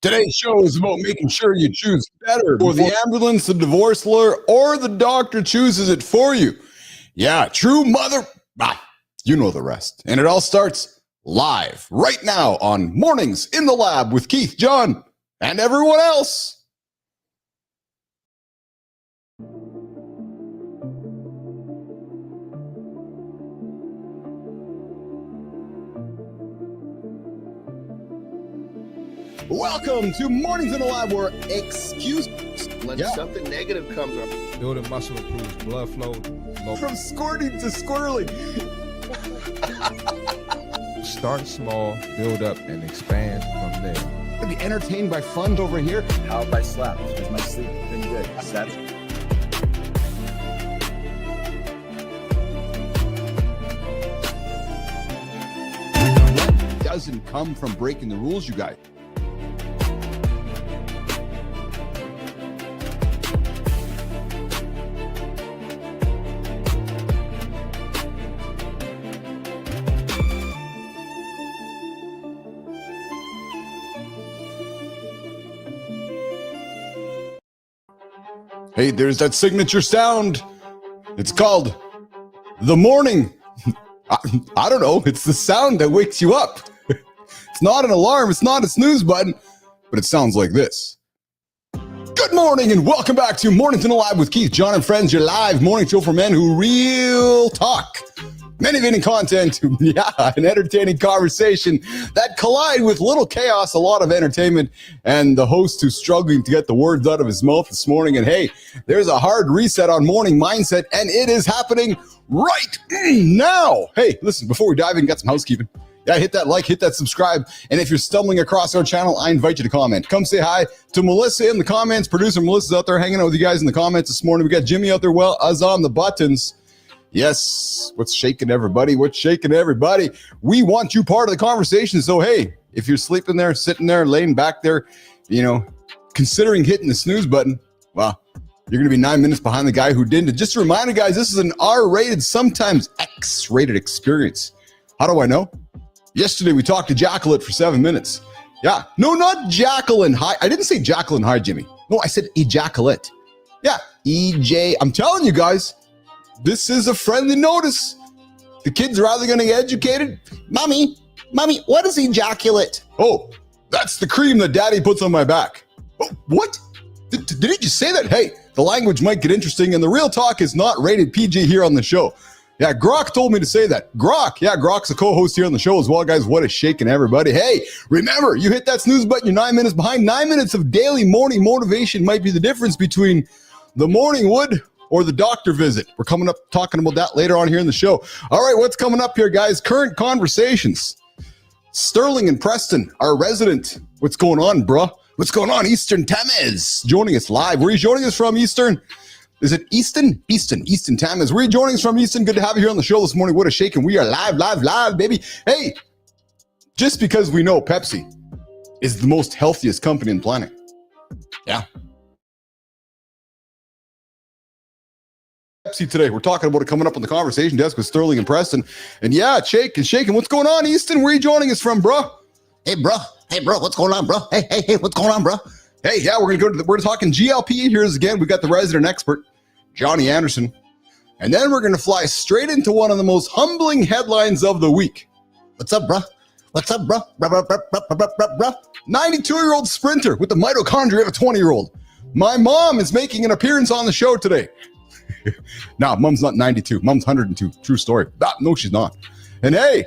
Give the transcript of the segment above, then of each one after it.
Today's show is about making sure you choose better for the ambulance, the divorce lawyer, or the doctor chooses it for you. Yeah, true mother. You know the rest. And it all starts live right now on Mornings in the Lab with Keith, John, and everyone else. Welcome to Mornings in the Lab, where when something negative comes up. Building muscle improves blood flow. From squirting to squirreling. Start small, build up, and expand from there. Be entertained by fun over here. How have I slept? Has my sleep been good? That's doesn't come from breaking the rules, you guys. Hey, there's that signature sound. It's called the morning. I don't know. It's the sound that wakes you up. It's not an alarm. It's not a snooze button, but it sounds like this. Good morning and welcome back to Mornings in the Lab with Keith, John, and friends, your live morning show for men who real talk. Motivating content, an entertaining conversation that collide with little chaos, a lot of entertainment, and the host who's struggling to get the words out of his mouth this morning. And hey, there's a hard reset on morning mindset, and it is happening right now. Hey, listen, before we dive in, get some housekeeping. Yeah, hit that like, hit that subscribe. And if you're stumbling across our channel, I invite you to comment. Come say hi to Melissa in the comments. Producer Melissa's out there hanging out with you guys in the comments this morning. We got Jimmy out there, well, us on the buttons. Yes, what's shaking everybody? What's shaking everybody? We want you part of the conversation. So, hey, if you're sleeping there, sitting there, laying back there, considering hitting the snooze button, well, You're going to be 9 minutes behind the guy who didn't. And just a reminder, guys, this is an R-rated, sometimes X-rated experience. How do I know? Yesterday, we talked to Jacqueline for 7 minutes. Yeah. No, not Jacqueline. Hi. I didn't say Jacqueline. Hi, Jimmy. No, I said ejaculate. Yeah. EJ. I'm telling you guys, this is a friendly notice. The kids are either going to get educated. Mommy, what is ejaculate? Oh, that's the cream that daddy puts on my back. Oh, what? Did he just say that? Hey, the language might get interesting, and the real talk is not rated PG here on the show. Yeah, Grok told me to say that. Grok's a co-host here on the show as well, guys. What a shaking, everybody. Hey, remember, you hit that snooze button, you're 9 minutes behind. 9 minutes of daily morning motivation might be the difference between the morning wood or the doctor visit. We're coming up talking about that later on here in the show. All right, what's coming up here, guys? Current conversations. Sterling and Preston, our resident. What's going on, bruh? What's going on? Eastern Tamez joining us live. Where are you joining us from, Eastern? Is it Easton? Easton Tamez. Where are you joining us from, Easton? Good to have you here on the show this morning. What a shaking. We are live, baby. Hey, just because we know Pepsi is the most healthiest company in the planet. Yeah. Pepsi today. We're talking about it coming up on the conversation desk with Sterling and Preston. And yeah, shaking. What's going on, Easton? Where are you joining us from, bro? Hey, bro, what's going on, bro? Hey, what's going on, bro? Hey, yeah, we're talking GLP here again. We got the resident expert, Johnny Anderson. And then we're going to fly straight into one of the most humbling headlines of the week. What's up, bro? 92-year-old sprinter with the mitochondria of a 20-year-old. My mom is making an appearance on the show today. Nah, mom's not 92. Mom's 102. True story. No, she's not. And hey,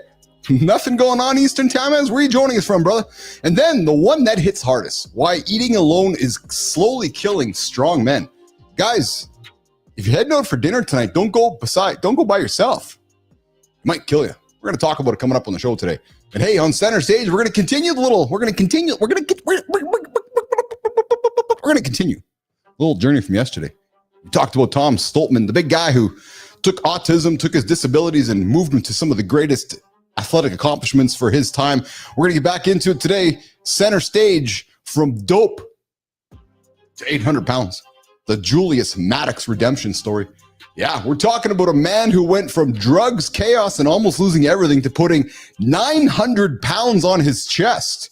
nothing going on, Eastern Tamez. Where are you joining us from, brother? And then the one that hits hardest, why eating alone is slowly killing strong men. Guys, if you're heading out for dinner tonight, don't go by yourself. It might kill you. We're going to talk about it coming up on the show today. And hey, on center stage, we're going to continue a little journey from yesterday. We talked about Tom Stoltman, the big guy who took autism, took his disabilities and moved him to some of the greatest athletic accomplishments for his time. We're going to get back into it today. Center stage, from dope to 800 pounds. The Julius Maddox redemption story. Yeah, we're talking about a man who went from drugs, chaos, and almost losing everything to putting 900 pounds on his chest.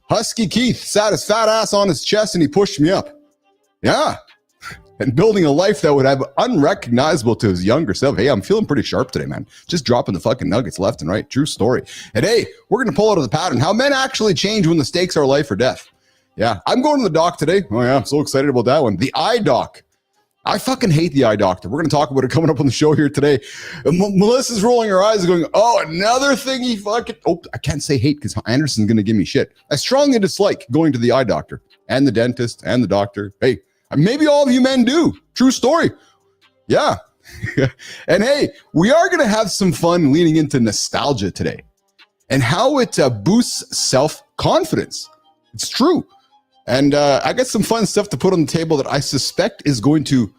Husky Keith sat his fat ass on his chest and he pushed me up. Yeah. And building a life that would have unrecognizable to his younger self. Hey, I'm feeling pretty sharp today, man. Just dropping the fucking nuggets left and right. True story. And hey, we're going to pull out of the pattern how men actually change when the stakes are life or death. Yeah, I'm going to the doc today. Oh yeah, I'm so excited about that one. The eye doc. I fucking hate the eye doctor. We're going to talk about it coming up on the show here today. Melissa's rolling her eyes and going, oh, another thing he fucking... Oh, I can't say hate because Anderson's going to give me shit. I strongly dislike going to the eye doctor and the dentist and the doctor. Hey, maybe all of you men do. True story. Yeah. And hey, we are going to have some fun leaning into nostalgia today and how it boosts self-confidence. It's true. And I got some fun stuff to put on the table that I suspect is going to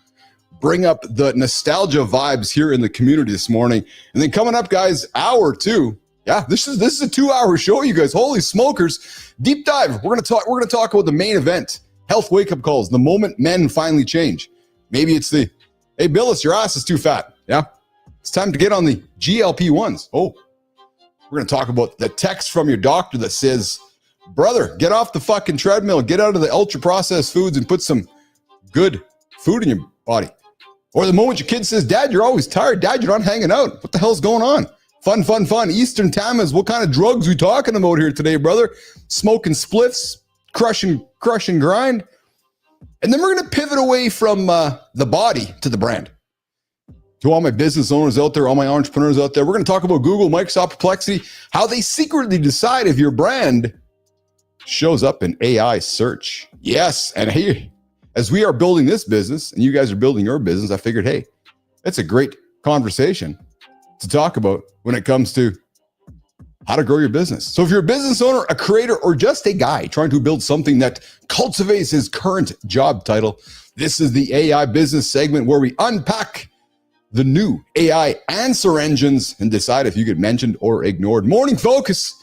bring up the nostalgia vibes here in the community this morning. And then coming up, guys, hour two. Yeah, this is a 2-hour show, you guys. Holy smokers. Deep dive. We're going to talk about the main event. Health wake-up calls, the moment men finally change. Maybe it's the, hey, Billis, your ass is too fat. Yeah, it's time to get on the GLP-1s. Oh, we're going to talk about the text from your doctor that says, brother, get off the fucking treadmill, get out of the ultra-processed foods and put some good food in your body. Or the moment your kid says, Dad, you're always tired. Dad, you're not hanging out. What the hell's going on? Fun. Eastern Tamez, what kind of drugs we talking about here today, brother? Smoking spliffs, crush and grind. And then we're going to pivot away from the body to the brand. To all my business owners out there, all my entrepreneurs out there, we're going to talk about Google, Microsoft, Perplexity, how they secretly decide if your brand shows up in AI search. Yes. And hey, as we are building this business and you guys are building your business, I figured, hey, that's a great conversation to talk about when it comes to how to grow your business. So if you're a business owner, a creator, or just a guy trying to build something that cultivates his current job title, this is the AI business segment where we unpack the new AI answer engines and decide if you get mentioned or ignored. Morning focus.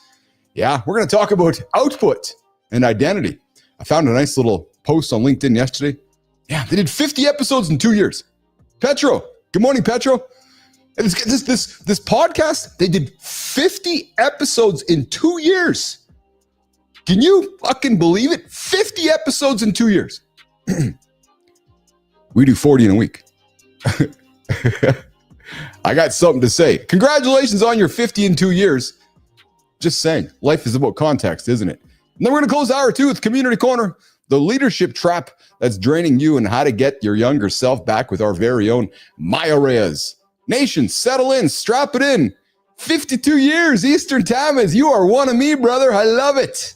Yeah, we're going to talk about output and identity. I found a nice little post on LinkedIn yesterday. Yeah, they did 50 episodes in 2 years. Petro, good morning, Petro. And this podcast, they did 50 episodes in 2 years. Can you fucking believe it? 50 episodes in 2 years. We do 40 in a week. I got something to say. Congratulations on your 50 in 2 years. Just saying, life is about context, isn't it? And then we're going to close hour 2 with Community Corner, the leadership trap that's draining you, and how to get your younger self back with our very own Maya Reyes. Nation, settle in, strap it in. 52 years, Eastern Tamas, you are one of me, brother. I love it.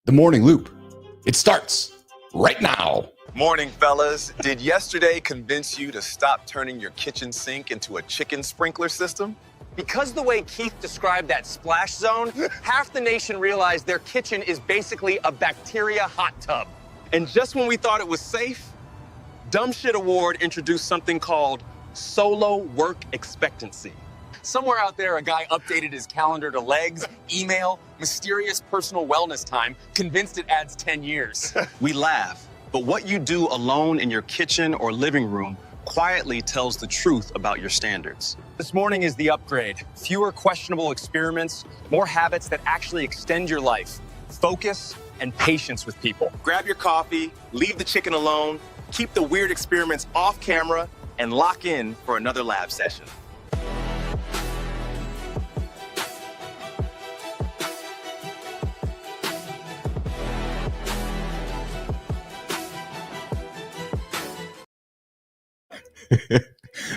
The morning loop. It starts right now. Morning, fellas. Did yesterday convince you to stop turning your kitchen sink into a chicken sprinkler system? Because the way Keith described that splash zone, half the nation realized their kitchen is basically a bacteria hot tub. And just when we thought it was safe, Dumb Shit Award introduced something called solo work expectancy. Somewhere out there, a guy updated his calendar to legs, email, mysterious personal wellness time, convinced it adds 10 years. We laugh, but what you do alone in your kitchen or living room quietly tells the truth about your standards. This morning is the upgrade. Fewer questionable experiments, more habits that actually extend your life. Focus and patience with people. Grab your coffee, leave the chicken alone, keep the weird experiments off camera, and lock in for another lab session.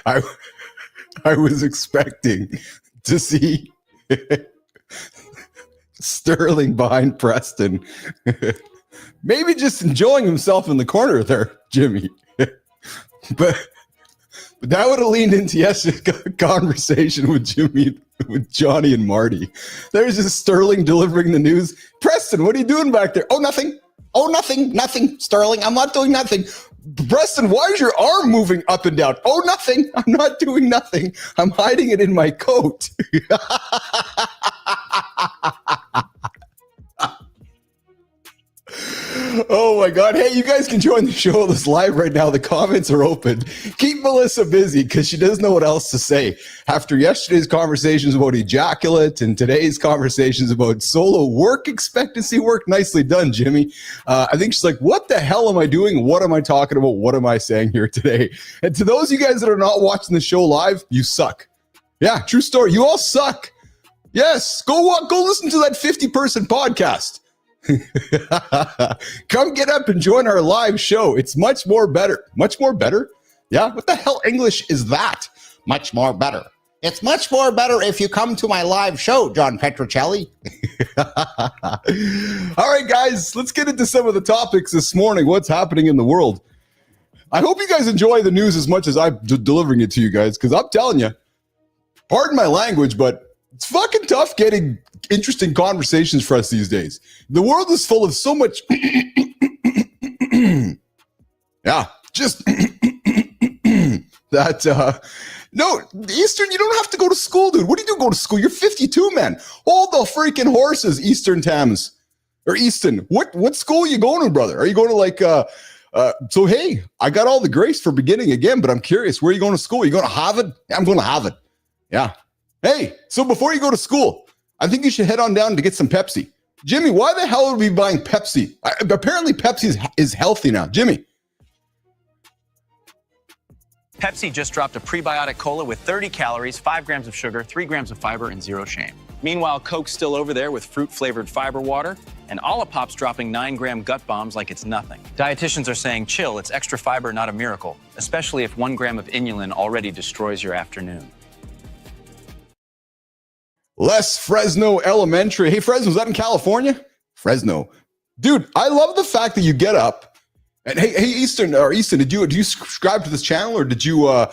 I was expecting to see Sterling behind Preston. Maybe just enjoying himself in the corner there, Jimmy. But that would have leaned into yesterday's conversation with Johnny and Marty. There's just Sterling delivering the news. Preston, what are you doing back there? Oh, nothing. Oh, nothing, Sterling. I'm not doing nothing. Preston, why is your arm moving up and down? Oh, nothing. I'm not doing nothing. I'm hiding it in my coat. Oh my God. Hey, you guys can join the show that's live right now. The comments are open. Keep Melissa busy because she doesn't know what else to say. After yesterday's conversations about ejaculate and today's conversations about solo work expectancy work. Nicely done, Jimmy. I think she's like, what the hell am I doing? What am I talking about? What am I saying here today? And to those of you guys that are not watching the show live, you suck. Yeah, true story. You all suck. Yes. Go listen to that 50-person podcast. Come get up and join our live show. It's much more better. Much more better? Yeah? What the hell English is that? Much more better. It's much more better if you come to my live show, John Petrocelli. All right, guys, let's get into some of the topics this morning. What's happening in the world? I hope you guys enjoy the news as much as I'm delivering it to you guys, because I'm telling you, pardon my language, but it's fucking tough getting interesting conversations for us these days. The world is full of so much. Yeah, just that. No, Eastern, you don't have to go to school, dude. What do you do? Go to school? You're 52, man. Hold the freaking horses, Eastern Thames or Easton. What school are you going to, brother? Are you going to like? So hey, I got all the grace for beginning again, but I'm curious. Where are you going to school? You going to Harvard? Yeah, I'm going to Harvard. Yeah. Hey, so before you go to school, I think you should head on down to get some Pepsi. Jimmy, why the hell are we buying Pepsi? Apparently Pepsi is healthy now. Jimmy. Pepsi just dropped a prebiotic cola with 30 calories, 5 grams of sugar, 3 grams of fiber, and 0 shame. Meanwhile, Coke's still over there with fruit-flavored fiber water, and Olipop's dropping 9-gram gut bombs like it's nothing. Dietitians are saying, chill, it's extra fiber, not a miracle, especially if 1 gram of inulin already destroys your afternoon. Les Fresno Elementary. Hey, Fresno, is that in California? Fresno. Dude, I love the fact that you get up and hey, Easton, did you subscribe to this channel, or did you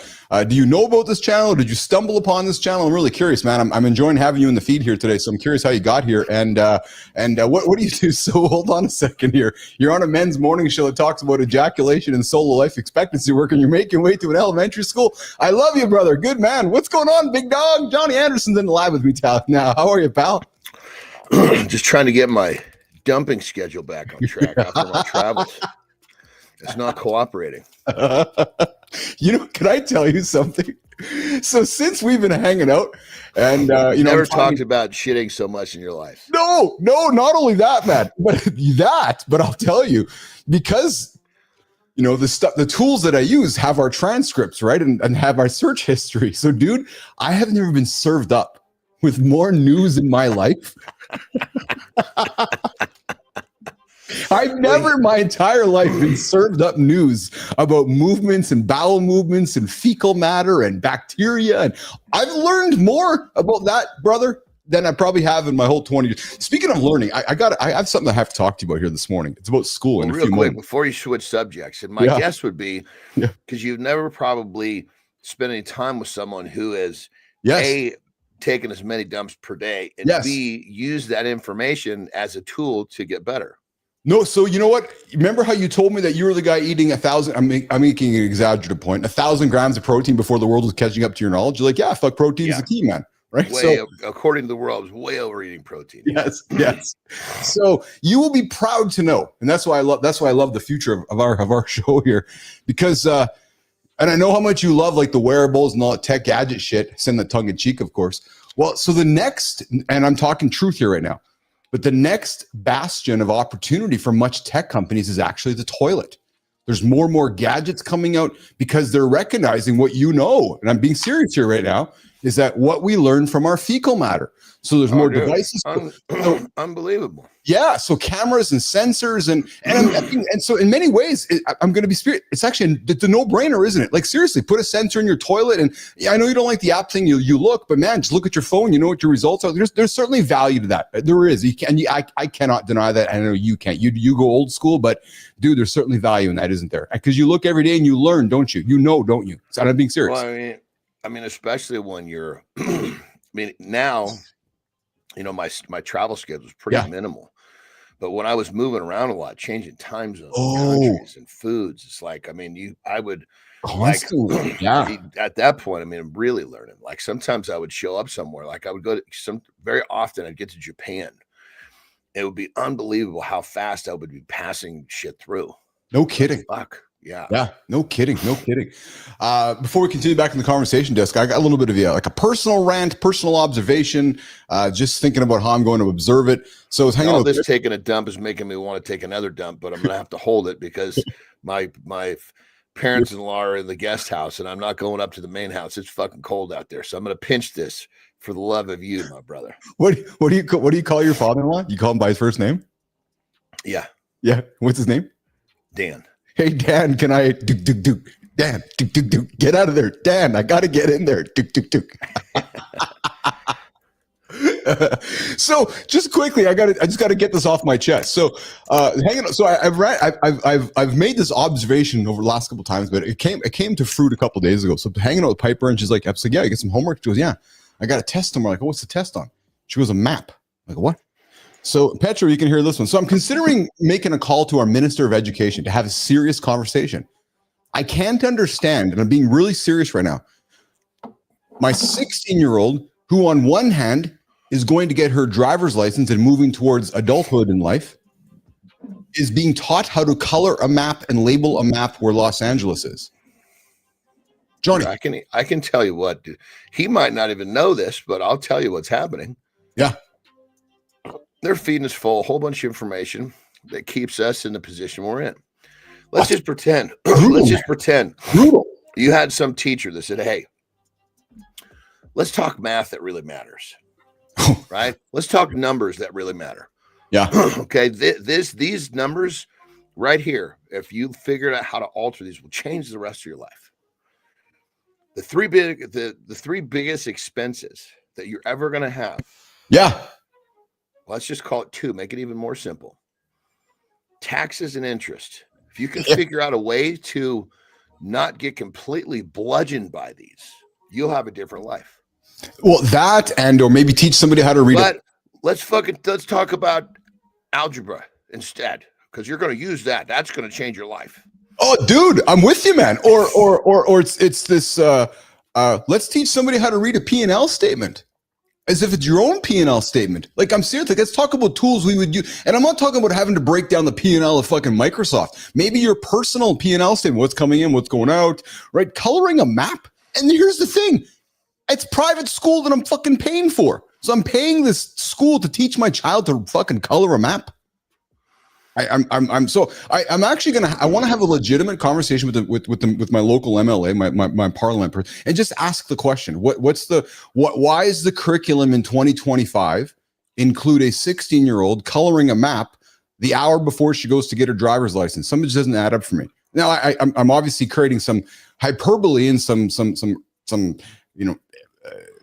do you know about this channel, or did you stumble upon this channel? I'm really curious, man. I'm enjoying having you in the feed here today, so I'm curious how you got here and what do you do? So hold on a second here. You're on a men's morning show that talks about ejaculation and solo life expectancy work, and you're making way to an elementary school. I love you, brother. Good man. What's going on, big dog? Johnny Anderson's in the live with me now. How are you, pal? Just trying to get my dumping schedule back on track after my travels. It's not cooperating. Can I tell you something? So since we've been hanging out, and Never talked about shitting so much in your life. No, not only that, man, but I'll tell you, because the tools that I use have our transcripts, right, and have our search history. So, dude, I have never been served up with more news in my life. I've never in my entire life been served up news about movements and bowel movements and fecal matter and bacteria. And I've learned more about that, brother, than I probably have in my whole 20 years. Speaking of learning, I have something I have to talk to you about here this morning. It's about school. Well, real quick, before you switch subjects, and my guess would be, because you've never probably spent any time with someone who is A, taken as many dumps per day, and B, use that information as a tool to get better. No, so you know what? Remember how you told me that you were the guy eating 1,000? I'm making an exaggerative point. 1,000 grams of protein before the world was catching up to your knowledge. You're like, yeah, fuck, protein is the key, man. Right? According to the world, way over eating protein. Yes. So you will be proud to know, and that's why I love the future of our show here, because and I know how much you love like the wearables and all that tech gadget shit. Send the tongue in cheek, of course. Well, so the next, and I'm talking truth here right now, but the next bastion of opportunity for much tech companies is actually the toilet. There's more and more gadgets coming out because they're recognizing what you know, and I'm being serious here right now, is that what we learn from our fecal matter. So there's more devices. Unbelievable. Yeah. So cameras and sensors and so in many ways, I'm going to be spirit. It's actually it's a no-brainer, isn't it? Like seriously, put a sensor in your toilet. And I know you don't like the app thing. You look, but man, just look at your phone. You know what your results are. There's certainly value to that. There is. I cannot deny that. I know you can't. You go old school, but dude, there's certainly value in that, isn't there? Because you look every day and you learn, don't you? You know, don't you? So I'm being serious. Well, I mean, especially when you're. I mean, now. My travel schedule was pretty minimal, but when I was moving around a lot, changing time zones, countries, and foods, it's like, I would constantly, at that point, I'm really learning. Like sometimes I would show up somewhere, like I would go to very often I'd get to Japan. It would be unbelievable how fast I would be passing shit through. No kidding. Fuck. Yeah. No kidding. Before we continue back in the conversation desk, I got a little bit of like a personal rant, personal observation, just thinking about how I'm going to observe it. So it's all this taking a dump is making me want to take another dump, but I'm going to have to hold it because my parents-in-law are in the guest house and I'm not going up to the main house. It's fucking cold out there. So I'm going to pinch this for the love of you, my brother. What do you call your father-in-law? You call him by his first name? Yeah. Yeah. What's his name? Dan. Hey, Dan, can I Dan, get out of there. Dan, I got to get in there. So just quickly, I just got to get this off my chest. So hang on. So I've made this observation over the last couple of times, but it came to fruit a couple of days ago. So hanging out with Piper and she's like, I said, yeah, you get some homework. She goes, yeah, I got a test tomorrow. Like, oh, what's the test on? She goes, a map. I'm like, what? So, Petra, you can hear this one. So I'm considering making a call to our Minister of Education to have a serious conversation. I can't understand, and I'm being really serious right now, my 16-year-old, who on one hand is going to get her driver's license and moving towards adulthood in life, is being taught how to color a map and label a map where Los Angeles is. Johnny. I can tell you what, dude. He might not even know this, but I'll tell you what's happening. Yeah. They're feeding us full a whole bunch of information that keeps us in the position we're in. Let's just pretend. You had some teacher that said, hey, let's talk math that really matters. Right? Let's talk numbers that really matter. Yeah. Okay. These numbers right here, if you figure out how to alter these, will change the rest of your life. The three biggest expenses that you're ever going to have. Yeah. Let's just call it two. Make it even more simple. Taxes and interest. If you can figure out a way to not get completely bludgeoned by these, you'll have a different life. Well, that or maybe teach somebody how to read it. Let's talk about algebra instead, because you're going to use that. That's going to change your life. Oh, dude, I'm with you, man. Or it's this. Let's teach somebody how to read a P&L statement. as if it's your own P&L statement. Like, I'm serious. Like, let's talk about tools we would use. And I'm not talking about having to break down the P&L of fucking Microsoft. Maybe your personal P&L statement, what's coming in, what's going out, right? Coloring a map. And here's the thing. It's private school that I'm fucking paying for. So I'm paying this school to teach my child to fucking color a map. I'm actually gonna. I want to have a legitimate conversation with my local MLA, my parliament person, and just ask the question: why is the curriculum in 2025 include a 16-year-old coloring a map the hour before she goes to get her driver's license? Something just doesn't add up for me. Now I'm obviously creating some hyperbole and some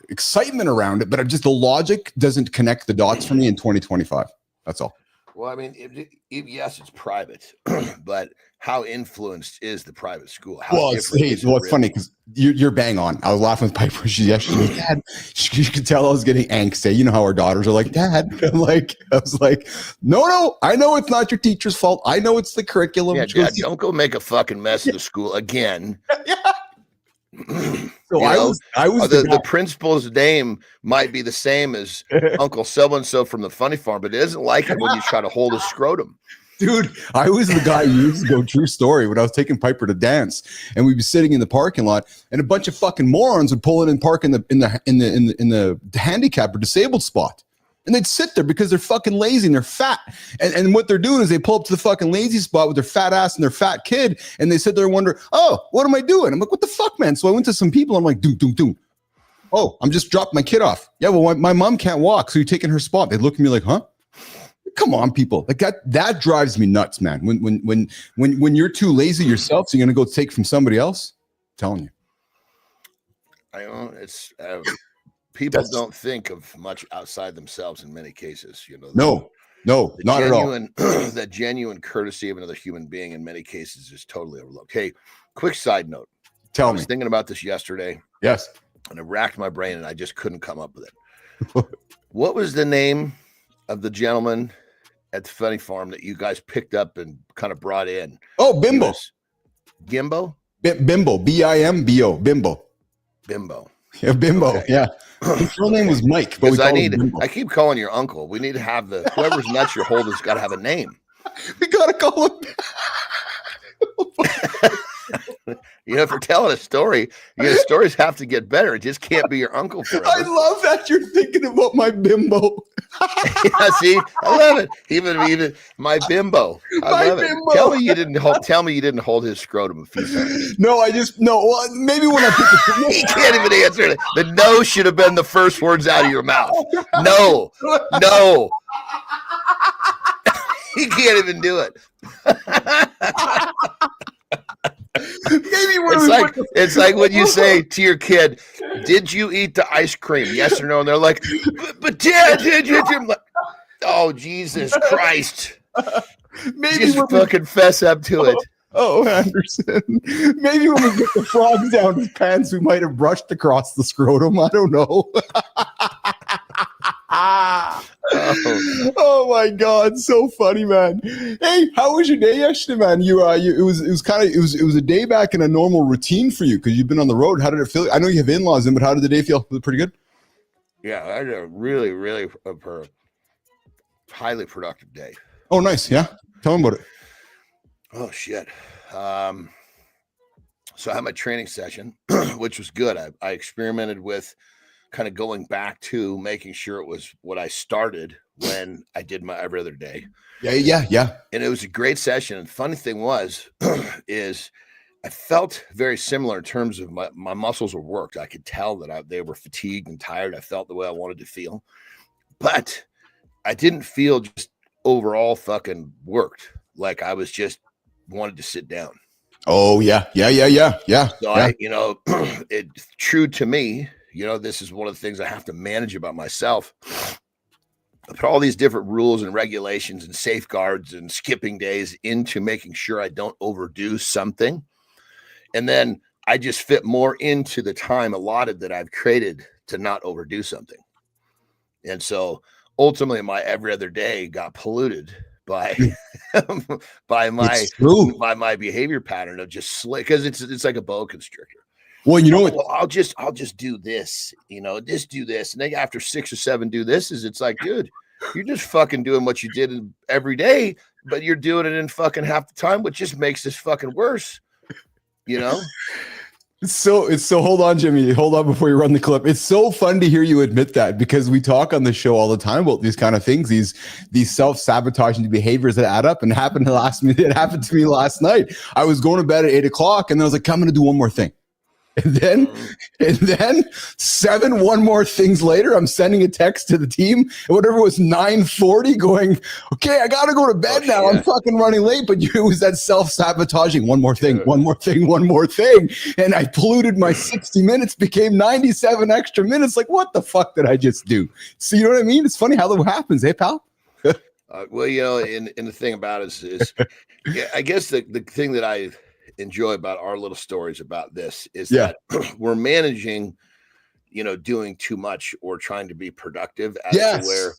excitement around it, but the logic doesn't connect the dots for me in 2025. That's all. Well, I mean, yes, it's private, but how influenced is the private school? It's funny because you're bang on. I was laughing with Piper. She was Dad. She could tell I was getting angsty. You know how our daughters are like, Dad. I was like, no, I know it's not your teacher's fault. I know it's the curriculum. Yeah, Dad, don't go make a fucking mess of the school again. Yeah. So the principal's name might be the same as Uncle so-and-so from the funny farm, but it isn't like it when you try to hold his scrotum. Dude, I was the guy years ago, true story, when I was taking Piper to dance, and we'd be sitting in the parking lot, and a bunch of fucking morons would pull in and park in the handicap or disabled spot. And they'd sit there because they're fucking lazy and they're fat. And what they're doing is they pull up to the fucking lazy spot with their fat ass and their fat kid. And they sit there and wonder, oh, what am I doing? I'm like, what the fuck, man? So I went to some people. I'm like, doom. Oh, I'm just dropping my kid off. Yeah, well, my mom can't walk. So you're taking her spot. They look at me like, huh? Come on, people. Like that drives me nuts, man. When you're too lazy yourself, so you're going to go take from somebody else. I'm telling you. I know it's... People don't think of much outside themselves in many cases, No, not at all. That genuine courtesy of another human being in many cases is totally overlooked. Hey, quick side note. I was thinking about this yesterday. Yes. And it racked my brain and I just couldn't come up with it. What was the name of the gentleman at the funny farm that you guys picked up and kind of brought in? Oh, Bimbo. Gimbo? Bimbo. B-I-M-B-O. Bimbo. Yeah, Bimbo. Okay. Yeah. His real name was Mike, but I keep calling your uncle. We need to have whoever's nuts you're holding has got to have a name. We gotta call him. If you're telling a story, stories have to get better. It just can't be your uncle forever. I love that you're thinking about my Bimbo. Yeah, see, I love it. Even my Bimbo. I love it. Tell me you didn't hold his scrotum a few times. No, well, maybe when I put the he can't even answer it. The no should have been the first words out of your mouth. No. He can't even do it. It's like when you say to your kid, "Did you eat the ice cream? Yes or no?" And they're like, "But Dad, did you?" I'm like, oh, Jesus Christ! Maybe just fucking fess up to it. Oh, Anderson. Maybe when we get the frogs down his pants, we might have brushed across the scrotum. I don't know. Oh my God, so funny, man. Hey, how was your day yesterday, man? It was a day back in a normal routine for you because you've been on the road. How did it feel? I know you have in-laws in, but how did the day feel? Was it pretty good? Yeah, I had a really, really highly productive day. Oh, nice. Yeah, tell me about it. Oh shit. So I had my training session, which was good. I experimented with kind of going back to making sure it was what I started when I did my every other day. Yeah. And it was a great session. And the funny thing was, is I felt very similar in terms of my muscles were worked. I could tell that they were fatigued and tired. I felt the way I wanted to feel, but I didn't feel just overall fucking worked. Like I was just wanted to sit down. Oh yeah. So I, it's true to me. This is one of the things I have to manage about myself. I put all these different rules and regulations and safeguards and skipping days into making sure I don't overdo something. And then I just fit more into the time allotted that I've created to not overdo something. And so ultimately my every other day got polluted by by my behavior pattern of just because it's like a boa constrictor. Well, you know what? Well, I'll just do this, just do this. And then after 6 or 7 do this, it's like, dude, you're just fucking doing what you did every day, but you're doing it in fucking half the time, which just makes this fucking worse, So hold on, Jimmy. Hold on before you run the clip. It's so fun to hear you admit that, because we talk on the show all the time about these kind of things, these self-sabotaging behaviors that add up, and it happened to me last night. I was going to bed at 8:00 and I was like, I'm going to do one more thing. And then 1 more things later, I'm sending a text to the team, and whatever it was 9:40, going, okay, I gotta go to bed now. I'm fucking running late. But it was that self-sabotaging, one more thing. And I polluted my 60 minutes, became 97 extra minutes. Like, what the fuck did I just do? So you know what I mean? It's funny how that happens, hey pal? Well, and the thing about it is yeah, I guess the thing that I enjoy about our little stories about this is that we're managing, doing too much or trying to be productive as to where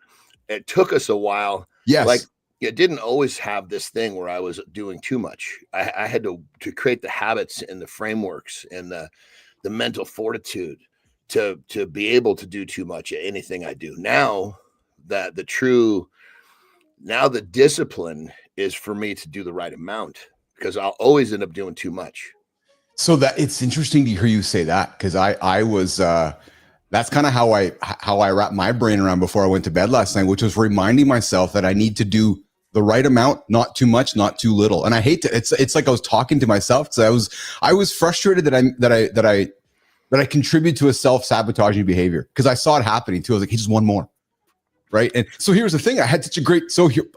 it took us a while. Yes. Like, it didn't always have this thing where I was doing too much. I had to create the habits and the frameworks and the mental fortitude to be able to do too much at anything I do. Now that the discipline is for me to do the right amount, because I'll always end up doing too much. So that it's interesting to hear you say that, because I was that's kind of how I wrapped my brain around before I went to bed last night, which was reminding myself that I need to do the right amount, not too much, not too little. And I hate to, it's like I was talking to myself, because I was frustrated that I contribute to a self-sabotaging behavior, because I saw it happening too. I was like, hey, just one more. Right. And so here's the thing. I had such a great,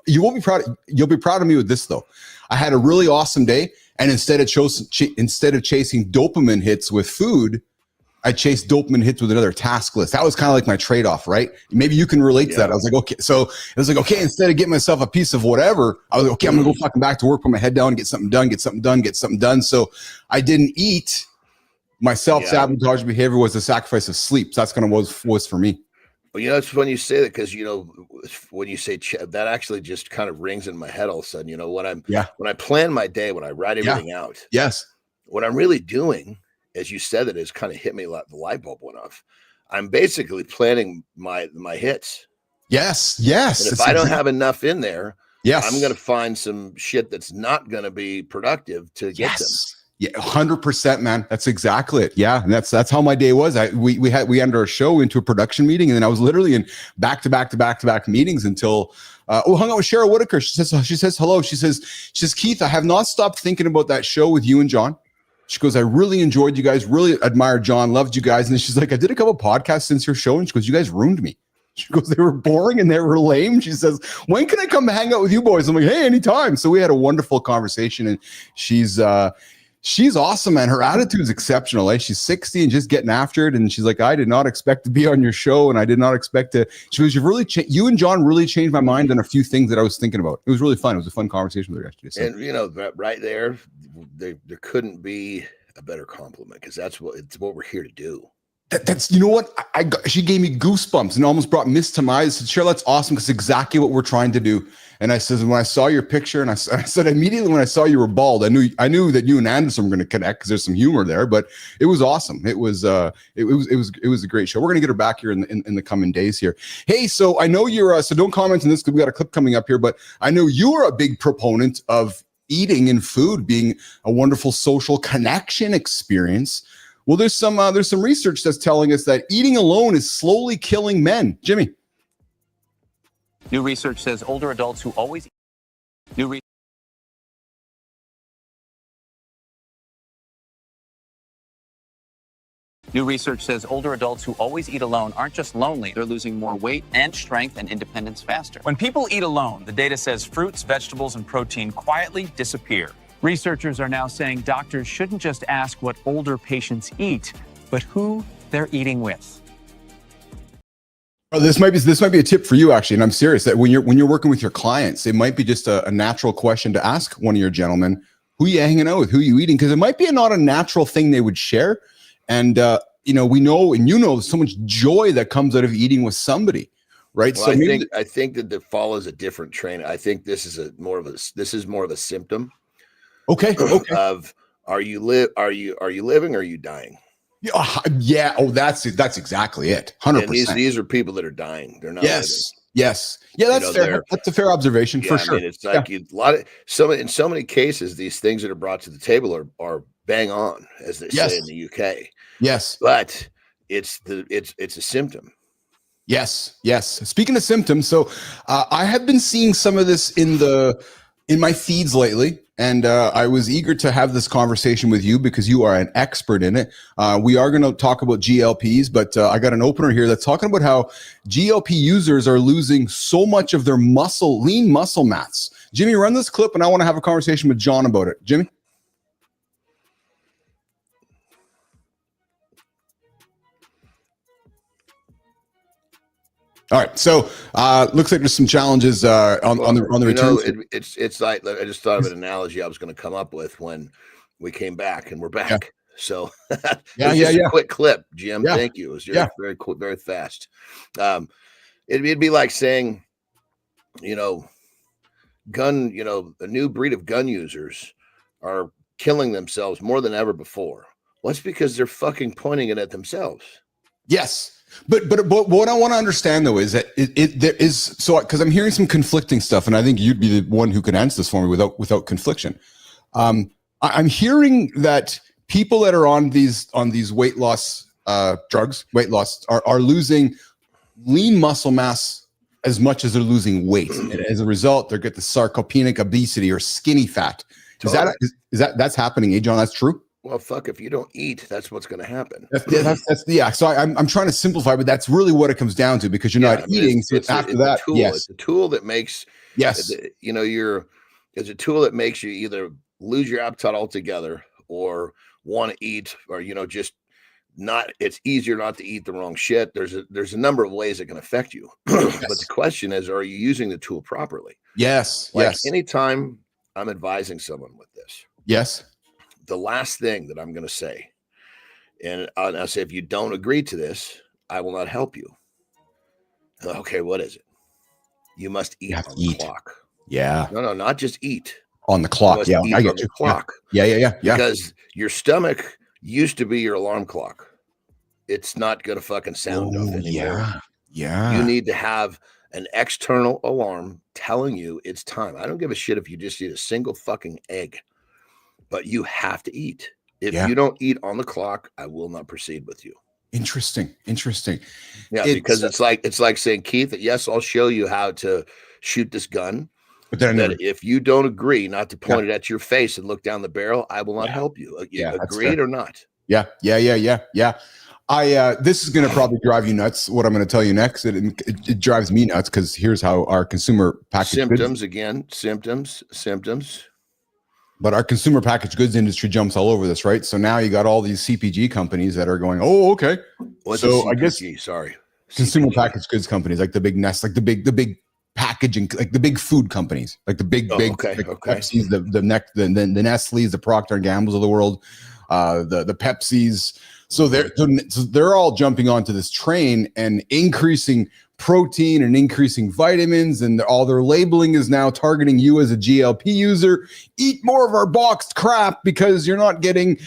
you'll be proud of me with this though. I had a really awesome day. And instead of chasing dopamine hits with food, I chased dopamine hits with another task list. That was kind of like my trade-off, right? Maybe you can relate to that. I was like, okay. So it was like, okay, instead of getting myself a piece of whatever, I was like, okay, I'm going to go fucking back to work, put my head down, get something done. So I didn't eat. My self-sabotage behavior was the sacrifice of sleep. So that's kind of was for me. Well, it's when you say that, because when you say that actually just kind of rings in my head all of a sudden. When I plan my day, when I write everything out, what I'm really doing, as you said, that is kind of hit me like the light bulb went off. I'm basically planning my hits. Yes. And if I don't have enough in there, I'm going to find some shit that's not going to be productive to get them. Yeah, 100%, man. That's exactly it. Yeah, and that's how my day was. We ended our show into a production meeting, and then I was literally in back to back meetings until hung out with Cheryl Whitaker. She says hello. She says Keith, I have not stopped thinking about that show with you and John. She goes, I really enjoyed you guys. Really admired John. Loved you guys. And then she's like, I did a couple podcasts since your show, and she goes, you guys ruined me. She goes, they were boring and they were lame. She says, when can I come hang out with you boys? I'm like, hey, anytime. So we had a wonderful conversation, and she's awesome, man. Her attitude is exceptional. Eh? She's 60 and just getting after it. And she's like, I did not expect to be on your show, and I did not expect to. She goes, you and John really changed my mind on a few things that I was thinking about. It was really fun. It was a fun conversation with her yesterday. So. And right there couldn't be a better compliment, because it's what we're here to do. That's what she gave me goosebumps and almost brought mist to my eyes. I said, Cheryl, that's awesome, because it's exactly what we're trying to do. And I said, when I saw your picture, and I said immediately when I saw you were bald, I knew that you and Anderson were going to connect, because there's some humor there. But it was awesome. It was a great show. We're going to get her back here in the coming days here. Hey, so I know you're so don't comment on this, because we got a clip coming up here. But I know you are a big proponent of eating and food being a wonderful social connection experience. Well, there's some research that's telling us that eating alone is slowly killing men. Jimmy. New research says older adults who always eat alone aren't just lonely, they're losing more weight and strength and independence faster. When people eat alone, the data says fruits, vegetables, and protein quietly disappear. Researchers are now saying doctors shouldn't just ask what older patients eat, but who they're eating with. Oh, this might be a tip for you, actually, and I'm serious, that when you're working with your clients, it might be just a natural question to ask one of your gentlemen, who you hanging out with, who you eating, because it might be not a natural thing they would share. And we know, and so much joy that comes out of eating with somebody, right? Well, so I think that follows a different train. I think this is more of a symptom. Okay. Of are you living or are you dying? Yeah. Oh, that's exactly it. 100%. And these are people that are dying. They're not. Yes. Yes. Yeah, that's fair. That's a fair observation for sure. I mean, it's like in so many cases, these things that are brought to the table are bang on, as they say in the UK. Yes. But it's a symptom. Yes. Yes. Speaking of symptoms, so I have been seeing some of this in my feeds lately, and I was eager to have this conversation with you because you are an expert in it. We are going to talk about GLPs, but I got an opener here that's talking about how GLP users are losing so much of their lean muscle mass. Jimmy, run this clip, and I want to have a conversation with John about it. Jimmy? All right, so looks like there's some challenges on the return. It's like I just thought of an analogy I was going to come up with when we came back, and we're back. Yeah. So a quick clip, Jim. Yeah. Thank you. It was very quick, very fast. It'd be like saying, a new breed of gun users are killing themselves more than ever before. Well, it's because they're fucking pointing it at themselves. Yes. But what I want to understand though is that there is because I'm hearing some conflicting stuff, and I think you'd be the one who can answer this for me without confliction. I'm hearing that people that are on these weight loss drugs, are losing lean muscle mass as much as they're losing weight, and as a result, they get the sarcopenic obesity or skinny fat. Totally. Is that's happening, John? That's true. Well, fuck, if you don't eat, that's what's going to happen. So I'm trying to simplify, but that's really what it comes down to, because you're not eating. It's a tool. Yes. It's a tool that makes, it's a tool that makes you either lose your appetite altogether or want to eat, or, just not, it's easier not to eat the wrong shit. There's a number of ways it can affect you. Yes. But the question is, are you using the tool properly? Yes. Anytime I'm advising someone with this. Yes. The last thing that I'm going to say, and I'll say, if you don't agree to this, I will not help you. Okay, what is it? You must eat on the clock. Yeah. No, not just eat. On the clock. Yeah, I get you. Clock. Yeah. Because your stomach used to be your alarm clock. It's not going to fucking sound off anymore. Yeah. You need to have an external alarm telling you it's time. I don't give a shit if you just eat a single fucking egg. But you have to eat. If you don't eat on the clock, I will not proceed with you. Interesting. Yeah, because it's like saying, Keith, yes, I'll show you how to shoot this gun. But then if you don't agree not to point it at your face and look down the barrel, I will not help you. Agreed or not? Yeah. This is going to probably drive you nuts. What I'm going to tell you next, it drives me nuts, because here's how our consumer packaged symptoms. But our consumer packaged goods industry jumps all over this, right? So now you got all these CPG companies that are going, oh, okay. What's so I guess consumer packaged goods companies, like the big Nest, like the big packaging, like the big food companies, like the big Pepsis, the Nestle's, the Procter and Gamble's of the world, the Pepsis. So they're all jumping onto this train and increasing protein and increasing vitamins, and all their labeling is now targeting you as a GLP user. Eat more of our boxed crap because you're not getting,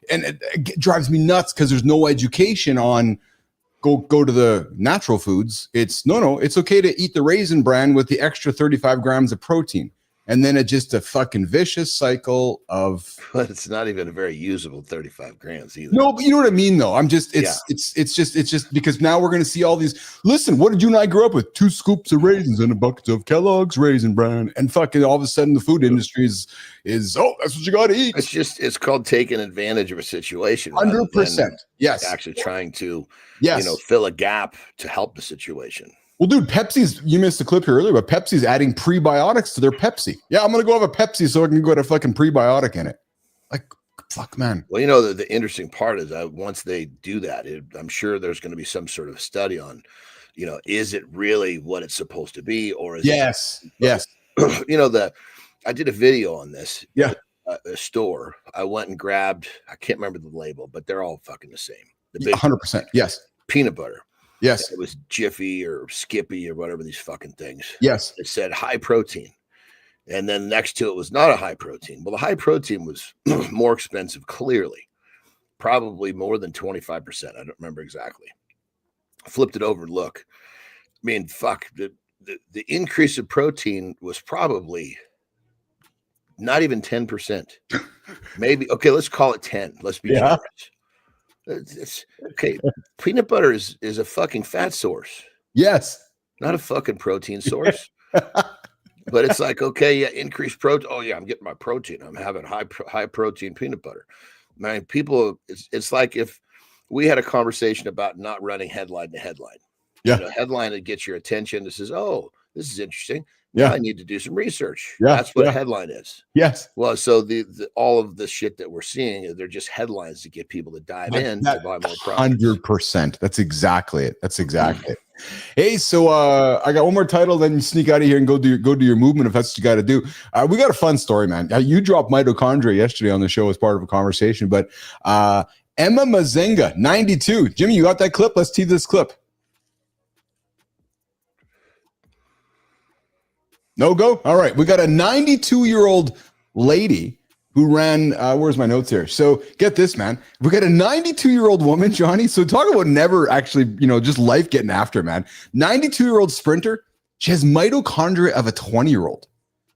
and it drives me nuts because there's no education on go to the natural foods. It's it's okay to eat the Raisin Bran with the extra 35 grams of protein. And then it's just a fucking vicious cycle of. But it's not even a very usable 35 grams either. No, but you know what I mean, though. I'm just, it's just because now we're going to see all these. Listen, what did you and I grow up with? 2 scoops of raisins and a bucket of Kellogg's Raisin Bran, and fucking all of a sudden the food industry is that's what you got to eat. It's called taking advantage of a situation. 100%. Yes. Actually trying to, fill a gap to help the situation. Well, dude, Pepsi's, you missed the clip here earlier, but Pepsi's adding prebiotics to their Pepsi. Yeah, I'm going to go have a Pepsi so I can get a fucking prebiotic in it. Like, fuck, man. Well, the interesting part is once they do that, I'm sure there's going to be some sort of study on, is it really what it's supposed to be? Or is Yes. I did a video on this. Yeah. A store. I went and grabbed, I can't remember the label, but they're all fucking the same. The 100%. Yes. Peanut butter. Yes. It was Jiffy or Skippy or whatever these fucking things. Yes. It said high protein. And then next to it was not a high protein. Well, the high protein was more expensive, clearly. probably more than 25%. I don't remember exactly. I flipped it over and look. I mean, fuck, the increase of protein was probably not even 10%. Maybe, okay, let's call it 10. Let's be generous. It's okay. Peanut butter is a fucking fat source. Yes. Not a fucking protein source. But it's like, okay, yeah, increased protein. Oh yeah, I'm getting my protein. I'm having high protein peanut butter. Man, people, it's like if we had a conversation about not running headline to headline. Yeah. You know, headline that gets your attention that says, oh, this is interesting. Yeah. I need to do some research. Yeah. That's what a headline is. Yes. Well, so the all of the shit that we're seeing, they're just headlines to get people to dive in to buy more products. 100%. That's exactly it. That's exactly it. Hey, so I got one more title, then you sneak out of here and go do your movement if that's what you got to do. We got a fun story, man. You dropped mitochondria yesterday on the show as part of a conversation, but Emma Mazenga, 92. Jimmy, you got that clip? Let's tee this clip. No go? All right. We got a 92-year-old lady who ran, where's my notes here? So get this, man. We got a 92-year-old woman, Johnny. So talk about never actually, just life getting after, man. 92-year-old sprinter. She has mitochondria of a 20-year-old.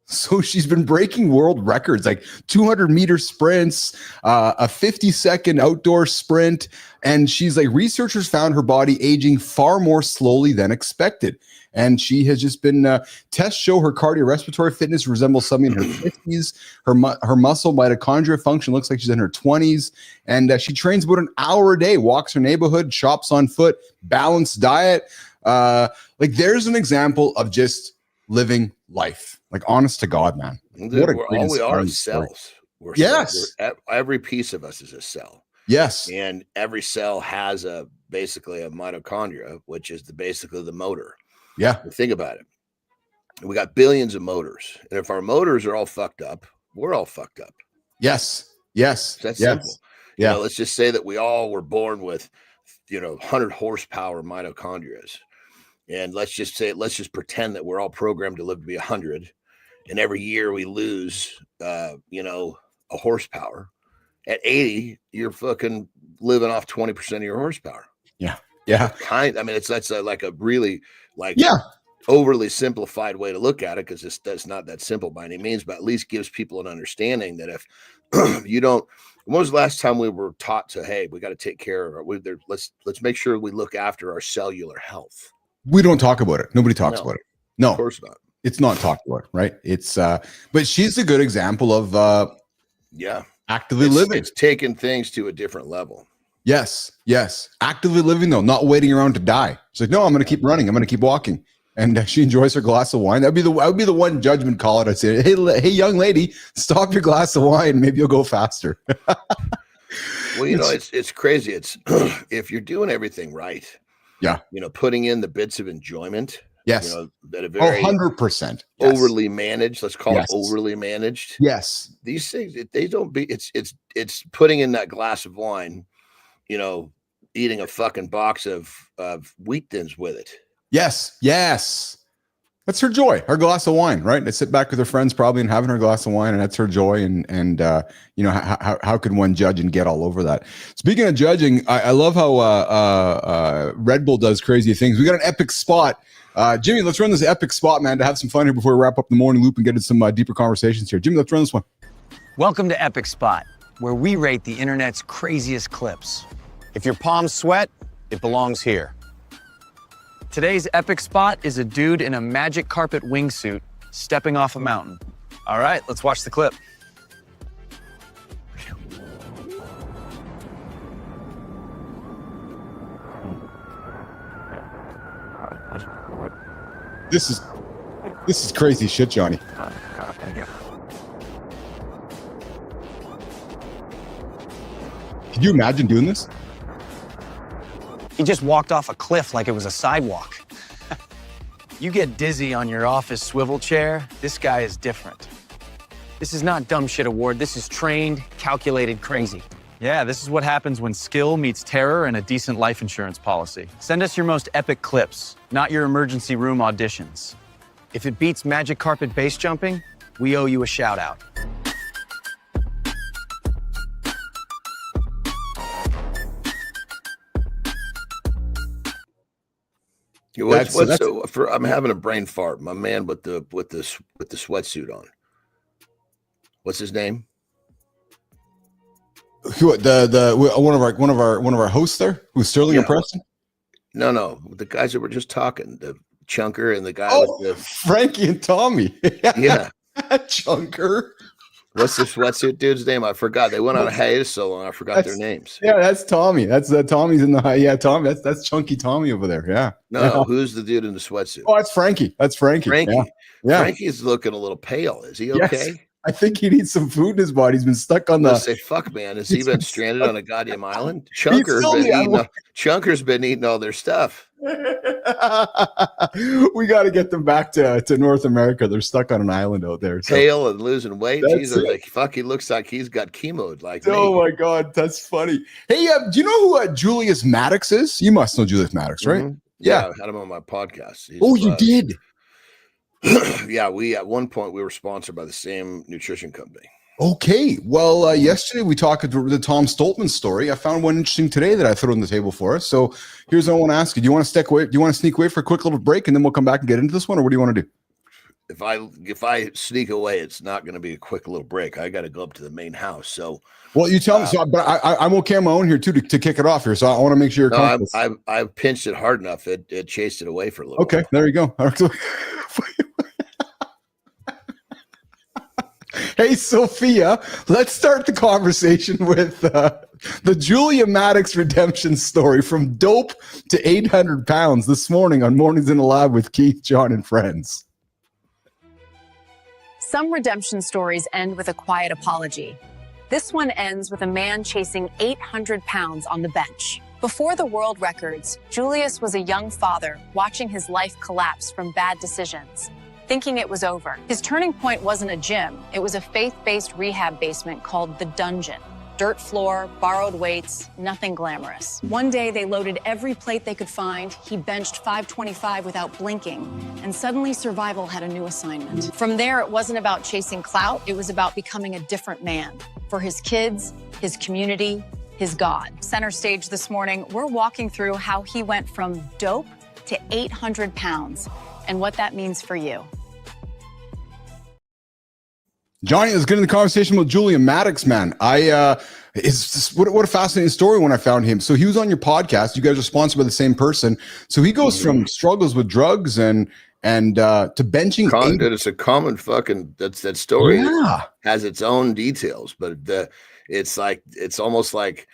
So she's been breaking world records, like 200-meter sprints, a 50-second outdoor sprint. And she's like, researchers found her body aging far more slowly than expected. And she has just been, tests show her cardiorespiratory fitness resembles somebody in her 50s. Her muscle mitochondria function looks like she's in her 20s. And she trains about an hour a day, walks her neighborhood, shops on foot, balanced diet. Like there's an example of just living life. Like honest to God, man. All we are is cells. Every piece of us is a cell. Yes. And every cell has basically a mitochondria, which is basically the motor. Yeah. Think about it. We got billions of motors. And if our motors are all fucked up, we're all fucked up. Yes. Yes. That's yes. simple. Yeah. Let's just say that we all were born with, 100 horsepower mitochondria. And let's just pretend that we're all programmed to live to be 100. And every year we lose, a horsepower. At 80, you're fucking living off 20% of your horsepower. Yeah. Yeah. That's like a really overly simplified way to look at it, because that's not that simple by any means, but at least gives people an understanding that if you don't, when was the last time we were taught to, hey, we got to take care of let's make sure we look after our cellular health. We don't talk about it. Nobody talks about it. No, of course not. It's not talked about, right? It's but she's a good example of actively living. It's taking things to a different level. Yes. Actively living though, not waiting around to die. It's like, no, I'm going to keep running. I'm going to keep walking. And she enjoys her glass of wine. I would be the one judgment call it. I'd say, hey, young lady, stop your glass of wine. Maybe you'll go faster. Well, it's crazy. It's if you're doing everything right. Yeah. Putting in the bits of enjoyment. Yes. That are very 100%. overly managed. Let's call it overly managed. Yes. These things, it's putting in that glass of wine, eating a fucking box of wheat thins with it. Yes. That's her joy, her glass of wine, right? To sit back with her friends probably and having her glass of wine, and that's her joy. And how can one judge and get all over that? Speaking of judging, I love how Red Bull does crazy things. We got an epic spot. Jimmy, let's run this epic spot, man, to have some fun here before we wrap up the morning loop and get into some deeper conversations here. Jimmy, let's run this one. Welcome to Epic Spot, where we rate the internet's craziest clips. If your palms sweat, it belongs here. Today's epic spot is a dude in a magic carpet wingsuit stepping off a mountain. All right, let's watch the clip. This is crazy shit, Johnny. Could you imagine doing this? He just walked off a cliff like it was a sidewalk. You get dizzy on your office swivel chair, this guy is different. This is not dumb shit award, this is trained, calculated crazy. Yeah, this is what happens when skill meets terror and a decent life insurance policy. Send us your most epic clips, not your emergency room auditions. If it beats magic carpet base jumping, we owe you a shout out. I'm having a brain fart. My man with the sweatsuit on. What's his name? Who, one of our hosts there, who's Sterling or Preston? No, the guys that were just talking, the Chunker and the guy with the Frankie and Tommy. Yeah. Chunker. What's the sweatsuit dude's name? I forgot. They went on a hiatus so long. I forgot their names. Yeah, that's Tommy. That's Tommy's in the Tommy. That's Chunky Tommy over there. Yeah. No, who's the dude in the sweatsuit? Oh, that's Frankie. That's Frankie. Yeah. Frankie's looking a little pale. Is he okay? Yes. I think he needs some food in his body. He's been stuck on the. Say, fuck, man. Has he been stranded on a goddamn island? Chunker's been eating all their stuff. We got to get them back to North America. They're stuck on an island out there. So. Pale and losing weight. Jesus, like fuck, he looks like he's got chemoed. Like, oh my god, that's funny. Hey, do you know who Julius Maddox is? You must know Julius Maddox, right? Mm-hmm. Yeah, I had him on my podcast. You did. Yeah, at one point we were sponsored by the same nutrition company. Okay, well, yesterday we talked about the Tom Stoltman story. I found one interesting today that I threw on the table for us. So here's what I want to ask you: Do you want to stick away? Do you want to sneak away for a quick little break, and then we'll come back and get into this one, or what do you want to do? If I sneak away, it's not going to be a quick little break. I got to go up to the main house. So, well, you tell me. So, but I'm okay on my own here too to kick it off here. So I want to make sure you're comfortable. I've pinched it hard enough. It chased it away for a little. Okay, while. There you go. Hey, Sophia, let's start the conversation with the Julia Maddox redemption story from dope to 800 pounds this morning on Mornings in the Lab with Keith, John, and friends. Some redemption stories end with a quiet apology. This one ends with a man chasing 800 pounds on the bench. Before the world records, Julius was a young father watching his life collapse from bad decisions, thinking it was over. His turning point wasn't a gym. It was a faith-based rehab basement called The Dungeon. Dirt floor, borrowed weights, nothing glamorous. One day they loaded every plate they could find. He benched 525 without blinking, and suddenly survival had a new assignment. From there, it wasn't about chasing clout. It was about becoming a different man for his kids, his community, his God. Center stage this morning, we're walking through how he went from dope to 800 pounds and what that means for you. Johnny, let's get into the conversation with Julia Maddox, man. What a fascinating story when I found him. So he was on your podcast. You guys are sponsored by the same person. So he goes from struggles with drugs and to benching. Dude, it's a common fucking that story has its own details, but it's almost like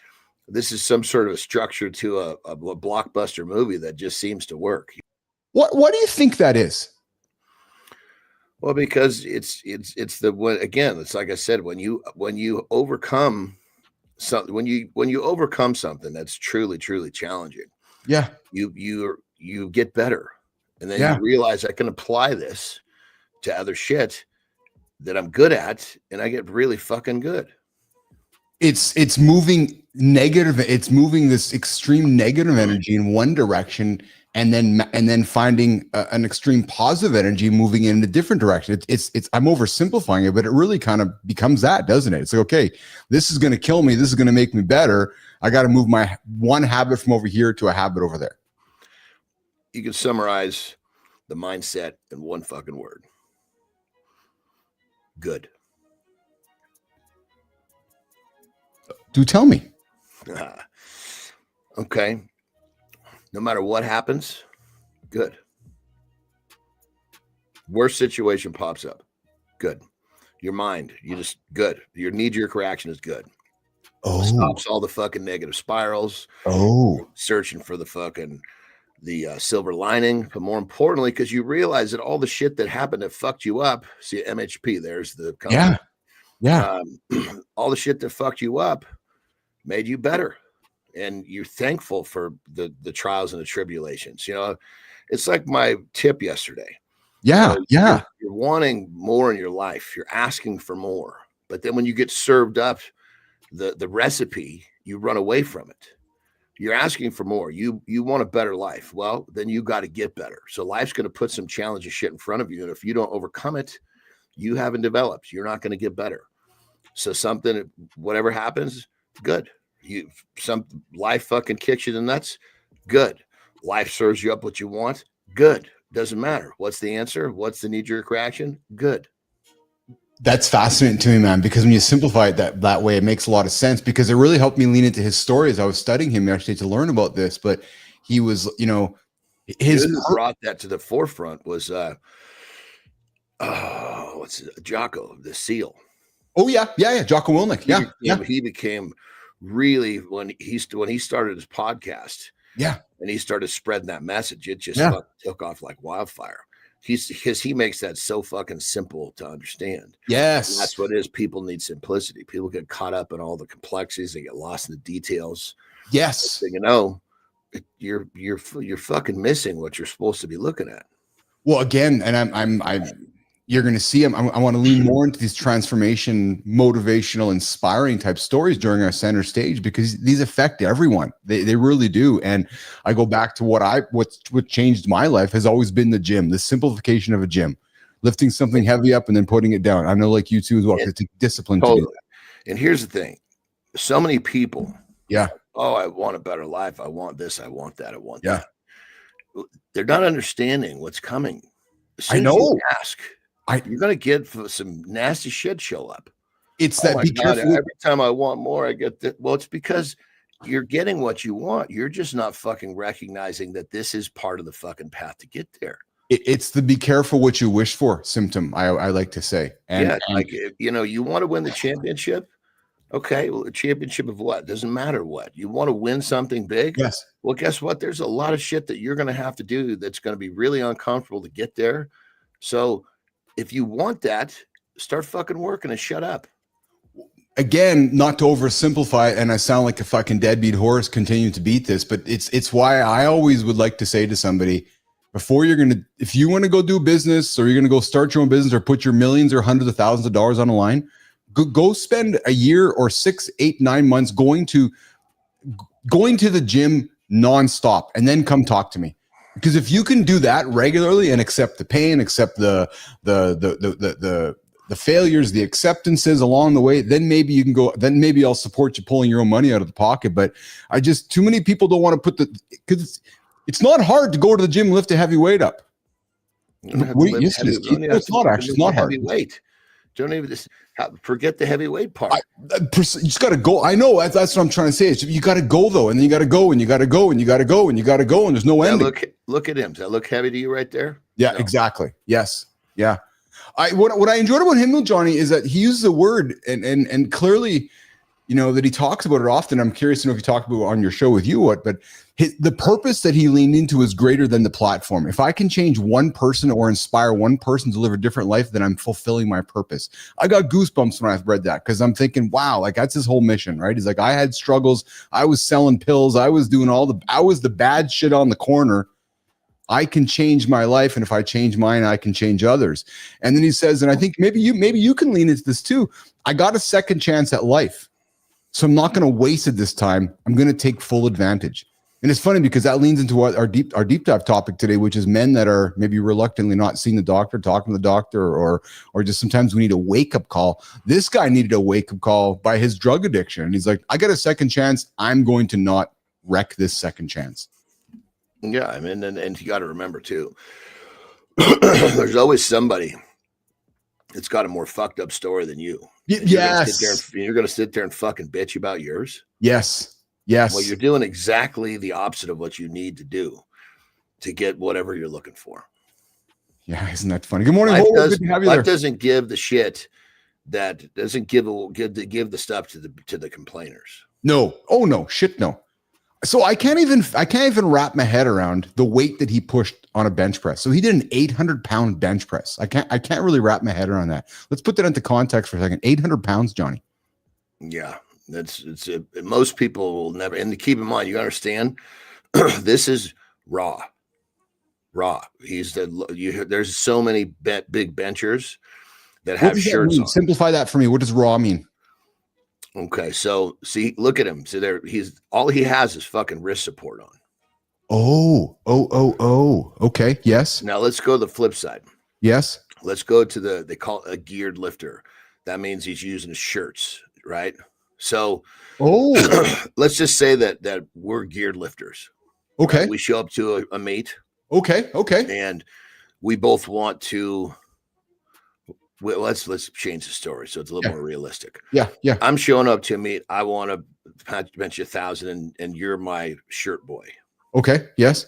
this is some sort of a structure to a blockbuster movie that just seems to work. What do you think that is? Well, because it's the one again. It's like I said, when you overcome something, when you overcome something that's truly challenging, you get better, and then you realize I can apply this to other shit that I'm good at, and I get really fucking good. It's moving negative. It's moving this extreme negative energy in one direction. And then finding an extreme positive energy moving in a different direction. It's I'm oversimplifying it, but it really kind of becomes that, doesn't it? It's like, okay, this is going to kill me. This is going to make me better. I got to move my one habit from over here to a habit over there. You can summarize the mindset in one fucking word. Good. Do tell me. Okay. No matter what happens, good. Worst situation pops up, good. Your mind, you just good. Your knee-jerk reaction is good. Stops all the fucking negative spirals. Searching for the silver lining, but more importantly, because you realize that all the shit that happened that fucked you up. See, MHP, there's the company. All the shit that fucked you up made you better. And you're thankful for the trials and the tribulations. You know, it's like my tip yesterday. You're wanting more in your life. You're asking for more. But then when you get served up the recipe, you run away from it. You're asking for more. You want a better life. Well, then you got to get better. So life's going to put some challenging shit in front of you. And if you don't overcome it, you haven't developed. You're not going to get better. So whatever happens, good. Some life fucking kicks you in the nuts. Good. Life serves you up what you want. Good. Doesn't matter. What's the answer? What's the knee-jerk reaction? Good. That's fascinating to me, man, because when you simplify it that way, it makes a lot of sense, because it really helped me lean into his story as I was studying him yesterday to learn about this. But he was, Who brought that to the forefront was Jocko, the SEAL. Oh yeah, Jocko Willink. He became really, when he started his podcast. Yeah. And he started spreading that message. It just took off like wildfire. Because he makes that so fucking simple to understand. Yes. And that's what it is. People need simplicity. People get caught up in all the complexities. They get lost in the details. Yes. So, you're fucking missing what you're supposed to be looking at. Well, again, and you're going to see him. I want to lean more into these transformation, motivational, inspiring type stories during our center stage, because these affect everyone. They really do. And I go back to what changed my life has always been the gym, the simplification of a gym, lifting something heavy up and then putting it down. I know, like you too as well. It's discipline to do that. And here's the thing: so many people, yeah. Oh, I want a better life. I want this. I want that. I want that. They're not understanding what's coming. As soon as you ask. You're going to get some nasty shit show up. It's that be careful. Every time I want more, I get that. Well, it's because you're getting what you want. You're just not fucking recognizing that this is part of the fucking path to get there. It's the be careful what you wish for symptom, I like to say. And you want to win the championship. Okay, well, a championship of what? Doesn't matter what. You want to win something big? Yes. Well, guess what? There's a lot of shit that you're going to have to do that's going to be really uncomfortable to get there. So if you want that, start fucking working and shut up. Again, not to oversimplify it, and I sound like a fucking deadbeat horse continuing to beat this, but it's why I always would like to say to somebody, if you want to go do business, or you're going to go start your own business, or put your millions or hundreds of thousands of dollars on the line, go spend a year or 6, 8, 9 months going to the gym nonstop, and then come talk to me. Because if you can do that regularly and accept the pain, accept the failures, the acceptances along the way, then maybe you can go. Then maybe I'll support you pulling your own money out of the pocket. But too many people don't want to because it's not hard to go to the gym and lift a heavy weight up. It's not actually. It's not hard. Weight. Don't even forget the heavyweight part. You just got to go. I know that's what I'm trying to say. You got to go though, and then you got to go, and you got to go, and you got to go, and you got to go, and there's no ending. Look at him. Does that look heavy to you right there? Yeah, no. Exactly. Yes. Yeah. What I enjoyed about him though, Johnny, is that he uses a word and clearly, that he talks about it often. I'm curious to know if you talk about it on your show with you, but the purpose that he leaned into is greater than the platform. If I can change one person or inspire one person to live a different life, then I'm fulfilling my purpose. I got goosebumps when I read that, because I'm thinking, wow, like that's his whole mission, right? He's like, I had struggles. I was selling pills. I was doing I was the bad shit on the corner. I can change my life, and if I change mine, I can change others. And then he says, and I think maybe you can lean into this too. I got a second chance at life, so I'm not going to waste it this time. I'm going to take full advantage. And it's funny because that leans into what our deep dive topic today, which is men that are maybe reluctantly not seeing the doctor, talking to the doctor, or just sometimes we need a wake up call. This guy needed a wake up call by his drug addiction, and he's like, I got a second chance. I'm going to not wreck this second chance. Yeah, I mean, and you got to remember too, there's always somebody that's got a more fucked up story than you. Yes. You're going to sit there and fucking bitch about yours. Yes. Yes. Well, you're doing exactly the opposite of what you need to do to get whatever you're looking for. Yeah, isn't that funny? Good morning. Life doesn't give the shit that doesn't give the stuff to the complainers. No. Oh no, shit no. So I can't even wrap my head around the weight that he pushed on a bench press. So he did an 800-pound bench press. I can't really wrap my head around that. Let's put that into context for a second. 800 pounds, Johnny. Yeah, most people will never. And to keep in mind, you understand, this is raw. There's so many big benchers that have shirts on. Simplify that for me. What does raw mean? Okay, so see, look at him. So there, all he has is fucking wrist support on. Oh. Okay. Yes. Now let's go to the flip side. Yes. Let's go to they call it a geared lifter. That means he's using his shirts, right? So, let's just say that we're geared lifters. Okay. Right? We show up to a meet. Okay. Okay. And we both want to. Well, let's change the story so it's a little more realistic. Yeah. Yeah. I'm showing up to meet. I want to bench 1,000, and you're my shirt boy. Okay. Yes.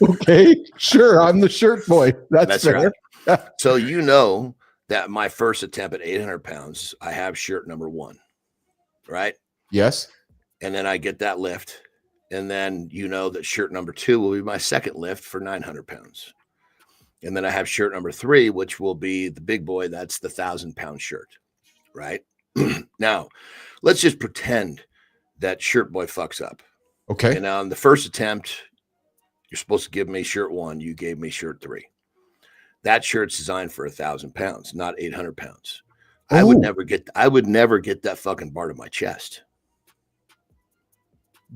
Okay. Sure. I'm the shirt boy. That's fair. Right. So you know that my first attempt at 800 pounds, I have shirt number 1, right? Yes. And then I get that lift. And then you know that shirt number 2 will be my second lift for 900 pounds. And then I have shirt number 3, which will be the big boy. That's the 1,000-pound shirt, right? Now, let's just pretend that shirt boy fucks up. Okay. And on the first attempt, you're supposed to give me shirt 1. You gave me shirt 3. That shirt's designed for 1,000 pounds, not 800 pounds. I would never get that fucking bar to my chest.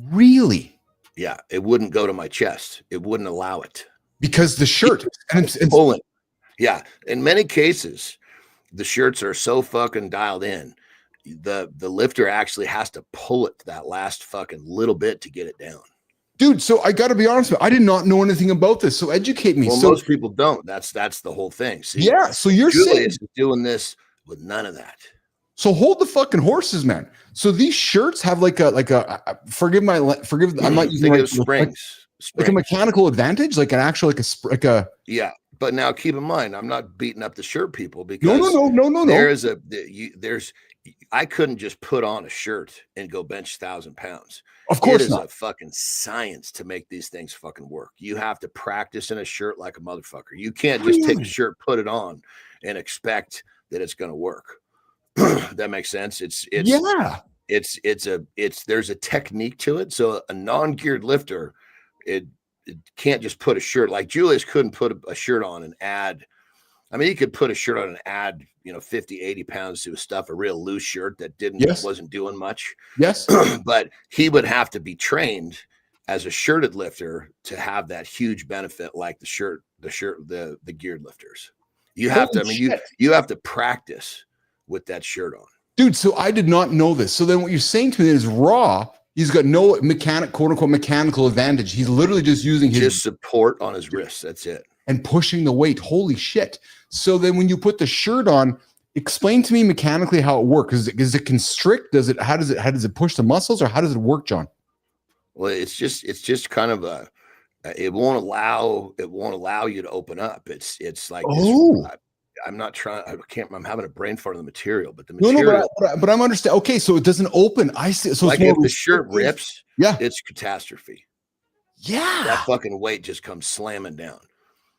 Really? Yeah, it wouldn't go to my chest. It wouldn't allow it. Because the shirt it's pulling. Yeah. In many cases, the shirts are so fucking dialed in. The lifter actually has to pull it that last fucking little bit to get it down. Dude, so I got to be honest with you. I did not know anything about this. So educate me. Well, so most people don't. That's the whole thing. See, yeah. So you're saying is doing this with none of that. So hold the fucking horses, man. So these shirts have like a forgive. I'm not using like springs. Like a mechanical advantage, like an actual like a yeah. But now keep in mind, I'm not beating up the shirt people because no. I couldn't just put on a shirt and go bench 1,000 pounds. Of course it is not. a fucking science to make these things fucking work. You have to practice in a shirt like a motherfucker. You can't just take a shirt, put it on, and expect that it's going to work. That makes sense. There's a technique to it. So a non-geared lifter, it can't just put a shirt like Julius couldn't put a shirt on and add. I mean, he could put a shirt on and add, 50, 80 pounds to his stuff, a real loose shirt that wasn't doing much. Yes. But he would have to be trained as a shirted lifter to have that huge benefit like the geared lifters. You have you have to practice with that shirt on. Dude, so I did not know this. So then what you're saying to me is raw. He's got no quote unquote mechanical advantage. He's literally just using his support on his wrists. That's it. And pushing the weight. Holy shit. So then when you put the shirt on, explain to me mechanically how it works. Does it constrict? How does it push the muscles, or how does it work, John? Well, it's just kind of it won't allow you to open up. It's like I'm not trying. I'm having a brain fart of the material, but the material. No, but I'm understanding. Okay, so it doesn't open. I see. So like if the shirt rips, it's catastrophe. Yeah, that fucking weight just comes slamming down.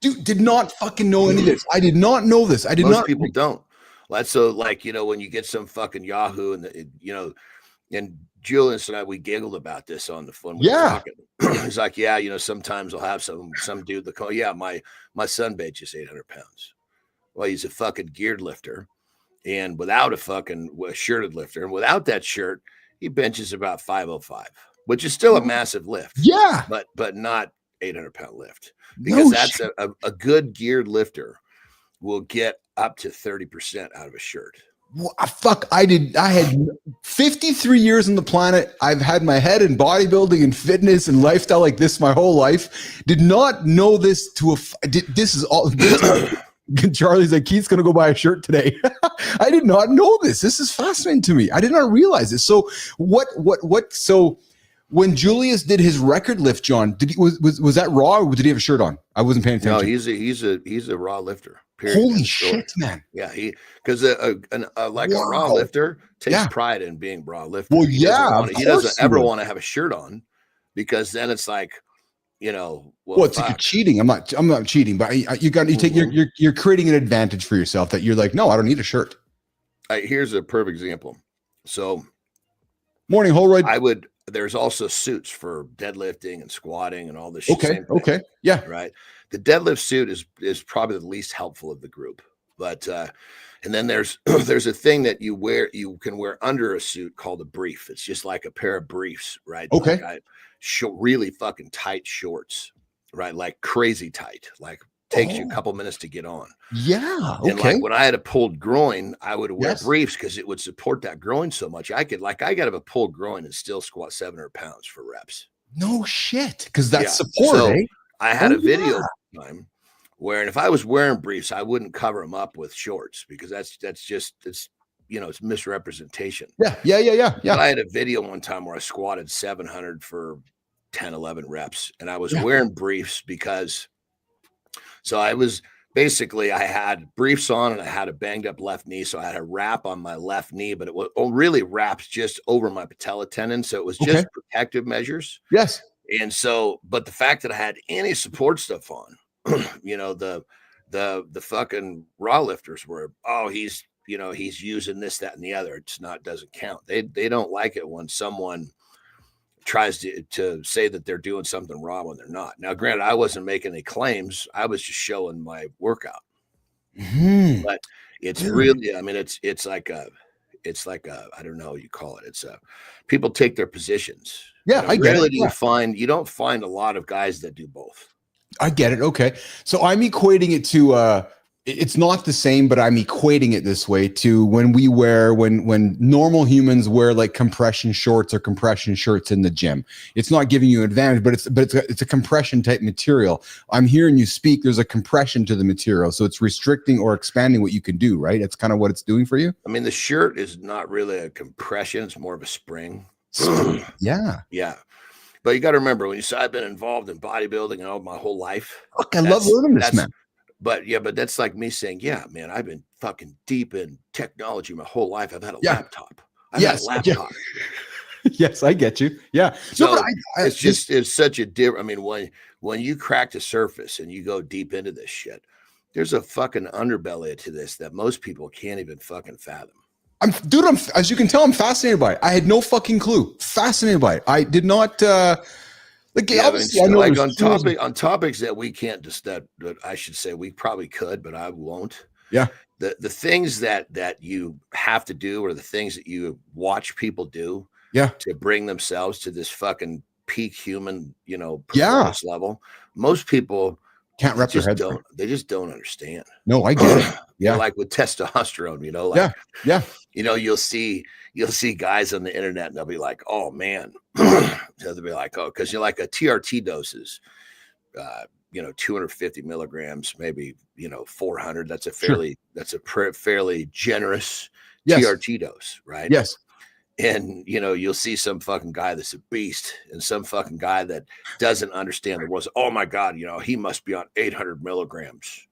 Dude, did not fucking know any of this. I did not know this. Most people don't. That's so like when you get some fucking Yahoo and Julius and I, we giggled about this on the phone. We were talking. He's like, sometimes I'll have some dude that call, my son benches 800 pounds. Well, he's a fucking geared lifter, and without a shirted lifter, and without that shirt, he benches about 505, which is still a massive lift. Yeah, but not 800-pound lift, because that's a good geared lifter will get up to 30% out of a shirt. Well, I had 53 years on the planet. I've had my head in bodybuilding and fitness and lifestyle like this my whole life. Did not know this this is all. Charlie's like, Keith's going to go buy a shirt today. I did not know this. This is fascinating to me. I did not realize this. So so when Julius did his record lift, John, was that raw, or did he have a shirt on? I wasn't paying attention. No, he's a raw lifter. Period. Holy shit, man. Yeah, because a raw lifter takes pride in being raw lifter. Well, he doesn't ever want to have a shirt on, because then it's like, it's like you're cheating. I'm not cheating, but you're creating an advantage for yourself that you're like, no, I don't need a shirt. Here's a perfect example. So morning, Holroyd. There's also suits for deadlifting and squatting and all this shit. Okay. Yeah. Right. The deadlift suit is probably the least helpful of the group. But and then there's a thing that you can wear under a suit called a brief. It's just like a pair of briefs, right? Okay. Like really fucking tight shorts, right? Like crazy tight, like takes you a couple minutes to get on. Yeah. And like when I had a pulled groin, I would wear briefs because it would support that groin so much. I could have a pulled groin and still squat 700 pounds for reps. No shit. Because that's support, eh? I had a video time where if I was wearing briefs, I wouldn't cover them up with shorts because that's just it's it's misrepresentation. Yeah. But I had a video one time where I squatted 700 for 10, 11 reps, and I was wearing briefs because I was basically I had briefs on and I had a banged up left knee, so I had a wrap on my left knee, but it was really wrapped just over my patella tendon, so it was just protective measures. Yes. And so, but the fact that I had any support stuff on, the fucking raw lifters were, he's using this, that, and the other. Doesn't count. They don't like it when someone tries to say that they're doing something wrong when they're not. Now, granted, I wasn't making any claims. I was just showing my workout. But it's really, I mean, it's like a, I don't know what you call it. It's people take their positions. Yeah, I get it. You don't find a lot of guys that do both. I get it. Okay. So I'm equating it to, it's not the same, but I'm equating it this way to when normal humans wear like compression shorts or compression shirts in the gym. It's not giving you an advantage, but it's a compression type material. I'm hearing you speak. There's a compression to the material. So it's restricting or expanding what you can do, right? That's kind of what it's doing for you. I mean, the shirt is not really a compression. It's more of a spring. Yeah. Yeah. But you got to remember when you say I've been involved in bodybuilding my whole life. Look, I love learning this, man. But that's like me saying, yeah, man, I've been fucking deep in technology my whole life. I've had a laptop. I've had a laptop. Yes, I get you. Yeah. So it's such a different. I mean, when you crack the surface and you go deep into this shit, there's a fucking underbelly to this that most people can't even fucking fathom. As you can tell, I'm fascinated by it. I had no fucking clue. Fascinated by it. I did not. On topics that we can't that I should say we probably could, but I won't. Yeah. The things that you have to do, or the things that you watch people do, to bring themselves to this fucking peak human, performance level. Most people can't wrap their heads. They just don't understand. No, I get it. Yeah. Like with testosterone, you'll see guys on the internet and they'll be like, oh man, they'll be like, oh, because you're like a TRT doses, 250 milligrams, maybe, 400. That's a fairly generous TRT dose, right? Yes. And, you'll see some fucking guy that's a beast and some fucking guy that doesn't understand the rules. Oh my God, he must be on 800 milligrams.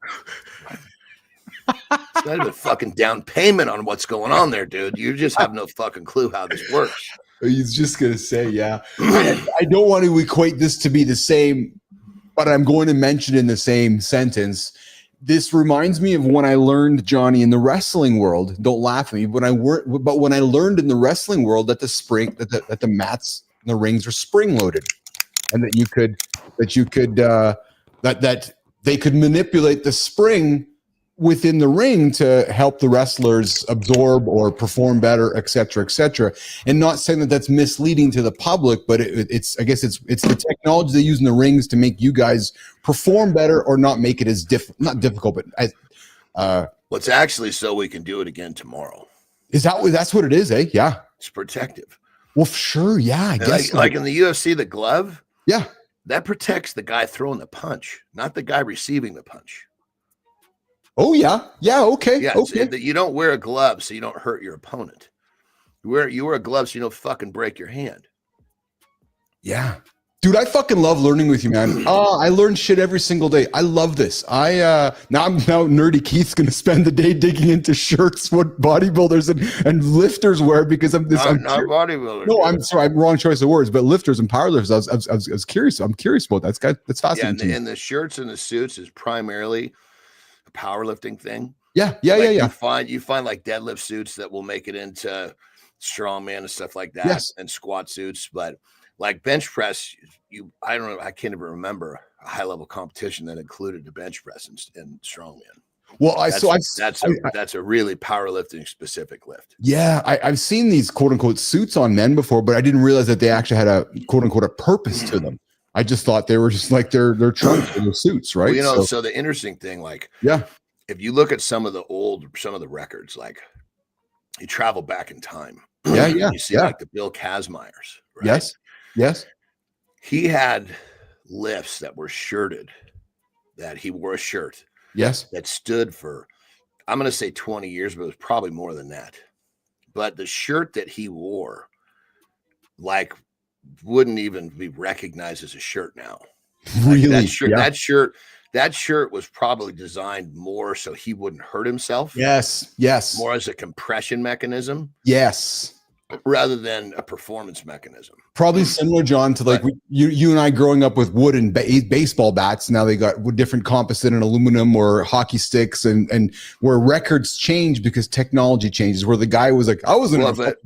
It's not even fucking down payment on what's going on there, dude. You just have no fucking clue how this works. He's just going to say, yeah. I don't want to equate this to be the same, but I'm going to mention in the same sentence. This reminds me of when I learned, Johnny, in the wrestling world. Don't laugh at me. But when I learned in the wrestling world that the mats and the rings are spring loaded, and that they could manipulate the spring within the ring to help the wrestlers absorb or perform better, et cetera, and not saying that that's misleading to the public, but it's the technology they use in the rings to make you guys perform better or not make it as not difficult, but what's actually so we can do it again tomorrow. That's what it is, eh? Yeah, it's protective. Well, sure, yeah, I guess like in the UFC, the glove, yeah, that protects the guy throwing the punch, not the guy receiving the punch. Oh yeah, okay. Yeah, okay. You don't wear a glove so you don't hurt your opponent. You wear a glove so you don't fucking break your hand. Yeah, dude, I fucking love learning with you, man. I learn shit every single day. I love this. Now nerdy Keith's gonna spend the day digging into shirts what bodybuilders and lifters wear because I'm this. Not bodybuilders. No, I'm sorry, I'm wrong choice of words, but lifters and powerlifters. I was curious. I'm curious about that. That's fascinating. Yeah, and the shirts and the suits is primarily powerlifting thing. Yeah. You find like deadlift suits that will make it into strongman and stuff like that. Yes. And squat suits, but like bench press, I don't know, I can't even remember a high level competition that included the bench press and strongman. Well, that's a really powerlifting specific lift. Yeah, I've seen these quote unquote suits on men before, but I didn't realize that they actually had a quote unquote a purpose to them. I just thought they were just like their trunks and their suits, right? Well, so the interesting thing, like, if you look at some of the records, like you travel back in time, you see like the Bill Kazmaiers, right? Yes. He had lifts that were shirted, that he wore a shirt Yes. that stood for, I'm going to say 20 years, but it was probably more than that. But the shirt that he wore, like, wouldn't even be recognized as a shirt now. Really? That shirt was probably designed more so he wouldn't hurt himself. Yes. Yes. More as a compression mechanism. Yes. Rather than a performance mechanism. Probably similar, John, to like you and I growing up with wood and baseball bats. Now they got different composite and aluminum or hockey sticks, and where records change because technology changes. Where the guy was like, I wasn't. Well, but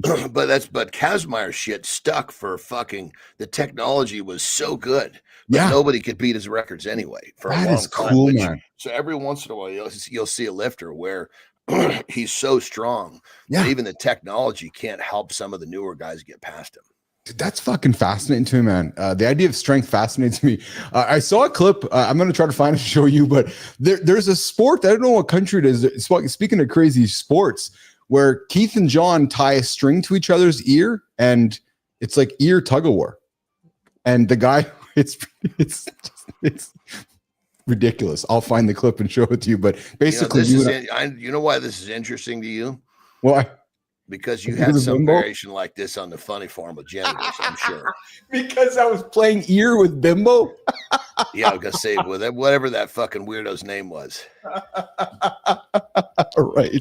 Kazmaier shit stuck for fucking. The technology was so good, but nobody could beat his records anyway. For that a long is time, cool, man. So every once in a while, you'll see a lifter where he's so strong that even the technology can't help some of the newer guys get past him. That's fucking fascinating to me, man. The idea of strength fascinates me. I saw a clip. I'm going to try to find it to show you, but there's a sport. I don't know what country it is. Speaking of crazy sports, where Keith and John tie a string to each other's ear, and it's like ear tug of war. And the guy, it's ridiculous. I'll find the clip and show it to you. But basically, you know why this is interesting to you? Why? Because you had some variation like this on the Funny Farm with genitals, I'm sure. Because I was playing ear with Bimbo. Yeah, I was gonna say whatever that fucking weirdo's name was. All right.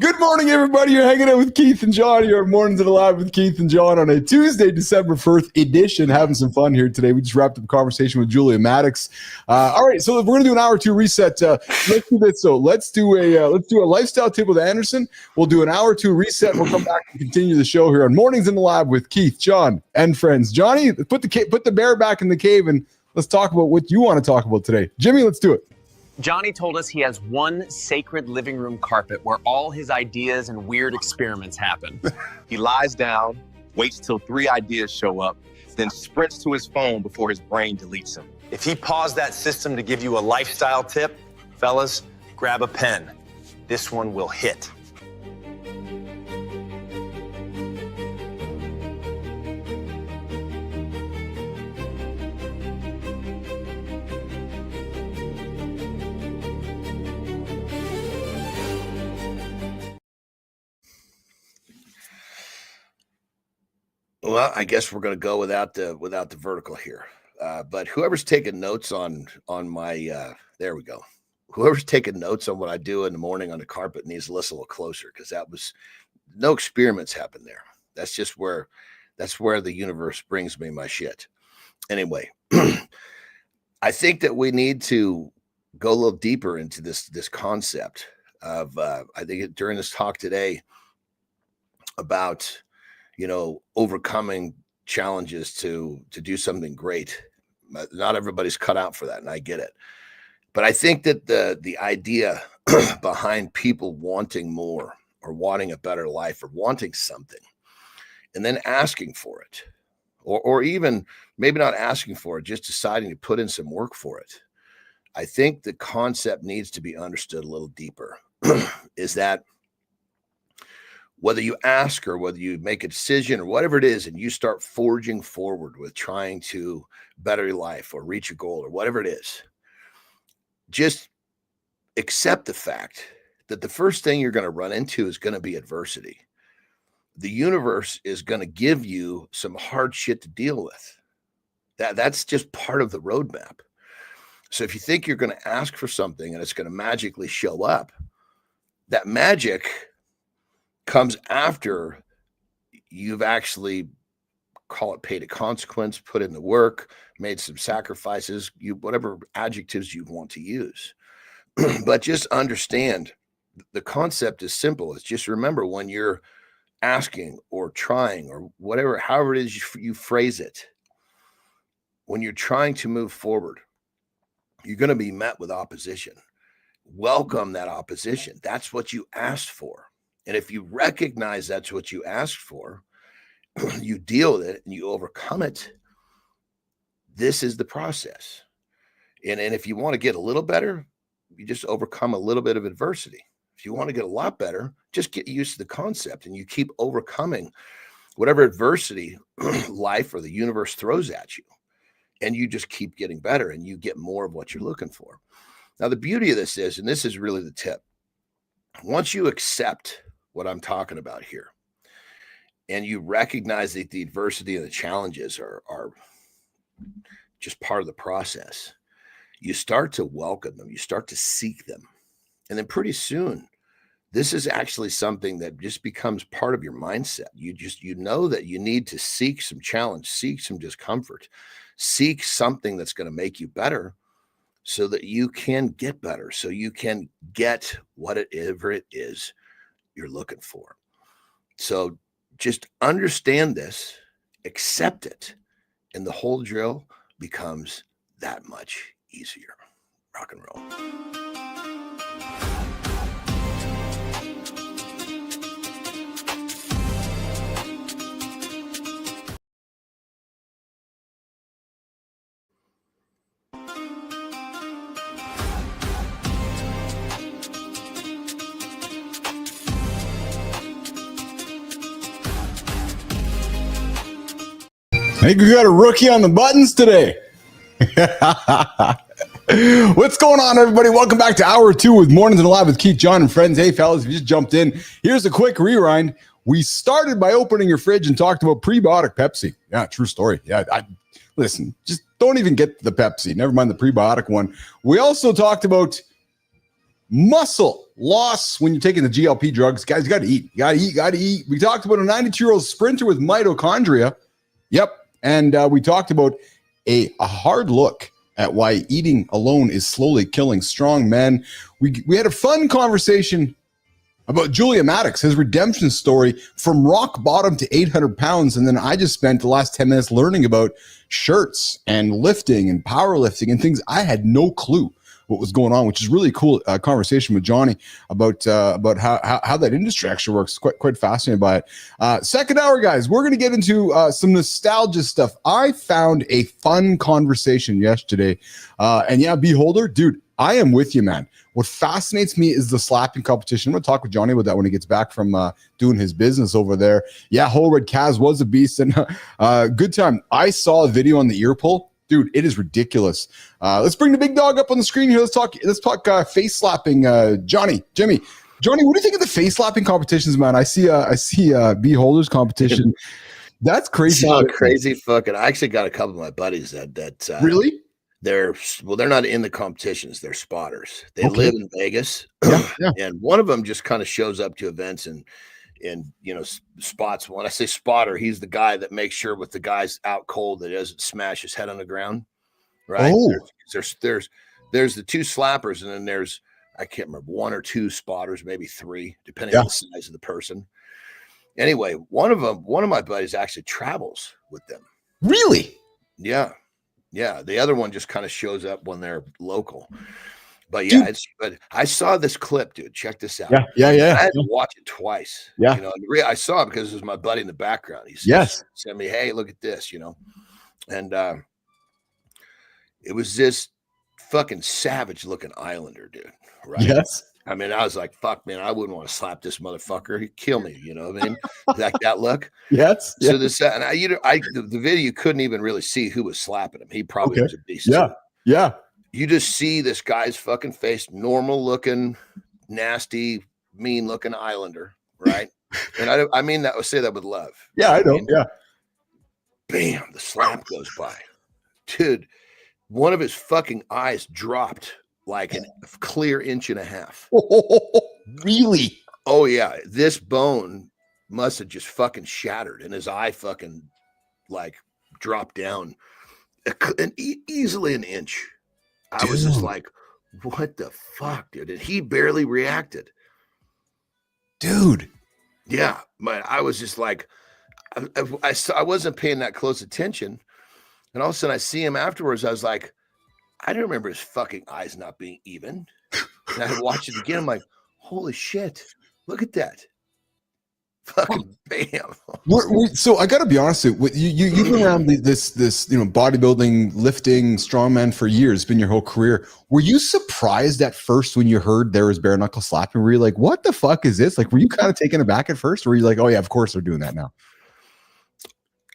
Good morning, everybody. You're hanging out with Keith and John. You're at Mornings and Alive with Keith and John on a Tuesday, December 1st edition. Having some fun here today. We just wrapped up a conversation with Julia Maddox. All right, so we're gonna do an hour 2 reset. Let's do this. So let's do a lifestyle tip with Anderson. We'll do an hour 2 reset. We'll come back and continue the show here on Mornings in the Lab with Keith, John, and friends. Johnny, put the bear back in the cave and let's talk about what you want to talk about today. Jimmy, let's do it. Johnny told us he has one sacred living room carpet where all his ideas and weird experiments happen. He lies down, waits till 3 ideas show up, then sprints to his phone before his brain deletes him. If he paused that system to give you a lifestyle tip, fellas, grab a pen. This one will hit. Well, I guess we're going to go without the vertical here. But whoever's taking notes on my there we go. Whoever's taking notes on what I do in the morning on the carpet needs to listen a little closer, because that was no experiments happen there. That's where the universe brings me my shit. Anyway, I think that we need to go a little deeper into this concept of I think during this talk today about overcoming challenges to do something great. Not everybody's cut out for that, and I get it. But I think that the idea behind people wanting more or wanting a better life or wanting something and then asking for it, or even maybe not asking for it, just deciding to put in some work for it. I think the concept needs to be understood a little deeper. Is that whether you ask or whether you make a decision or whatever it is, and you start forging forward with trying to better your life or reach a goal or whatever it is, just accept the fact that the first thing you're going to run into is going to be adversity. The universe is going to give you some hard shit to deal with. That's just part of the roadmap. So if you think you're going to ask for something and it's going to magically show up, that magic comes after you've actually, call it, paid a consequence, put in the work, made some sacrifices, whatever adjectives you want to use. But just understand the concept is simple. It's just remember, when you're asking or trying or whatever, however it is you phrase it, when you're trying to move forward, you're going to be met with opposition. Welcome that opposition. That's what you asked for. And if you recognize that's what you asked for, you deal with it and you overcome it. This is the process. And if you want to get a little better, you just overcome a little bit of adversity. If you want to get a lot better, just get used to the concept and you keep overcoming whatever adversity life or the universe throws at you. and you just keep getting better and you get more of what you're looking for. Now, the beauty of this is, and this is really the tip, once you accept what I'm talking about here and you recognize that the adversity and the challenges are just part of the process, you start to welcome them, you start to seek them. And then pretty soon, this is actually something that just becomes part of your mindset. You know that you need to seek some challenge, seek some discomfort, seek something that's going to make you better so that you can get better, so you can get whatever it is you're looking for. So just understand this, accept it, and the whole drill becomes that much easier. Rock and roll. I think we got a rookie on the buttons today. What's going on, everybody? Welcome back to Hour 2 with Mornings and Live with Keith, John, and friends. Hey, fellas, if you just jumped in, here's a quick rewind. We started by opening your fridge and talked about prebiotic Pepsi. Yeah, true story. Yeah, listen, just don't even get the Pepsi. Never mind the prebiotic one. We also talked about muscle loss when you're taking the GLP drugs. Guys, you got to eat. You got to eat. We talked about a 92-year-old sprinter with mitochondria. Yep. And we talked about a hard look at why eating alone is slowly killing strong men. We had a fun conversation about Julia Maddox, his redemption story from rock bottom to 800 pounds. And then I just spent the last 10 minutes learning about shirts and lifting and powerlifting and things I had no clue what was going on, which is really cool conversation with Johnny about how that industry actually works. Quite fascinated by it. Second hour, guys, we're going to get into some nostalgia stuff. I found a fun conversation yesterday. And yeah, Beholder, dude, I am with you, man. What fascinates me is the slapping competition. I'm going to talk with Johnny about that when he gets back from doing his business over there. Yeah, Whole Red Kaz was a beast, and good time. I saw a video on the ear pull. Dude, it is ridiculous. Let's bring the big dog up on the screen here. Let's talk face slapping. Jimmy, what do you think of the face slapping competitions, man? I see Beholder's competition. That's crazy. So crazy fucking. I actually got a couple of my buddies that really. They're not in the competitions. They're spotters. They Okay. live in Vegas, Yeah. and one of them just kind of shows up to events and spots. When I say spotter, he's the guy that makes sure with the guys out cold that doesn't smash his head on the ground. Right? Oh. There's the two slappers, and then there's, I can't remember, one or two spotters, maybe three, depending on the size of the person. Anyway, one of my buddies actually travels with them. Really? Yeah. Yeah, the other one just kind of shows up when they're local. But yeah, but I saw this clip, dude. Check this out. Yeah. I had to watch it twice. Yeah. I saw it because it was my buddy in the background. He sent me, hey, look at this, And it was this fucking savage looking Islander, dude. Right. Yes. I mean, I was like, fuck, man, I wouldn't want to slap this motherfucker. He'd kill me. You know what I mean? Like that look. Yes. So the video, you couldn't even really see who was slapping him. He probably was a beast. Yeah. You just see this guy's fucking face, normal looking, nasty, mean looking Islander, right? And I mean that, say that with love. Yeah, I know. Yeah. Bam, the slap goes by. Dude, one of his fucking eyes dropped like a clear inch and a half. Really? Oh yeah, this bone must have just fucking shattered, and his eye fucking like dropped down easily an inch. I was just like, what the fuck, dude? And he barely reacted. Dude. Yeah, man, I was just like, I wasn't paying that close attention, and all of a sudden I see him afterwards. I was like, I don't remember his fucking eyes not being even. And I watched it again. I'm like, holy shit, look at that. Fucking bam. So I got to be honest with you. You've been around this bodybuilding, lifting, strongman for years. It's been your whole career. Were you surprised at first when you heard there was bare knuckle slapping? Were you like, what the fuck is this? Like, were you kind of taken aback at first? Or were you like, oh yeah, of course they're doing that now?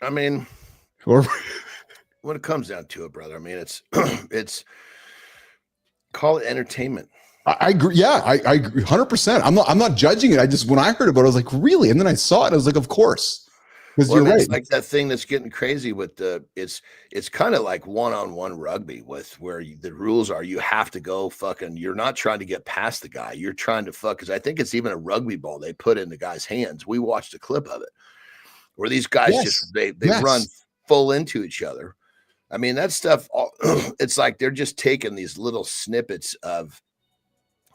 I mean, or when it comes down to it, brother, I mean, it's it's call it entertainment. I agree. Yeah, I agree 100%. I'm not judging it. I just, when I heard about it, I was like, really? And then I saw it. I was like, of course. Because Well, you're right. it's like that thing that's getting crazy with it's kind of like one-on-one rugby with where the rules are you have to go fucking, you're not trying to get past the guy. You're trying to fuck, because I think it's even a rugby ball they put in the guy's hands. We watched a clip of it where these guys just they run full into each other. I mean, that stuff, it's like they're just taking these little snippets of,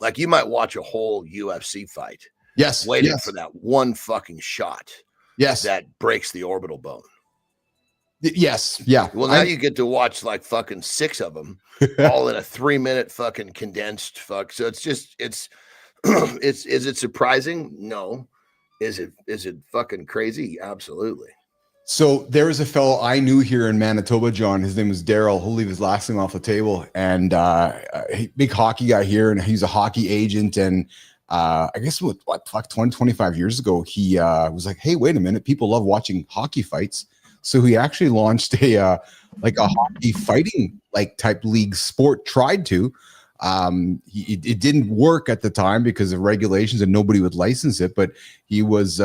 like, you might watch a whole UFC fight. Yes. Waiting for that one fucking shot. Yes. That breaks the orbital bone. Yes. Yeah. Well, now you get to watch like fucking 6 of them all in a 3-minute fucking condensed fuck. So it's just, is it surprising? No. Is it fucking crazy? Absolutely. So there was a fellow I knew here in Manitoba, John. His name was Daryl. He'll leave his last name off the table. And big hockey guy here, and he's a hockey agent. And I guess what 20, 25 years ago, he was like, hey, wait a minute. People love watching hockey fights. So he actually launched a hockey fighting like type league sport, tried to. It didn't work at the time because of regulations and nobody would license it. But he was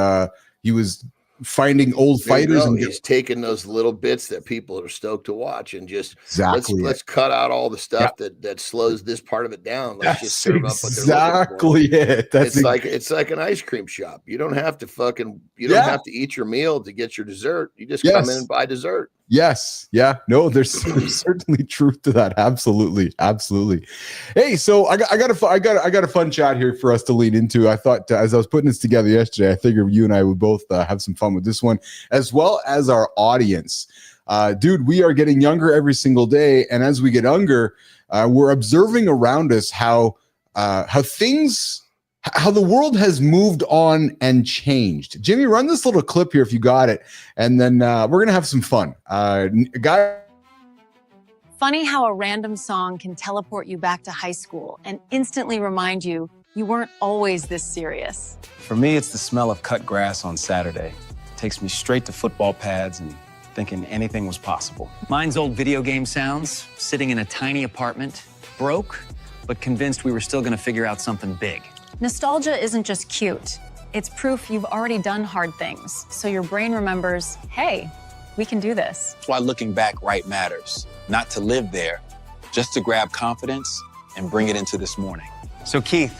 finding old fighters and he's taking those little bits that people are stoked to watch and just let's cut out all the stuff that slows this part of it down. Let's just serve up what exactly it. It's like an ice cream shop. You don't have to don't have to eat your meal to get your dessert. You just come in and buy dessert. Yes. Yeah. No, there's certainly truth to that. Absolutely. Absolutely. Hey, so I got a fun chat here for us to lean into. I thought as I was putting this together yesterday, I figured you and I would both have some fun with this one, as well as our audience. Dude, we are getting younger every single day. And as we get younger, we're observing around us how the world has moved on and changed. Jimmy, run this little clip here if you got it, and then we're going to have some fun. Funny how a random song can teleport you back to high school and instantly remind you weren't always this serious. For me, it's the smell of cut grass on Saturday. It takes me straight to football pads and thinking anything was possible. Mine's old video game sounds, sitting in a tiny apartment, broke, but convinced we were still going to figure out something big. Nostalgia isn't just cute. It's proof you've already done hard things, so your brain remembers, hey, we can do this. That's why looking back right matters. Not to live there, just to grab confidence and bring it into this morning. So Keith,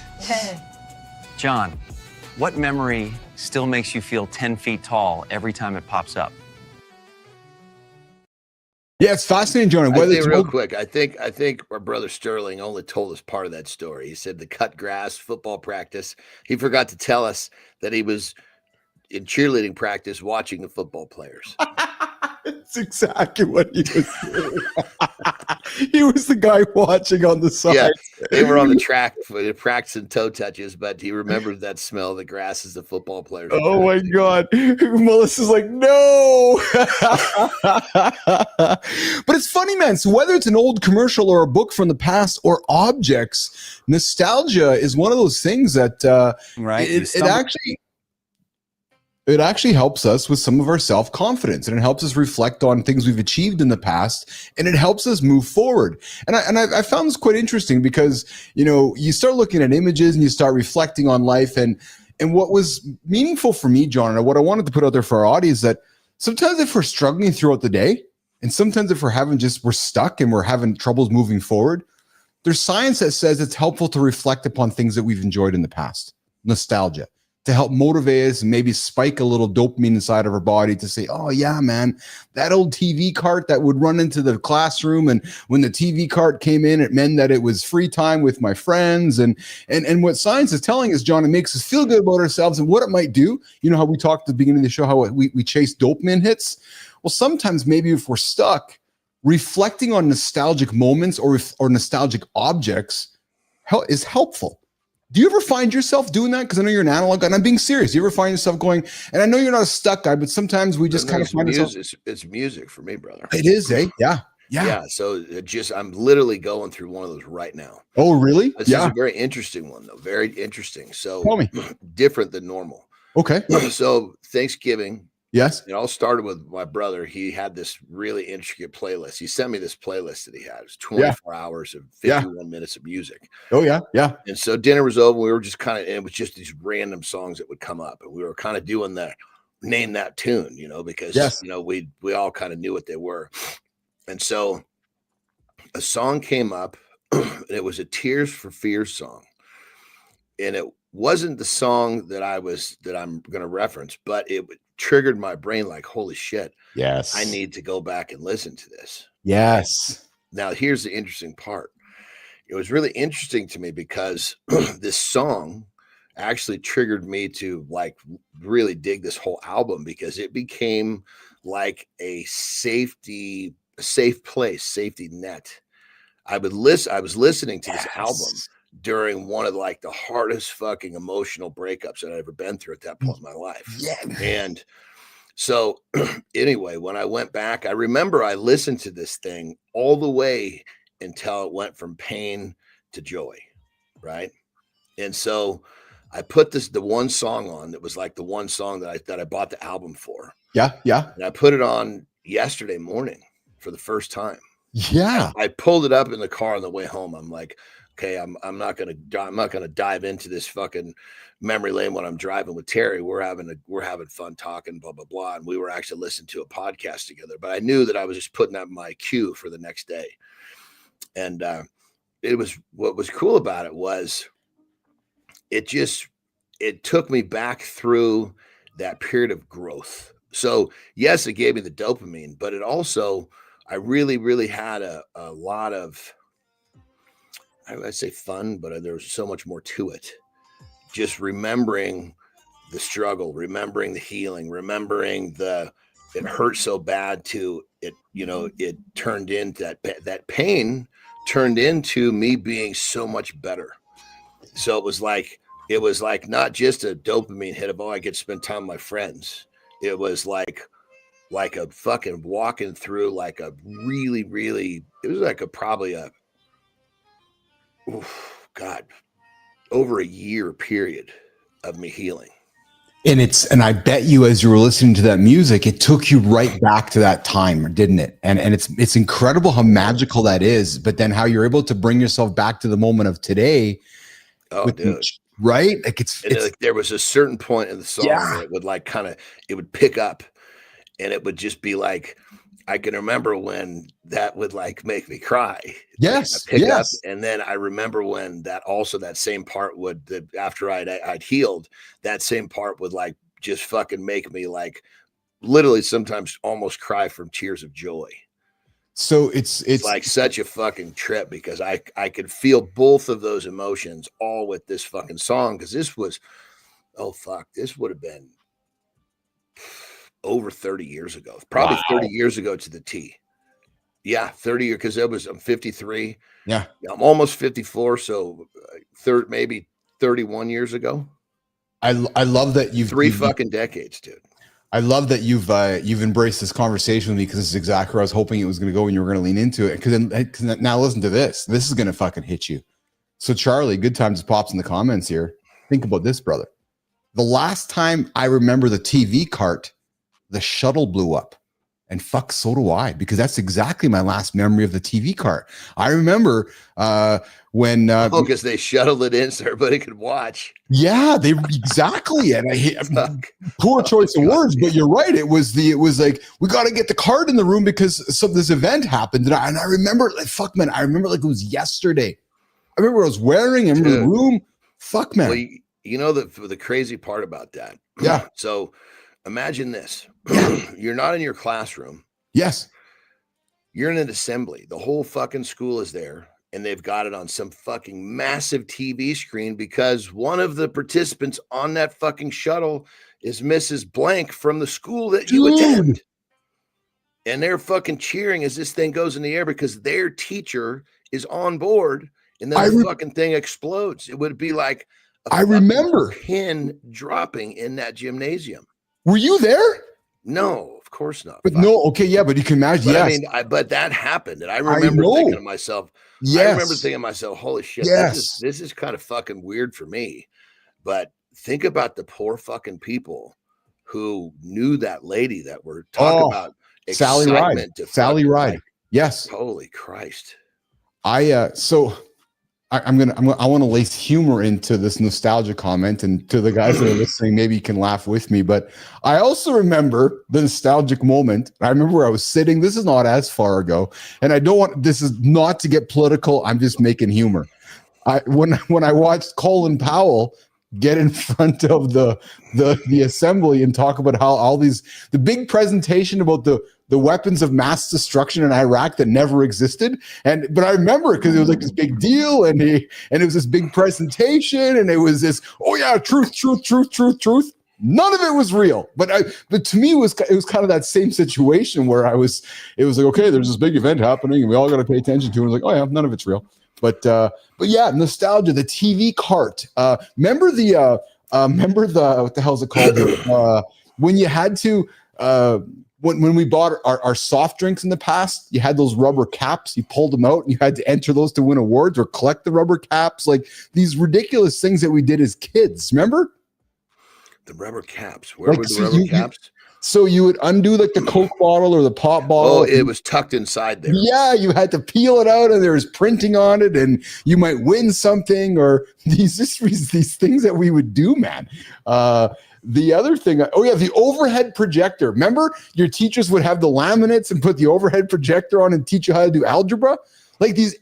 John, what memory still makes you feel 10 feet tall every time it pops up? Yeah, it's fascinating, John. Quick, I think our brother Sterling only told us part of that story. He said the cut grass football practice. He forgot to tell us that he was in cheerleading practice watching the football players. That's exactly what he was doing. He was the guy watching on the side. Yeah, they were on the track practicing toe touches, but he remembered that smell of the grass as the football players. Oh my God. Melissa's like, no. But it's funny, man. So whether it's an old commercial or a book from the past or objects, nostalgia is one of those things that it actually helps us with some of our self-confidence, and it helps us reflect on things we've achieved in the past, and it helps us move forward. And I found this quite interesting because, you start looking at images and you start reflecting on life, and what was meaningful for me, John, and what I wanted to put out there for our audience, that sometimes if we're struggling throughout the day, and sometimes if we're stuck and we're having troubles moving forward, there's science that says it's helpful to reflect upon things that we've enjoyed in the past. Nostalgia. To help motivate us and maybe spike a little dopamine inside of our body to say, oh yeah, man, that old TV cart that would run into the classroom. And when the TV cart came in, it meant that it was free time with my friends. And what science is telling us, John, it makes us feel good about ourselves and what it might do. You know how we talked at the beginning of the show, how we chase dopamine hits. Well, sometimes maybe if we're stuck, reflecting on nostalgic moments or nostalgic objects is helpful. Do you ever find yourself doing that? Because I know you're an analog guy, and I'm being serious. Do you ever find yourself going, and I know you're not a stuck guy, but sometimes we just kind of find ourselves. It's music for me, brother. It is, eh? Yeah. So I'm literally going through one of those right now. Oh, really? This is a very interesting one, though. Very interesting. So tell me. Different than normal. Okay. So Thanksgiving Yes. It all started with my brother. He had this really intricate playlist. He sent me this playlist that he had. It was 24 hours of 51 minutes of music. Oh, yeah. Yeah. And so dinner was over. We were just kind of, and it was just these random songs that would come up. And we were kind of doing the name that tune, you know, because, you know, we all kind of knew what they were. And so a song came up, and it was a Tears for Fears song. And it wasn't the song that I'm going to reference, but it triggered my brain like, holy shit. Yes. I need to go back and listen to this. Yes. Now, here's the interesting part. It was really interesting to me because this song actually triggered me to like really dig this whole album, because it became like a safe place, safety net. I was listening to this album during one of like the hardest fucking emotional breakups that I'd ever been through at that point in my life. Yeah. And so anyway, when I went back, I remember I listened to this thing all the way until it went from pain to joy. Right. And so I put the one song on that was like the one song that I bought the album for. Yeah. Yeah. And I put it on yesterday morning for the first time. Yeah. I pulled it up in the car on the way home. I'm like, okay, I'm not gonna dive into this fucking memory lane when I'm driving with Terry. We're having fun talking, blah blah blah, and we were actually listening to a podcast together. But I knew that I was just putting up my cue for the next day. And what was cool about it was it took me back through that period of growth. So yes, it gave me the dopamine, but it also, I really, really had a lot of, I'd say fun, but there was so much more to it. Just remembering the struggle, remembering the healing, remembering it hurt so bad to it, you know, it turned into that pain turned into me being so much better. So it was like not just a dopamine hit of, oh, I get to spend time with my friends. It was like a fucking walking through like a really, really, it was like over a year period of me healing. And I bet you, as you were listening to that music, it took you right back to that time, didn't it? And it's incredible how magical that is, but then how you're able to bring yourself back to the moment of today. Oh, dude. Right? Like like there was a certain point in the song where it would like it would pick up, and it would just be like, I can remember when that would like make me cry. Yes. Pick up. And then I remember when that same part after I'd healed, that same part would like just fucking make me like literally sometimes almost cry from tears of joy. So it's like such a fucking trip, because I could feel both of those emotions all with this fucking song. Cause this was, this would have been over 30 years ago, probably 30 years ago to the T. Yeah. 30 years. Cause I'm 53. Yeah. I'm almost 54. So maybe 31 years ago. I love that you've three fucking decades, dude. I love that you've embraced this conversation with me, because this is exactly where I was hoping it was going to go when you were going to lean into it. Because now listen to this. This is going to fucking hit you. So Charlie, good time just pops in the comments here. Think about this, brother. The last time I remember the TV cart, the shuttle blew up. And fuck, so do I, because that's exactly my last memory of the TV cart. I remember when because they shuttled it in so everybody could watch. Yeah, exactly. And poor choice of words, but you're right. It was like, we got to get the cart in the room because this event happened. And I remember like, fuck, man, I remember like it was yesterday. I remember what I was wearing. I remember the room. Fuck, man. Well, you know the crazy part about that. Yeah. So imagine this. You're not in your classroom. Yes. You're in an assembly. The whole fucking school is there, and they've got it on some fucking massive TV screen because one of the participants on that fucking shuttle is Mrs. Blank from the school that you attend. And they're fucking cheering as this thing goes in the air because their teacher is on board, and then the fucking thing explodes. It would be like I remember pin dropping in that gymnasium. Were you there? No, of course not. But no, okay, yeah, but you can imagine. But yes. I mean, but that happened, and I remember thinking to myself, yes. I remember thinking to myself, holy shit, yes. this is kind of fucking weird for me. But think about the poor fucking people who knew that lady that were talking about Sally Ride. excitement to Sally fucking, Ride. like, Yes. holy Christ. I want to lace humor into this nostalgia comment, and to the guys that are listening, maybe you can laugh with me. But I also remember the nostalgic moment. I remember where I was sitting. This is not as far ago, and I don't want this is not to get political. I'm just making humor. When I watched Colin Powell get in front of the assembly and talk about how all the big presentation about the weapons of mass destruction in Iraq that never existed. But I remember it because it was like this big deal, and it was this big presentation, and it was this, oh yeah, truth. None of it was real, but to me it was kind of that same situation where it was like, okay, there's this big event happening and we all got to pay attention to it. It was like, oh yeah, none of it's real. But yeah, nostalgia, the TV cart. Remember the what the hell is it called? When you had to when we bought our soft drinks in the past, you had those rubber caps, you pulled them out and you had to enter those to win awards or collect the rubber caps, like these ridiculous things that we did as kids. Remember? The rubber caps. Where were the rubber caps? So you would undo like the Coke bottle or the pop bottle. Oh, it was tucked inside there. Yeah, you had to peel it out and there was printing on it and you might win something, or these things that we would do, man. The other thing, oh yeah, the overhead projector. Remember, your teachers would have the laminates and put the overhead projector on and teach you how to do algebra? Like these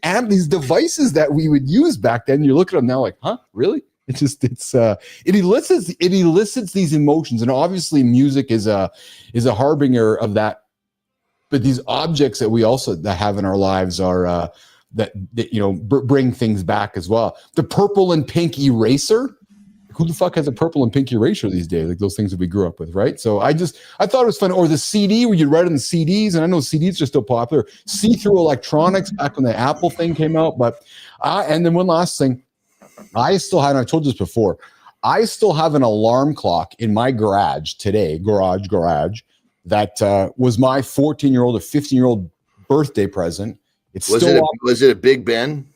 devices that we would use back then. You look at them now like, huh, really? It elicits these emotions, and obviously music is a harbinger of that. But these objects that we also have in our lives are that bring things back as well. The purple and pink eraser. Who the fuck has a purple and pink eraser these days? Like those things that we grew up with, right? So I thought it was fun. Or the CD where you write on the CDs, and I know CDs are still popular. See-through electronics back when the Apple thing came out. But and then one last thing. I still have, and I've told you this before, I still have an alarm clock in my garage today, garage, that was my 14-year-old or 15-year-old birthday present. Was it a Big Ben?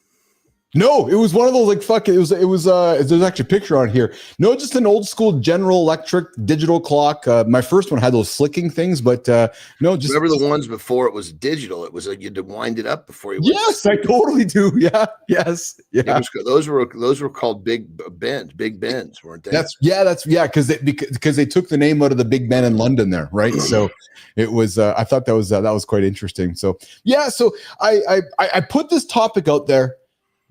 No, it was one of those like fucking. It was. There's actually a picture on here. No, just an old school General Electric digital clock. My first one had those flicking things, but no. Just remember the ones before it was digital. It was like you had to wind it up before you. Yes, I totally do. Yeah. Yes. Yeah. Those were called Big Bens, weren't they? That's because they took the name out of the Big Ben in London there, right? So it was. I thought that was quite interesting. So yeah. So I put this topic out there,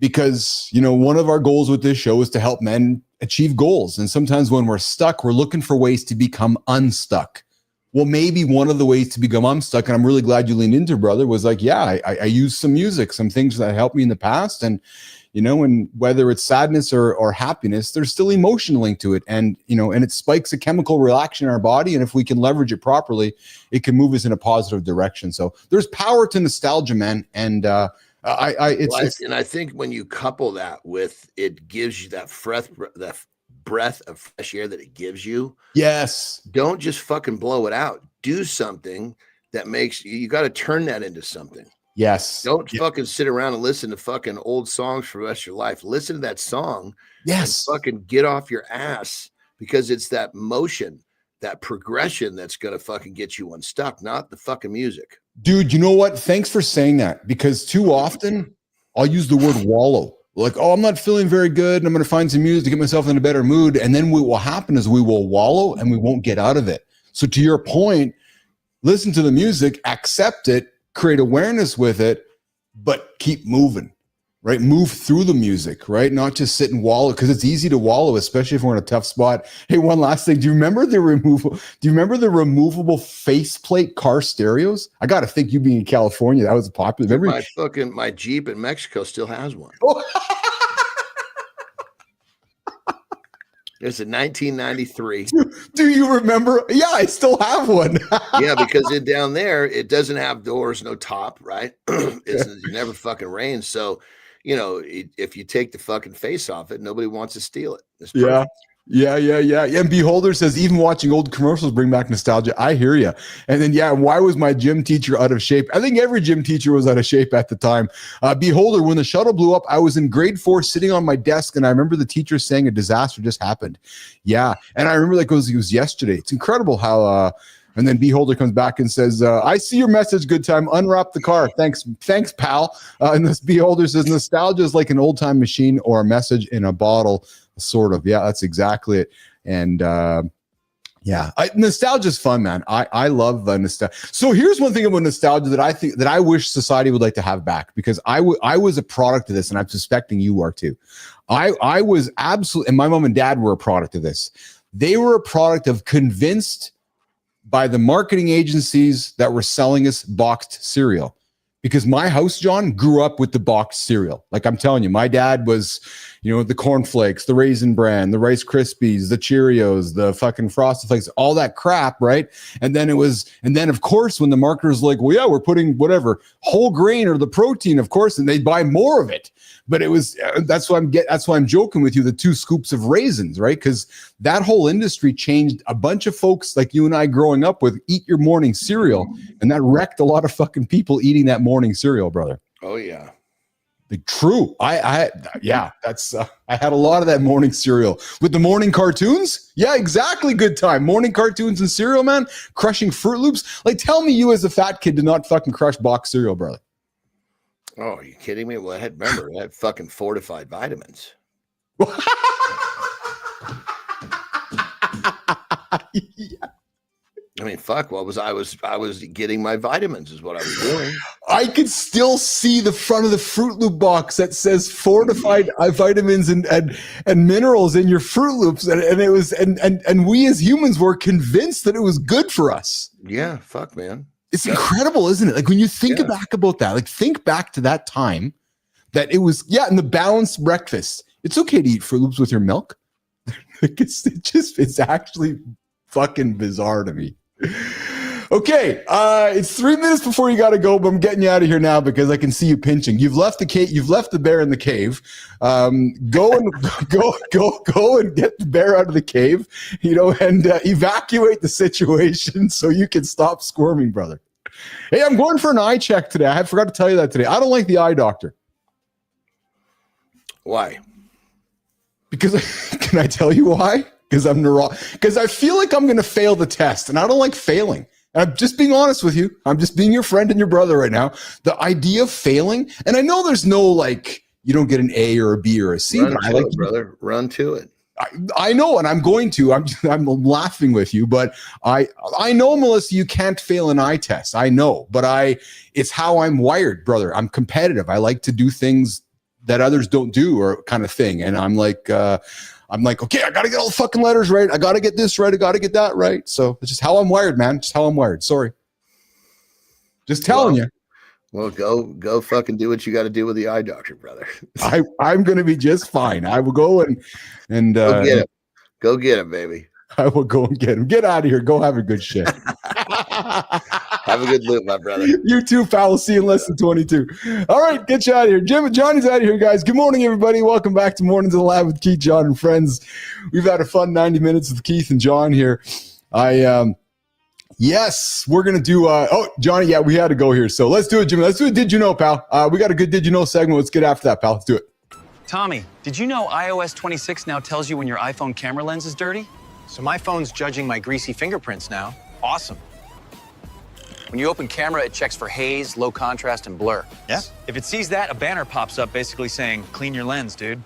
because, one of our goals with this show is to help men achieve goals. And sometimes when we're stuck, we're looking for ways to become unstuck. Well, maybe one of the ways to become unstuck, and I'm really glad you leaned into, brother, was like, yeah, I use some music, some things that helped me in the past. And, and whether it's sadness or happiness, there's still emotion linked to it. And, and it spikes a chemical reaction in our body. And if we can leverage it properly, it can move us in a positive direction. So there's power to nostalgia, man. And, I think when you couple that with, it gives you that breath of fresh air that it gives you. Yes. Don't just fucking blow it out. Do something that makes you got to turn that into something. Yes. Don't fucking sit around and listen to fucking old songs for the rest of your life. Listen to that song. Yes. And fucking get off your ass, because it's that motion, that progression that's going to fucking get you unstuck, not the fucking music. Dude, you know what? Thanks for saying that, because too often I'll use the word wallow. Like, oh, I'm not feeling very good, and I'm going to find some music to get myself in a better mood. And then what will happen is we will wallow and we won't get out of it. So to your point, listen to the music, accept it, create awareness with it, but keep moving, right? Move through the music, right? Not just sit and wallow, because it's easy to wallow, especially if we're in a tough spot. Hey, one last thing. Do you remember the removable faceplate car stereos? I got to think, you being in California, that was popular. My Jeep in Mexico still has one. It's a 1993. Do you remember? Yeah, I still have one. Yeah, because down there, it doesn't have doors, no top, right? It never fucking rains. So, if you take the fucking face off it, nobody wants to steal it. Yeah. Yeah. And Beholder says, even watching old commercials bring back nostalgia. I hear you. And then, why was my gym teacher out of shape? I think every gym teacher was out of shape at the time. Beholder, when the shuttle blew up, I was in grade 4 sitting on my desk, and I remember the teacher saying a disaster just happened. Yeah. And I remember like it was yesterday. It's incredible how, and then Beholder comes back and says, I see your message, good time. Unwrap the car. Thanks, pal. And this Beholder says, nostalgia is like an old time machine or a message in a bottle. Sort of. Yeah, that's exactly it. And nostalgia is fun, man. I love nostalgia. So here's one thing about nostalgia that I think that I wish society would like to have back, because I was a product of this, and I'm suspecting you are too. I was absolutely, and my mom and dad were a product of this. They were a product of convinced by the marketing agencies that were selling us boxed cereal. Because my house, John, grew up with the boxed cereal. Like I'm telling you, my dad was, the cornflakes, the Raisin Bran, the Rice Krispies, the Cheerios, the fucking Frosted Flakes, all that crap, right? And then of course, when the marketers like, well, yeah, we're putting whatever whole grain or the protein, of course, and they buy more of it. But it was that's why I'm joking with you, the 2 scoops of raisins, right? Because that whole industry changed a bunch of folks like you and I growing up with eat your morning cereal, and that wrecked a lot of fucking people eating that morning cereal, brother. Oh yeah. True. That's I had a lot of that morning cereal with the morning cartoons. Yeah, exactly. Good time. Morning cartoons and cereal, man. Crushing Fruit Loops. Like, tell me you as a fat kid did not fucking crush box cereal, brother. Oh, are you kidding me? Well, remember, I had fucking fortified vitamins. Yeah. I mean, fuck. What was I was getting my vitamins is what I was doing. I could still see the front of the Fruit Loop box that says fortified vitamins and minerals in your Fruit Loops, and it was and we as humans were convinced that it was good for us. Yeah, fuck, man. It's incredible, isn't it? Like when you think back about that, like think back to that time that it was, and the balanced breakfast. It's okay to eat Fruit Loops with your milk. It's actually fucking bizarre to me. Okay, it's 3 minutes before you got to go, but I'm getting you out of here now because I can see you pinching. You've left the cave. You've left the bear in the cave. Go and get the bear out of the cave, and evacuate the situation so you can stop squirming, brother. Hey, I'm going for an eye check today. I forgot to tell you that today. I don't like the eye doctor. Why? Because can I tell you why? Because because I feel like I'm going to fail the test, and I don't like failing. I'm just being honest with you. I'm just being your friend and your brother right now. The idea of failing, and I know there's no like you don't get an A or a B or a C. Run to it, brother. Run to it. I know, and I'm going to. I'm laughing with you, but I know, Melissa, you can't fail an eye test. I know, but it's how I'm wired, brother. I'm competitive. I like to do things that others don't do, or kind of thing. And I'm like, okay, I got to get all the fucking letters right. I got to get this right. I got to get that right. So it's just how I'm wired, man. Just how I'm wired. Sorry. Just telling you. Well, go fucking do what you got to do with the eye doctor, brother. I'm going to be just fine. I will go and go get him. Go get him, baby. I will go and get him. Get out of here. Go have a good shit. Have a good loop, my brother. You too, pal. We'll see you in less than 22. All right, get you out of here. Jim and Johnny's out of here, guys. Good morning, everybody. Welcome back to Mornings in the Lab with Keith, John, and friends. We've had a fun 90 minutes with Keith and John here. Yes, we're going to do, Johnny, we had to go here. So let's do it, Jimmy. Let's do it. Did you know, pal? We got a good Did You Know segment. Let's get after that, pal. Let's do it. Tommy, did you know iOS 26 now tells you when your iPhone camera lens is dirty? So my phone's judging my greasy fingerprints now. Awesome. When you open camera, it checks for haze, low contrast, and blur. Yeah. If it sees that, a banner pops up basically saying, clean your lens, dude.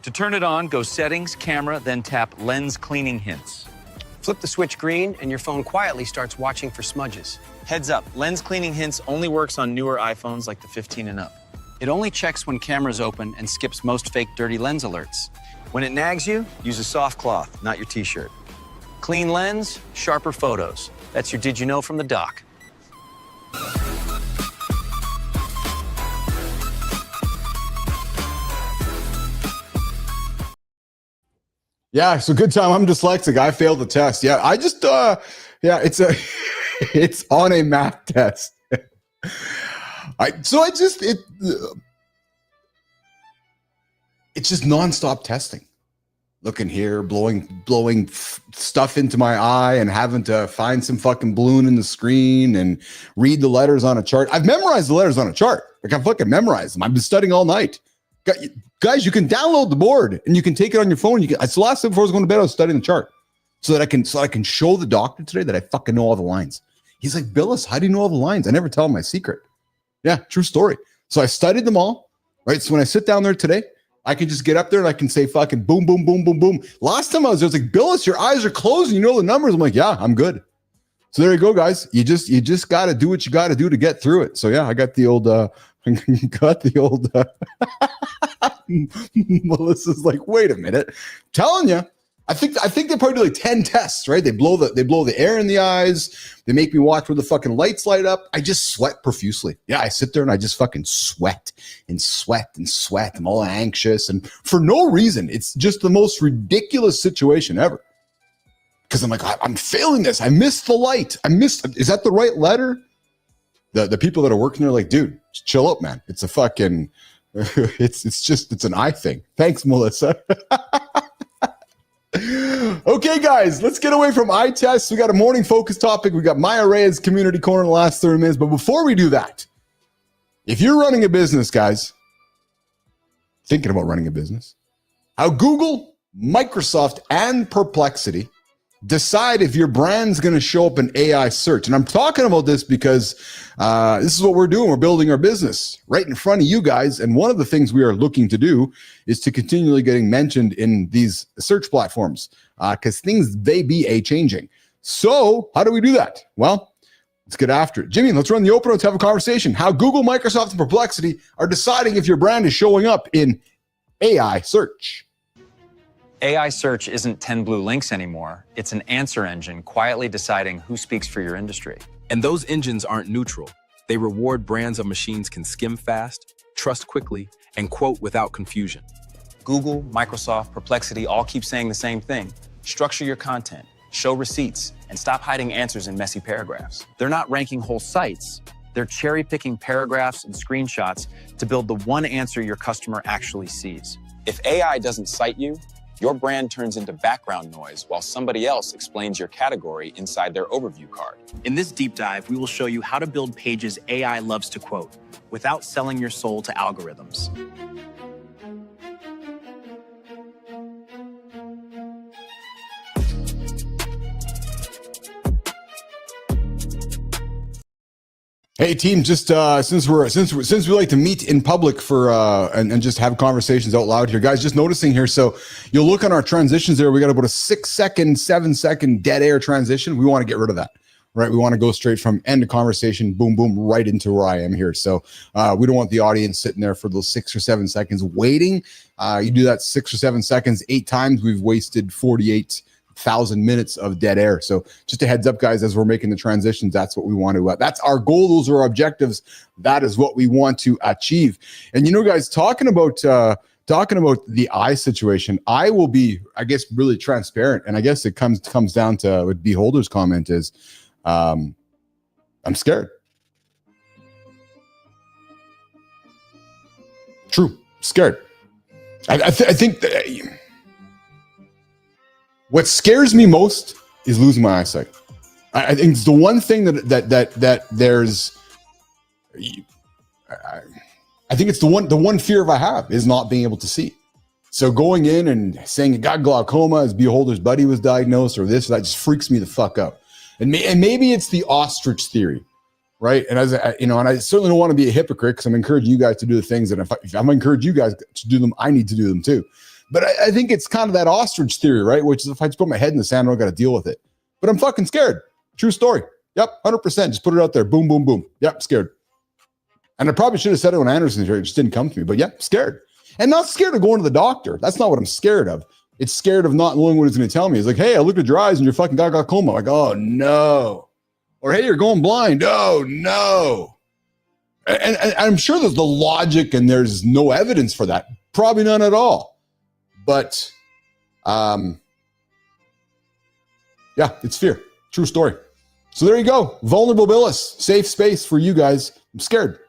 To turn it on, go Settings, Camera, then tap Lens Cleaning Hints. Flip the switch green, and your phone quietly starts watching for smudges. Heads up, Lens Cleaning Hints only works on newer iPhones like the 15 and up. It only checks when camera's open and skips most fake dirty lens alerts. When it nags you, use a soft cloth, not your t-shirt. Clean lens, sharper photos. That's your Did You Know from the doc. Yeah, so good time. I'm dyslexic. I failed the test. Yeah, I just, it's on a math test. It's just nonstop testing. looking here, blowing stuff into my eye and having to find some fucking balloon in the screen and read the letters on a chart. I've memorized the letters on a chart. Like, I've fucking memorized them. I've been studying all night. Guys, you can download the board and you can take it on your phone. It's the last thing before I was going to bed, I was studying the chart so that I can show the doctor today that I fucking know all the lines. He's like, Billis, how do you know all the lines? I never tell him my secret. Yeah, true story. So I studied them all, right? So when I sit down there today, I can just get up there and I can say fucking boom, boom, boom, boom, boom. Last time I was there, I was like, Billis, your eyes are closed and you know the numbers. I'm like, yeah, I'm good. So there you go, guys. You just got to do what you got to do to get through it. So yeah, I got the old, Melissa's like, wait a minute. Telling you, I think they probably do like 10 tests, right? They blow the air in the eyes. They make me watch where the fucking lights light up. I just sweat profusely. Yeah, I sit there and I just fucking sweat and sweat and sweat. I'm all anxious and for no reason. It's just the most ridiculous situation ever. Because I'm like, I'm failing this. I missed the light. Is that the right letter? The people that are working there are like, dude, just chill out, man. It's a fucking, it's an eye thing. Thanks, Melissa. Okay, guys, let's get away from eye tests. We got a morning focus topic. We got Maya Reyes community corner in the last 30 minutes. But before we do that, if you're running a business, guys, thinking about running a business, how Google, Microsoft, and Perplexity decide if your brand's going to show up in AI search. And I'm talking about this because this is what we're doing. We're building our business right in front of you guys. And one of the things we are looking to do is to continually getting mentioned in these search platforms because things, they be a-changing. So how do we do that? Well, let's get after it. Jimmy, let's run the opener. Let's have a conversation. How Google, Microsoft, and Perplexity are deciding if your brand is showing up in AI search. AI search isn't 10 blue links anymore. It's an answer engine quietly deciding who speaks for your industry. And those engines aren't neutral. They reward brands of machines can skim fast, trust quickly, and quote without confusion. Google, Microsoft, Perplexity all keep saying the same thing. Structure your content, show receipts, and stop hiding answers in messy paragraphs. They're not ranking whole sites. They're cherry-picking paragraphs and screenshots to build the one answer your customer actually sees. If AI doesn't cite you, your brand turns into background noise while somebody else explains your category inside their overview card. In this deep dive, we will show you how to build pages AI loves to quote without selling your soul to algorithms. Hey team, just since we like to meet in public for and just have conversations out loud here, guys, just noticing here. So you'll look on our transitions there. We got about a 6-second, 7-second dead air transition. We want to get rid of that, right? We want to go straight from end of conversation, boom, boom, right into where I am here. So we don't want the audience sitting there for those 6 or 7 seconds waiting. You do that 6 or 7 seconds 8 times, we've wasted 48,000 minutes of dead air. So just a heads up, guys, as we're making the transitions, that's what we want to, that's our goal. Those are our objectives. That is what we want to achieve. And, you know, guys, talking about the eye situation, I will be, I guess, really transparent. And I guess it comes down to what Beholder's comment is, I'm scared. True. Scared. I think that what scares me most is losing my eyesight. I think it's the one thing that there's. I think it's the one fear I have is not being able to see. So going in and saying you got glaucoma as Beholder's buddy was diagnosed or this, that just freaks me the fuck out. And maybe it's the ostrich theory, right? And as I, and I certainly don't want to be a hypocrite because I'm encouraging you guys to do the things that if I'm encouraging you guys to do them, I need to do them too. But I think it's kind of that ostrich theory, right? Which is if I just put my head in the sand, I don't got to deal with it. But I'm fucking scared. True story. Yep, 100%. Just put it out there. Boom, boom, boom. Yep, scared. And I probably should have said it when Anderson's here. It just didn't come to me. But yep, scared. And not scared of going to the doctor. That's not what I'm scared of. It's scared of not knowing what it's going to tell me. It's like, hey, I looked at your eyes and you're fucking got glaucoma. Like, oh, no. Or, hey, you're going blind. Oh, no. And I'm sure there's the logic and there's no evidence for that. Probably none at all. But, yeah, it's fear. True story. So there you go. Vulnerable Billis. Safe space for you guys. I'm scared.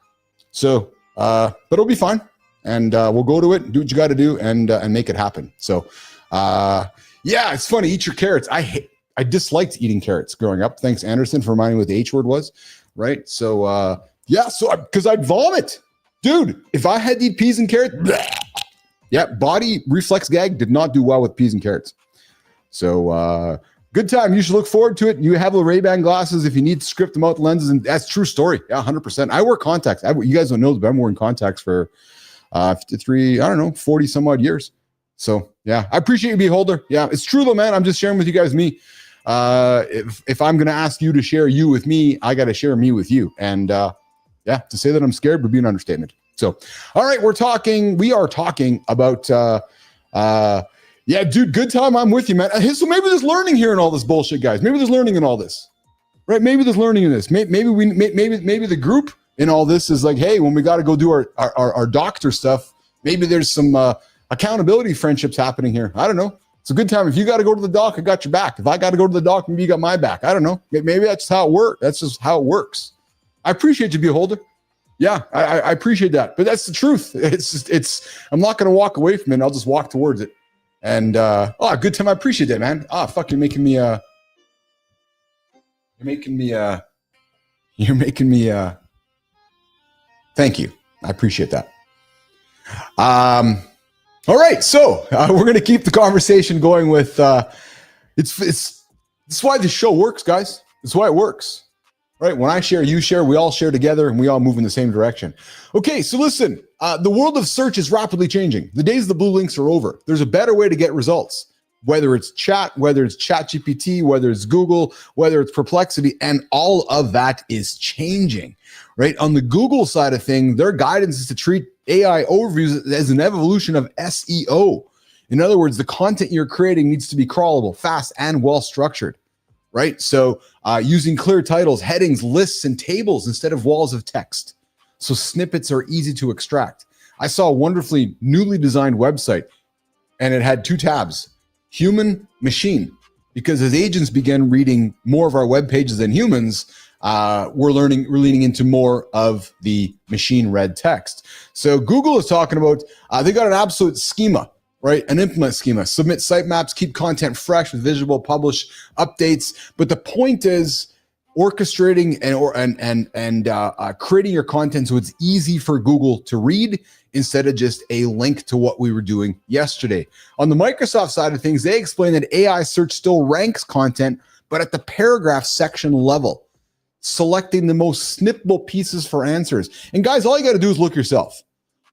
So, but it'll be fine. And we'll go to it, do what you got to do, and make it happen. So Yeah, it's funny. Eat your carrots. I disliked eating carrots growing up. Thanks, Anderson, for reminding me what the H word was. Right. So, because I'd vomit. Dude, if I had to eat peas and carrots, yeah, body reflex gag did not do well with peas and carrots. So, good time. You should look forward to it. You have the Ray-Ban glasses if you need to script them out, the lenses, and that's true story. Yeah, 100%. I wear contacts. You guys don't know, but I'm wearing contacts for 40 some odd years. So, yeah, I appreciate you, Beholder. Yeah, it's true though, man. I'm just sharing with you guys me. If I'm going to ask you to share you with me, I got to share me with you. And yeah, to say that I'm scared would be an understatement. So, all right, we are talking about, yeah, dude, good time. I'm with you, man. So maybe there's learning here in all this bullshit, guys. Maybe there's learning in all this, right? Maybe there's learning in this. Maybe the group in all this is like, hey, when we got to go do our doctor stuff, maybe there's some accountability friendships happening here. I don't know. It's a good time. If you got to go to the doc, I got your back. If I got to go to the doc, maybe you got my back. I don't know. Maybe that's how it works. That's just how it works. I appreciate you, Beholder. Yeah, I appreciate that. But that's the truth. I'm not going to walk away from it. I'll just walk towards it. And, good time. I appreciate that, man. Fuck, you're making me thank you. I appreciate that. All right, so we're going to keep the conversation going with it's why the show works, guys. It's why it works, right? When I share, you share, we all share together, and we all move in the same direction. Okay, so listen, the world of search is rapidly changing. The days of the blue links are over. There's a better way to get results, whether it's chat, whether it's ChatGPT, whether it's Google, whether it's Perplexity, and all of that is changing, right? On the Google side of things, their guidance is to treat AI overviews as an evolution of SEO. In other words, the content you're creating needs to be crawlable, fast, and well-structured, right? So using clear titles, headings, lists, and tables instead of walls of text. So snippets are easy to extract. I saw a wonderfully newly designed website, and it had 2 tabs, human, machine, because as agents began reading more of our web pages than humans, we're leaning into more of the machine read text. So Google is talking about, they got an absolute schema, right? An implement schema, submit sitemaps, keep content fresh with visual, publish updates. But the point is orchestrating and creating your content so it's easy for Google to read instead of just a link to what we were doing yesterday. On the Microsoft side of things, they explain that AI search still ranks content, but at the paragraph section level, selecting the most snippable pieces for answers. And guys, all you got to do is look yourself.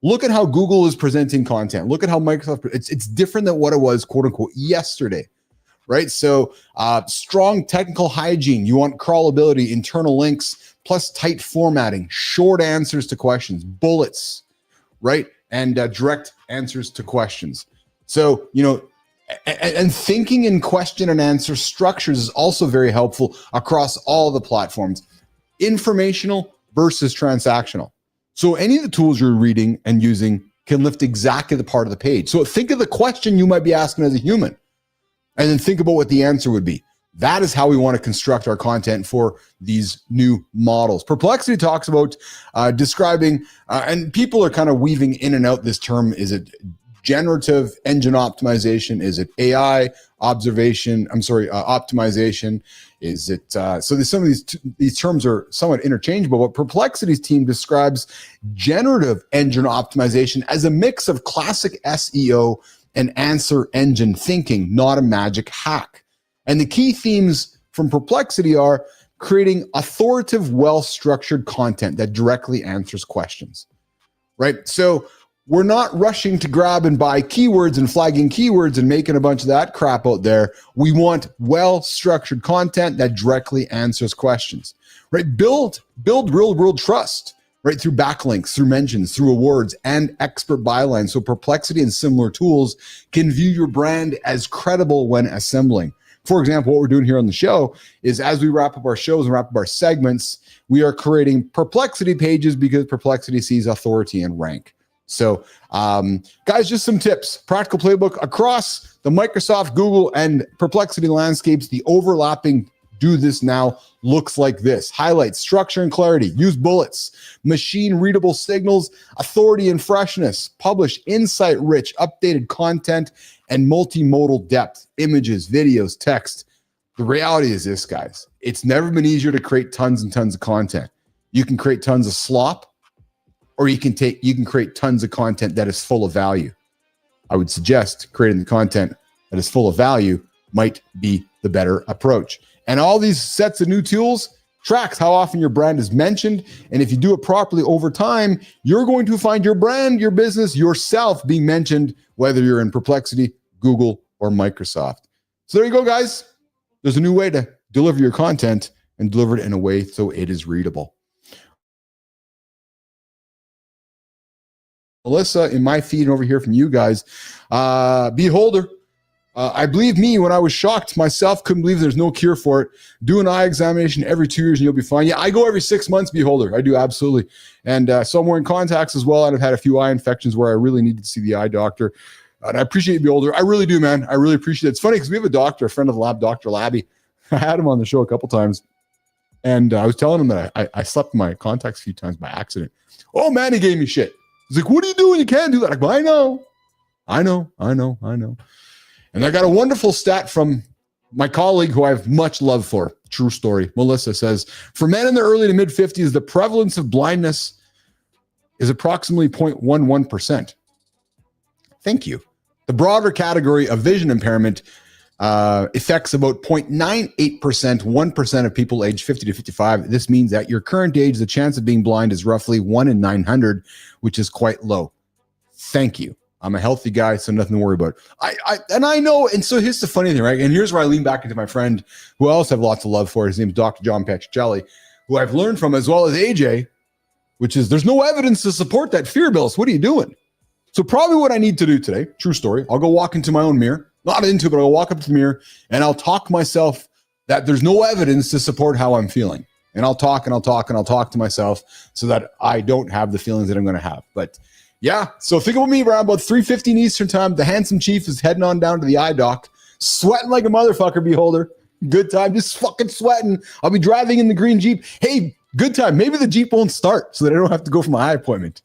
Look at how Google is presenting content. Look at how Microsoft, it's different than what it was, quote unquote, yesterday, right? So strong technical hygiene. You want crawlability, internal links, plus tight formatting, short answers to questions, bullets, right? And direct answers to questions. So, and thinking in question and answer structures is also very helpful across all the platforms. Informational versus transactional. So any of the tools you're reading and using can lift exactly the part of the page. So think of the question you might be asking as a human, and then think about what the answer would be. That is how we want to construct our content for these new models. Perplexity talks about describing, and people are kind of weaving in and out this term. Is it generative engine optimization? Is it AI optimization? Is it so there's some of these terms are somewhat interchangeable, but Perplexity's team describes generative engine optimization as a mix of classic SEO and answer engine thinking, not a magic hack. And the key themes from Perplexity are creating authoritative, well-structured content that directly answers questions, right? So we're not rushing to grab and buy keywords and flagging keywords and making a bunch of that crap out there. We want well-structured content that directly answers questions, right? Build real-world trust, right? Through backlinks, through mentions, through awards, and expert bylines. So Perplexity and similar tools can view your brand as credible when assembling. For example, what we're doing here on the show is as we wrap up our shows and wrap up our segments, we are creating Perplexity pages because Perplexity sees authority and rank. So, guys, just some tips. Practical playbook across the Microsoft, Google, and Perplexity landscapes. The overlapping do this now looks like this. Highlights, structure and clarity, use bullets, machine readable signals, authority and freshness, publish insight-rich, updated content, and multimodal depth, images, videos, text. The reality is this, guys. It's never been easier to create tons and tons of content. You can create tons of slop, or you can create tons of content that is full of value. I would suggest creating the content that is full of value might be the better approach. And all these sets of new tools tracks how often your brand is mentioned. And if you do it properly over time, you're going to find your brand, your business, yourself being mentioned, whether you're in Perplexity, Google, or Microsoft. So there you go, guys. There's a new way to deliver your content and deliver it in a way so it is readable. Melissa, in my feed over here from you guys, beholder. I believe me when I was shocked myself, couldn't believe there's no cure for it. Do an eye examination every 2 years and you'll be fine. Yeah, I go every 6 months, beholder. I do, absolutely. And so I'm wearing contacts as well. And I've had a few eye infections where I really needed to see the eye doctor. And I appreciate you, beholder. I really do, man. I really appreciate it. It's funny because we have a doctor, a friend of the lab, Dr. Labby. I had him on the show a couple times. And I was telling him that I slept in my contacts a few times by accident. Oh, man, he gave me shit. He's like, what are you doing? You can't do that. Like, I know. And I got a wonderful stat from my colleague who I have much love for. True story. Melissa says, for men in the early to mid 50s, the prevalence of blindness is approximately 0.11%. Thank you. The broader category of vision impairment affects about 0.98%, 1% of people aged 50 to 55. This means at your current age, the chance of being blind is roughly 1 in 900, which is quite low. Thank you. I'm a healthy guy, so nothing to worry about. I know, and so here's the funny thing, right? And here's where I lean back into my friend, who I also have lots of love for. His name is Dr. John Petricelli, who I've learned from, as well as AJ, which is there's no evidence to support that fear, Bills. What are you doing? So probably what I need to do today, true story, I'll go walk into my own mirror, not into it, but I'll walk up to the mirror and I'll talk myself that there's no evidence to support how I'm feeling. And I'll talk to myself so that I don't have the feelings that I'm going to have. But yeah, so think about me around about 3:15 Eastern time. The handsome chief is heading on down to the eye doc, sweating like a motherfucker, beholder. Good time, just fucking sweating. I'll be driving in the green Jeep. Hey, good time. Maybe the Jeep won't start so that I don't have to go for my eye appointment.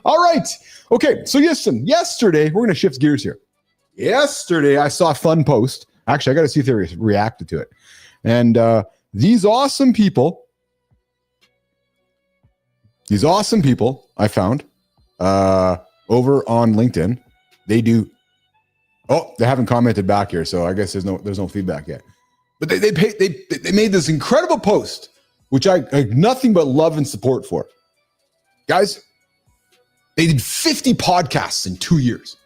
All right. Okay, so yesterday, we're going to shift gears here. Yesterday, I saw a fun post. Actually, I got to see if they reacted to it. And these awesome people I found over on LinkedIn, they haven't commented back here, so I guess there's no feedback yet. But they made this incredible post, which I have nothing but love and support for. Guys, they did 50 podcasts in 2 years.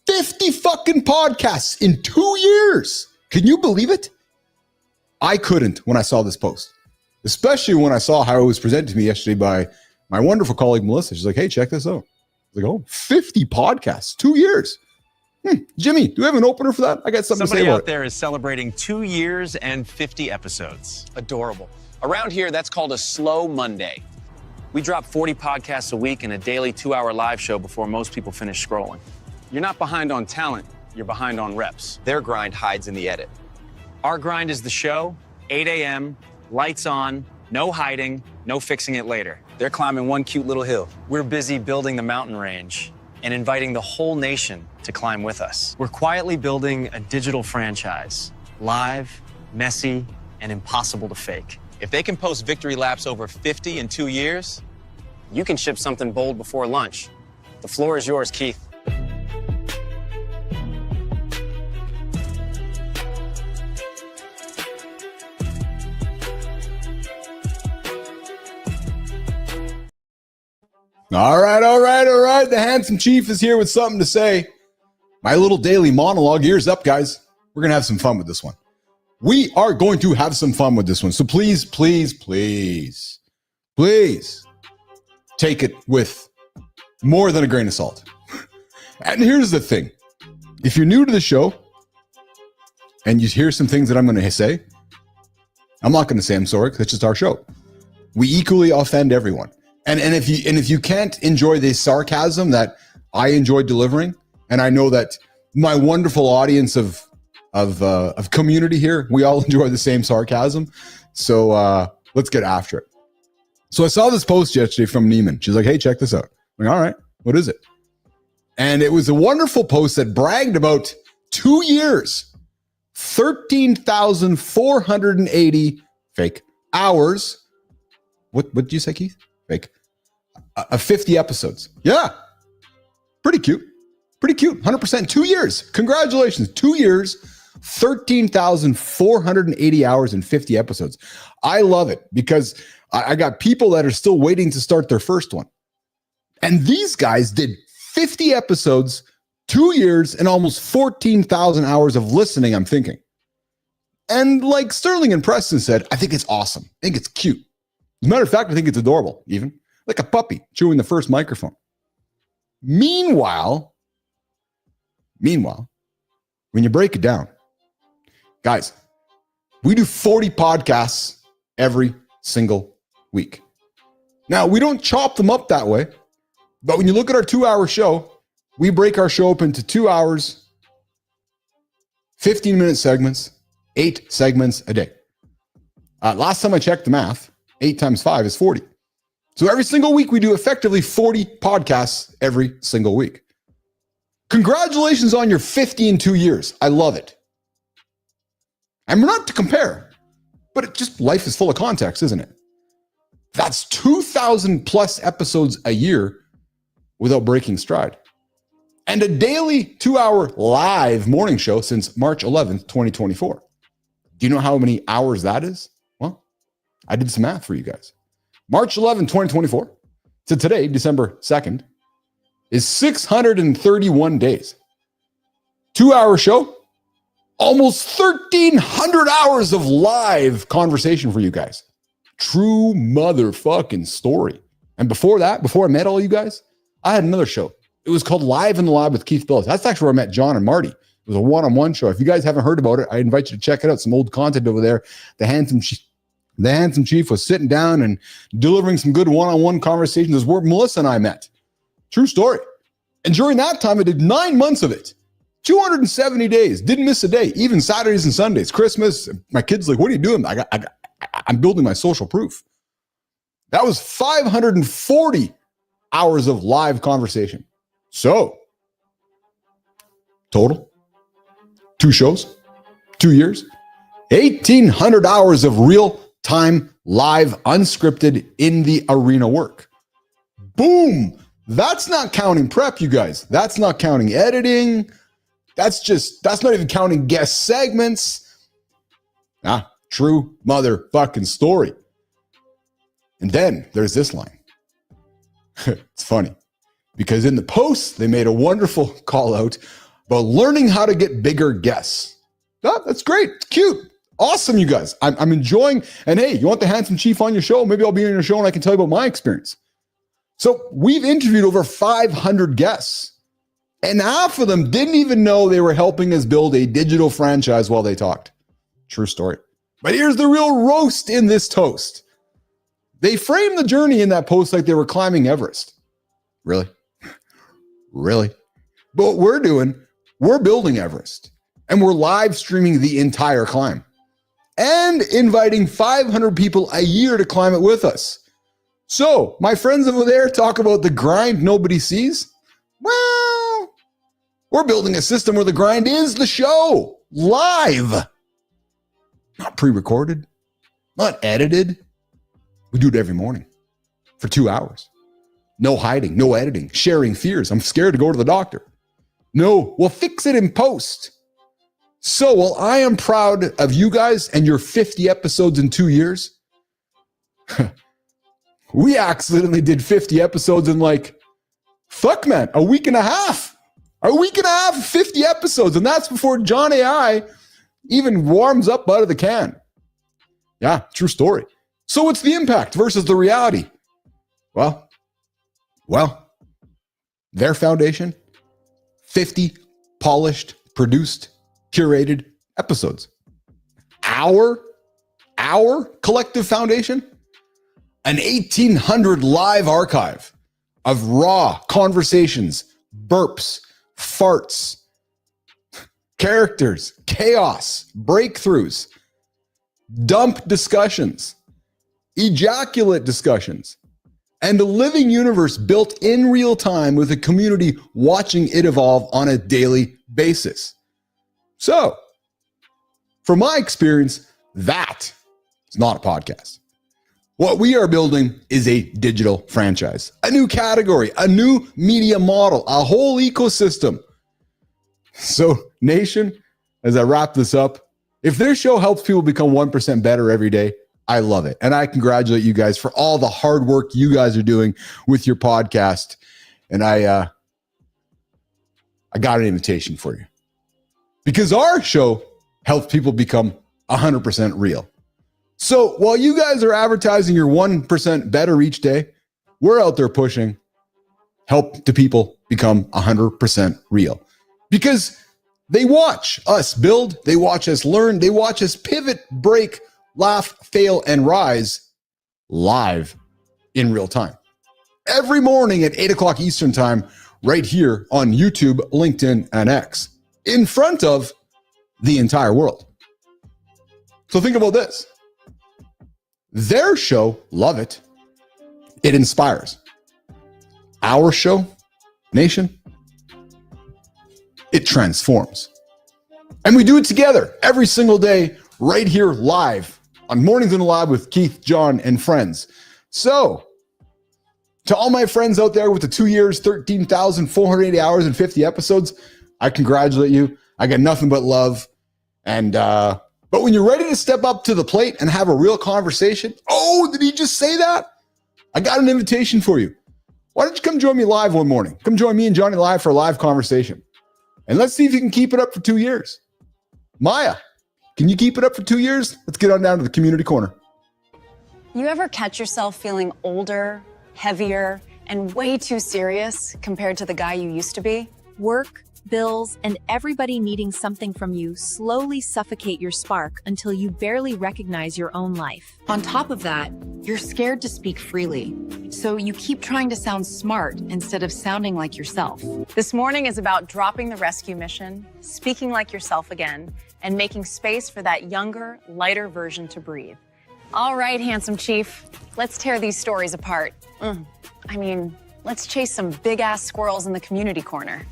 50 fucking podcasts in 2 years. Can you believe it? I couldn't when I saw this post, especially when I saw how it was presented to me yesterday by my wonderful colleague, Melissa. She's like, hey, check this out. I was like, 50 podcasts, 2 years. Jimmy, do we have an opener for that? I got something to say about it. Somebody out there is celebrating 2 years and 50 episodes. Adorable. Around here, that's called a slow Monday. We drop 40 podcasts a week and a daily 2-hour live show before most people finish scrolling. You're not behind on talent, you're behind on reps. Their grind hides in the edit. Our grind is the show, 8 a.m., lights on, no hiding, no fixing it later. They're climbing one cute little hill. We're busy building the mountain range and inviting the whole nation to climb with us. We're quietly building a digital franchise, live, messy, and impossible to fake. If they can post victory laps over 50 in 2 years, you can ship something bold before lunch. The floor is yours, Keith. All right. The handsome chief is here with something to say. My little daily monologue, ears up, guys. We're going to have some fun with this one. We are going to have some fun with this one. So please take it with more than a grain of salt. And here's the thing. If you're new to the show and you hear some things that I'm going to say, I'm not going to say I'm sorry, because that's just our show. We equally offend everyone. And if you can't enjoy the sarcasm that I enjoy delivering, and I know that my wonderful audience of community here, we all enjoy the same sarcasm. So let's get after it. So I saw this post yesterday from Neiman. She's like, hey, check this out. I'm like, all right, what is it? And it was a wonderful post that bragged about 2 years, 13,480 fake hours. What did you say, Keith? Fake. 50 episodes. Yeah. Pretty cute. Pretty cute. 100%. 2 years. Congratulations. 2 years, 13,480 hours and 50 episodes. I love it because I got people that are still waiting to start their first one. And these guys did 50 episodes, 2 years, and almost 14,000 hours of listening, I'm thinking. And like Sterling and Preston said, I think it's awesome. I think it's cute. As a matter of fact, I think it's adorable, even. Like a puppy chewing the first microphone. Meanwhile, when you break it down, guys, we do 40 podcasts every single week. Now, we don't chop them up that way, but when you look at our 2-hour show, we break our show up into 2 hours, 15-minute segments, 8 segments a day. Last time I checked the math, 8 times 5 is 40. So every single week, we do effectively 40 podcasts every single week. Congratulations on your 50 in 2 years. I love it. And we're not to compare, but it just, life is full of context, isn't it? That's 2,000 plus episodes a year without breaking stride. And a daily 2-hour live morning show since March 11th, 2024. Do you know how many hours that is? Well, I did some math for you guys. March 11, 2024 to today, December 2nd, is 631 days. 2-hour show, almost 1,300 hours of live conversation for you guys. True motherfucking story. And before that, before I met all you guys, I had another show. It was called Live in the Lab with Keith Billis. That's actually where I met John and Marty. It was a one-on-one show. If you guys haven't heard about it, I invite you to check it out. Some old content over there. The handsome chief was sitting down and delivering some good one-on-one conversations. This is where Melissa and I met. True story. And during that time, I did 9 months of it. 270 days. Didn't miss a day. Even Saturdays and Sundays. Christmas. My kids like, what are you doing? I'm building my social proof. That was 540 hours of live conversation. So, total, 2 shows, 2 years, 1,800 hours of real-time, live, unscripted, in the arena work. Boom! That's not counting prep, you guys. That's not counting editing. That's not even counting guest segments. True motherfucking story. And then there's this line. It's funny because in the post, they made a wonderful call out about learning how to get bigger guests. That's great. It's cute. Awesome, you guys. I'm enjoying. And hey, you want the handsome chief on your show? Maybe I'll be on your show and I can tell you about my experience. So we've interviewed over 500 guests, and half of them didn't even know they were helping us build a digital franchise while they talked. True story. But here's the real roast in this toast. They framed the journey in that post like they were climbing Everest. Really? Really? But what we're doing, we're building Everest, and we're live streaming the entire climb and inviting 500 people a year to climb it with us. So my friends over there talk about the grind nobody sees. Well, we're building a system where the grind is the show, live, not pre-recorded, not edited. We do it every morning for 2 hours. No hiding, no editing, sharing fears. I'm scared to go to the doctor. No, we'll fix it in post. So while I am proud of you guys and your 50 episodes in 2 years, we accidentally did 50 episodes in a week and a half. A week and a half of 50 episodes. And that's before John AI even warms up out of the can. Yeah, true story. So what's the impact versus the reality? Well, their foundation, 50 polished, produced, curated episodes. Our collective foundation, an 1,800 live archive of raw conversations, burps, farts, characters, chaos, breakthroughs, dump discussions, ejaculate discussions, and a living universe built in real time with a community watching it evolve on a daily basis. So, from my experience, that is not a podcast. What we are building is a digital franchise, a new category, a new media model, a whole ecosystem. So, nation, as I wrap this up, if this show helps people become 1% better every day, I love it. And I congratulate you guys for all the hard work you guys are doing with your podcast. And I got an invitation for you. Because our show helps people become 100% real. So while you guys are advertising your 1% better each day, we're out there pushing help the people become 100% real. Because they watch us build, they watch us learn, they watch us pivot, break, laugh, fail, and rise live in real time. Every morning at 8 o'clock Eastern time, right here on YouTube, LinkedIn, and X, in front of the entire world. So think about this. Their show, love it. It inspires. Our show, nation, it transforms. And we do it together every single day, right here live on Mornings in the Lab with Keith, John, and friends. So, to all my friends out there with the 2 years, 13,480 hours and 50 episodes, I congratulate you. I got nothing but love. And, but when you're ready to step up to the plate and have a real conversation, oh, did he just say that? I got an invitation for you. Why don't you come join me live one morning? Come join me and Johnny live for a live conversation. And let's see if you can keep it up for 2 years. Maya, can you keep it up for 2 years? Let's get on down to the community corner. You ever catch yourself feeling older, heavier, and way too serious compared to the guy you used to be? Work, bills, and everybody needing something from you slowly suffocate your spark until you barely recognize your own life. On top of that, you're scared to speak freely. So you keep trying to sound smart instead of sounding like yourself. This morning is about dropping the rescue mission, speaking like yourself again, and making space for that younger, lighter version to breathe. All right, handsome chief, let's tear these stories apart. Let's chase some big-ass squirrels in the community corner.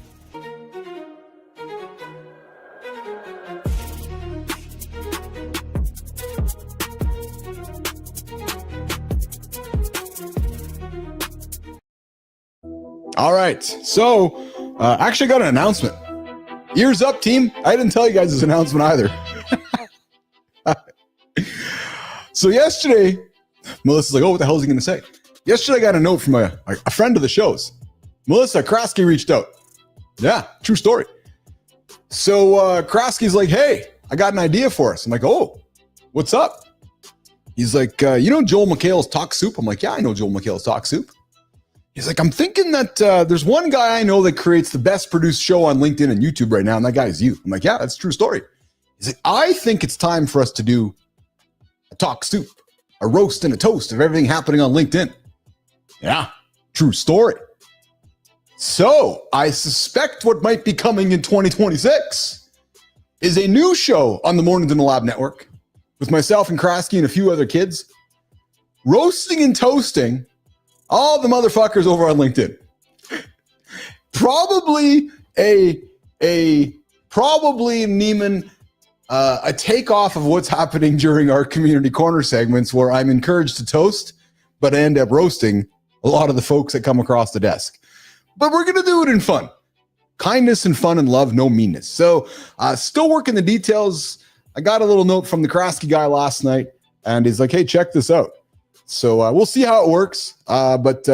All right. So, actually got an announcement. Ears up, team. I didn't tell you guys this announcement either. So yesterday, Melissa's like, oh, what the hell is he going to say? Yesterday, I got a note from a friend of the show's. Melissa Krasky reached out. Yeah, true story. So Krasky's like, hey, I got an idea for us. I'm like, oh, what's up? He's like, you know Joel McHale's Talk Soup? I'm like, yeah, I know Joel McHale's Talk Soup. He's like, I'm thinking that there's one guy I know that creates the best produced show on LinkedIn and YouTube right now, and that guy is you. I'm like, yeah, that's a true story. He's like, I think it's time for us to do a Talk Soup, a roast and a toast of everything happening on LinkedIn. Yeah, true story. So I suspect what might be coming in 2026 is a new show on the Mornings in the Lab network with myself and Krasky and a few other kids, roasting and toasting all the motherfuckers over on LinkedIn. Probably Neiman, a takeoff of what's happening during our community corner segments where I'm encouraged to toast, but I end up roasting a lot of the folks that come across the desk. But we're going to do it in fun. Kindness and fun and love, no meanness. So still working the details. I got a little note from the Krasky guy last night, and he's like, hey, check this out. So we'll see how it works. But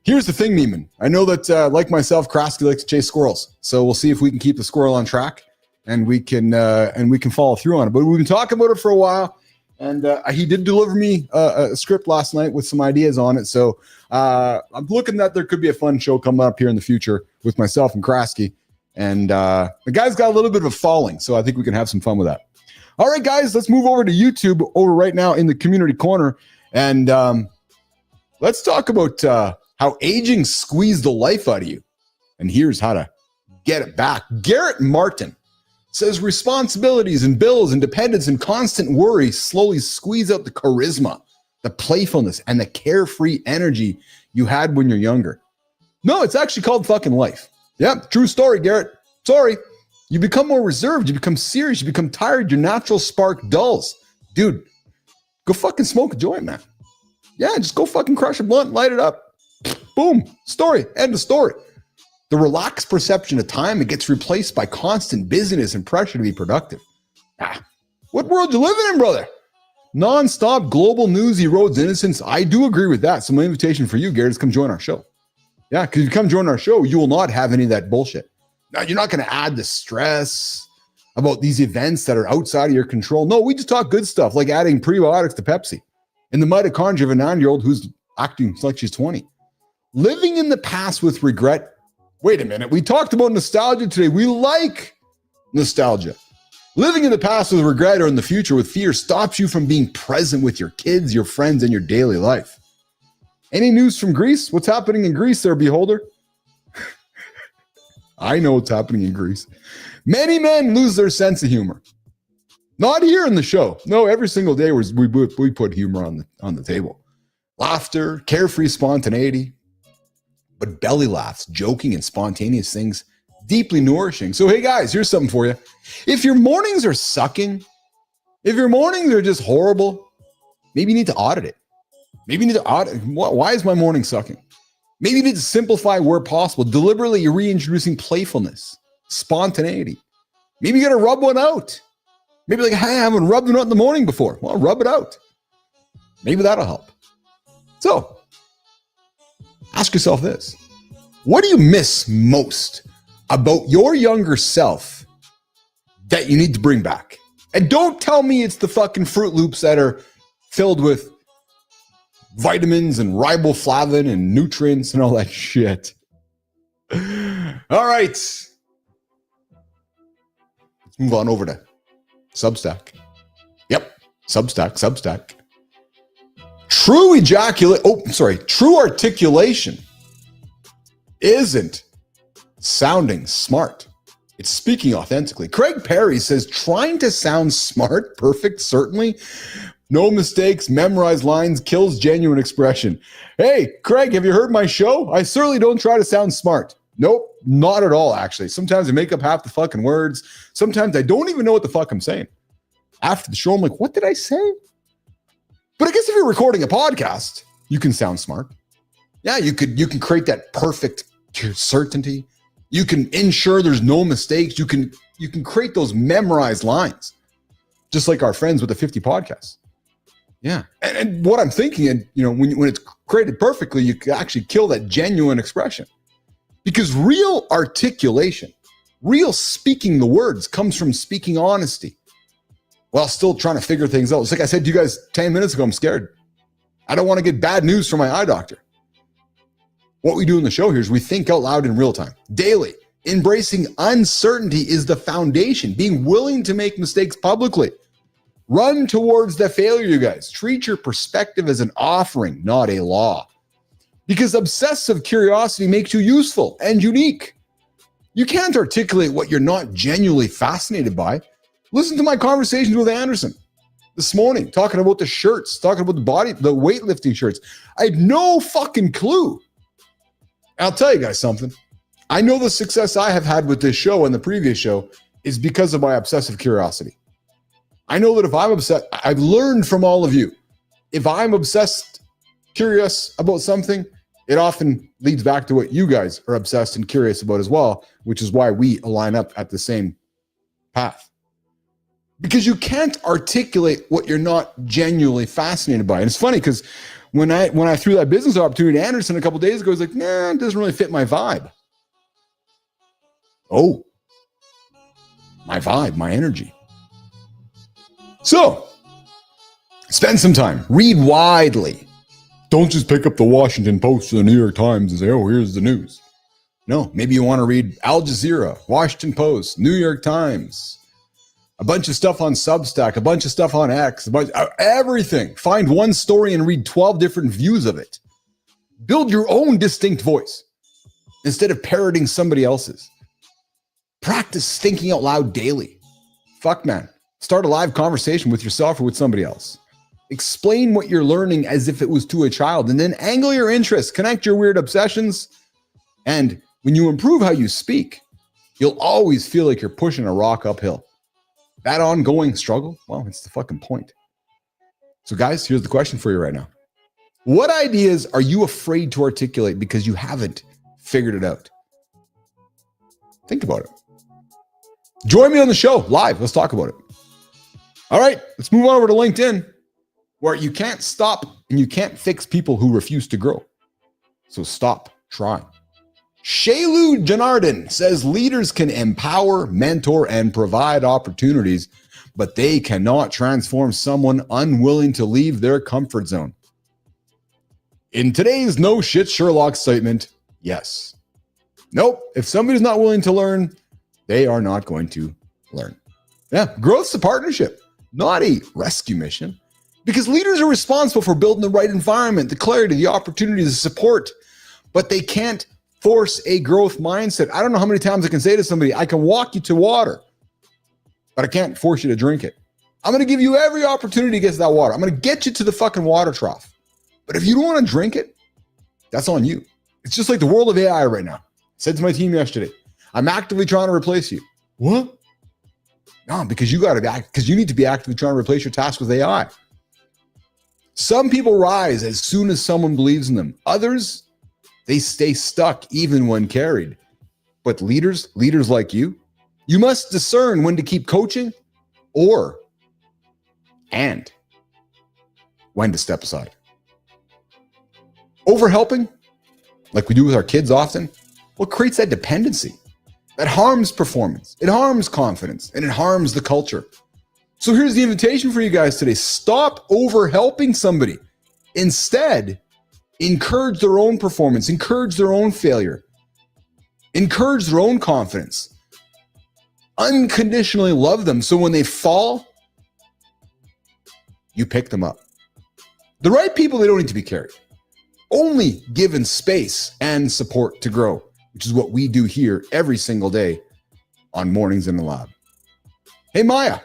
here's the thing, Neiman. I know that, like myself, Krasky likes to chase squirrels. So we'll see if we can keep the squirrel on track and we can follow through on it. But we've been talking about it for a while, and he did deliver me a script last night with some ideas on it. So I'm looking that there could be a fun show coming up here in the future with myself and Krasky. And the guy's got a little bit of a following, so I think we can have some fun with that. All right, guys, let's move over to YouTube over right now in the community corner. And let's talk about how aging squeezed the life out of you. And here's how to get it back. Garrett Martin says responsibilities and bills and dependence and constant worry slowly squeeze out the charisma, the playfulness, and the carefree energy you had when you're younger. No, it's actually called fucking life. Yep, true story, Garrett. Sorry. You become more reserved. You become serious. You become tired. Your natural spark dulls. Dude, go fucking smoke a joint, man. Yeah, just go fucking crush a blunt, light it up. Boom. Story. End of story. The relaxed perception of time, it gets replaced by constant busyness and pressure to be productive. What world you living in, brother? Non-stop global news erodes innocence. I do agree with that. So my invitation for you, Garrett, is come join our show. Yeah, because if you come join our show, you will not have any of that bullshit. Now, you're not going to add the stress about these events that are outside of your control. No, we just talk good stuff, like adding prebiotics to Pepsi and the mitochondria of a 9-year-old who's acting like she's 20. Living in the past with regret. Wait a minute. We talked about nostalgia today. We like nostalgia. Living in the past with regret or in the future with fear stops you from being present with your kids, your friends, and your daily life. Any news from Greece? What's happening in Greece there, beholder? I know what's happening in Greece. Many men lose their sense of humor. Not here in the show. No, every single day we put humor on the table. Laughter, carefree spontaneity, but belly laughs, joking, and spontaneous things, deeply nourishing. So, hey guys, here's something for you. If your mornings are sucking, if your mornings are just horrible, maybe you need to audit it. Maybe you need to audit. Why is my morning sucking? Maybe you need to simplify where possible, deliberately reintroducing playfulness, spontaneity. Maybe you got to rub one out. Maybe like, hey, I haven't rubbed one out in the morning before. Well, rub it out. Maybe that'll help. So, ask yourself this. What do you miss most about your younger self that you need to bring back? And don't tell me it's the fucking Fruit Loops that are filled with vitamins and riboflavin and nutrients and all that shit. All right. Let's move on over to Substack. Yep. Substack. True articulation isn't sounding smart. It's speaking authentically. Craig Perry says, trying to sound smart, perfect, certainly. No mistakes, memorized lines, kills genuine expression. Hey, Craig, have you heard my show? I certainly don't try to sound smart. Nope, not at all, actually. Sometimes I make up half the fucking words. Sometimes I don't even know what the fuck I'm saying. After the show, I'm like, what did I say? But I guess if you're recording a podcast, you can sound smart. Yeah, you can create that perfect certainty. You can ensure there's no mistakes. You can create those memorized lines, just like our friends with the 50 podcasts. Yeah, and what I'm thinking, and when it's created perfectly, you can actually kill that genuine expression, because real articulation, real speaking the words, comes from speaking honesty, while still trying to figure things out. It's like I said to you guys 10 minutes ago. I'm scared. I don't want to get bad news from my eye doctor. What we do in the show here is we think out loud in real time, daily. Embracing uncertainty is the foundation. Being willing to make mistakes publicly. Run towards the failure, you guys. Treat your perspective as an offering, not a law. Because obsessive curiosity makes you useful and unique. You can't articulate what you're not genuinely fascinated by. Listen to my conversations with Anderson this morning, talking about the shirts, talking about the weightlifting shirts. I had no fucking clue. I'll tell you guys something. I know the success I have had with this show and the previous show is because of my obsessive curiosity. I know that if I'm obsessed, I've learned from all of you. If I'm obsessed, curious about something, it often leads back to what you guys are obsessed and curious about as well, which is why we align up at the same path. Because you can't articulate what you're not genuinely fascinated by. And it's funny because when I threw that business opportunity to Anderson a couple days ago, he's like, nah, it doesn't really fit my vibe. Oh, my vibe, my energy. So, spend some time. Read widely. Don't just pick up the Washington Post or the New York Times and say, oh, here's the news. No, maybe you want to read Al Jazeera, Washington Post, New York Times, a bunch of stuff on Substack, a bunch of stuff on X, everything. Find one story and read 12 different views of it. Build your own distinct voice instead of parroting somebody else's. Practice thinking out loud daily. Fuck, man. Start a live conversation with yourself or with somebody else. Explain what you're learning as if it was to a child, and then angle your interest, connect your weird obsessions. And when you improve how you speak, you'll always feel like you're pushing a rock uphill. That ongoing struggle, well, it's the fucking point. So guys, here's the question for you right now. What ideas are you afraid to articulate because you haven't figured it out? Think about it. Join me on the show live. Let's talk about it. All right, let's move on over to LinkedIn, where you can't stop and you can't fix people who refuse to grow. So stop trying. Shailu Janardhan says leaders can empower, mentor, and provide opportunities, but they cannot transform someone unwilling to leave their comfort zone. In today's no shit Sherlock statement, yes. Nope, if somebody's not willing to learn, they are not going to learn. Yeah, growth's a partnership, not a rescue mission. Because leaders are responsible for building the right environment, the clarity, the opportunity, the support, but they can't force a growth mindset. I don't know how many times I can say to somebody, I can walk you to water, but I can't force you to drink it. I'm going to give you every opportunity to get to that water. I'm going to get you to the fucking water trough. But if you don't want to drink it, that's on you. It's just like the world of AI right now. I said to my team yesterday, I'm actively trying to replace you. What? No, because you need to be actively trying to replace your task with AI. Some people rise as soon as someone believes in them. Others, they stay stuck even when carried. But leaders like you must discern when to keep coaching and when to step aside. Overhelping, like we do with our kids often, what creates that dependency? That harms performance, it harms confidence, and it harms the culture. So here's the invitation for you guys today. Stop overhelping somebody. Instead, encourage their own performance, encourage their own failure, encourage their own confidence. Unconditionally love them so when they fall, you pick them up. The right people, they don't need to be carried. Only given space and support to grow, which is what we do here every single day on Mornings in the Lab. Hey, Maya,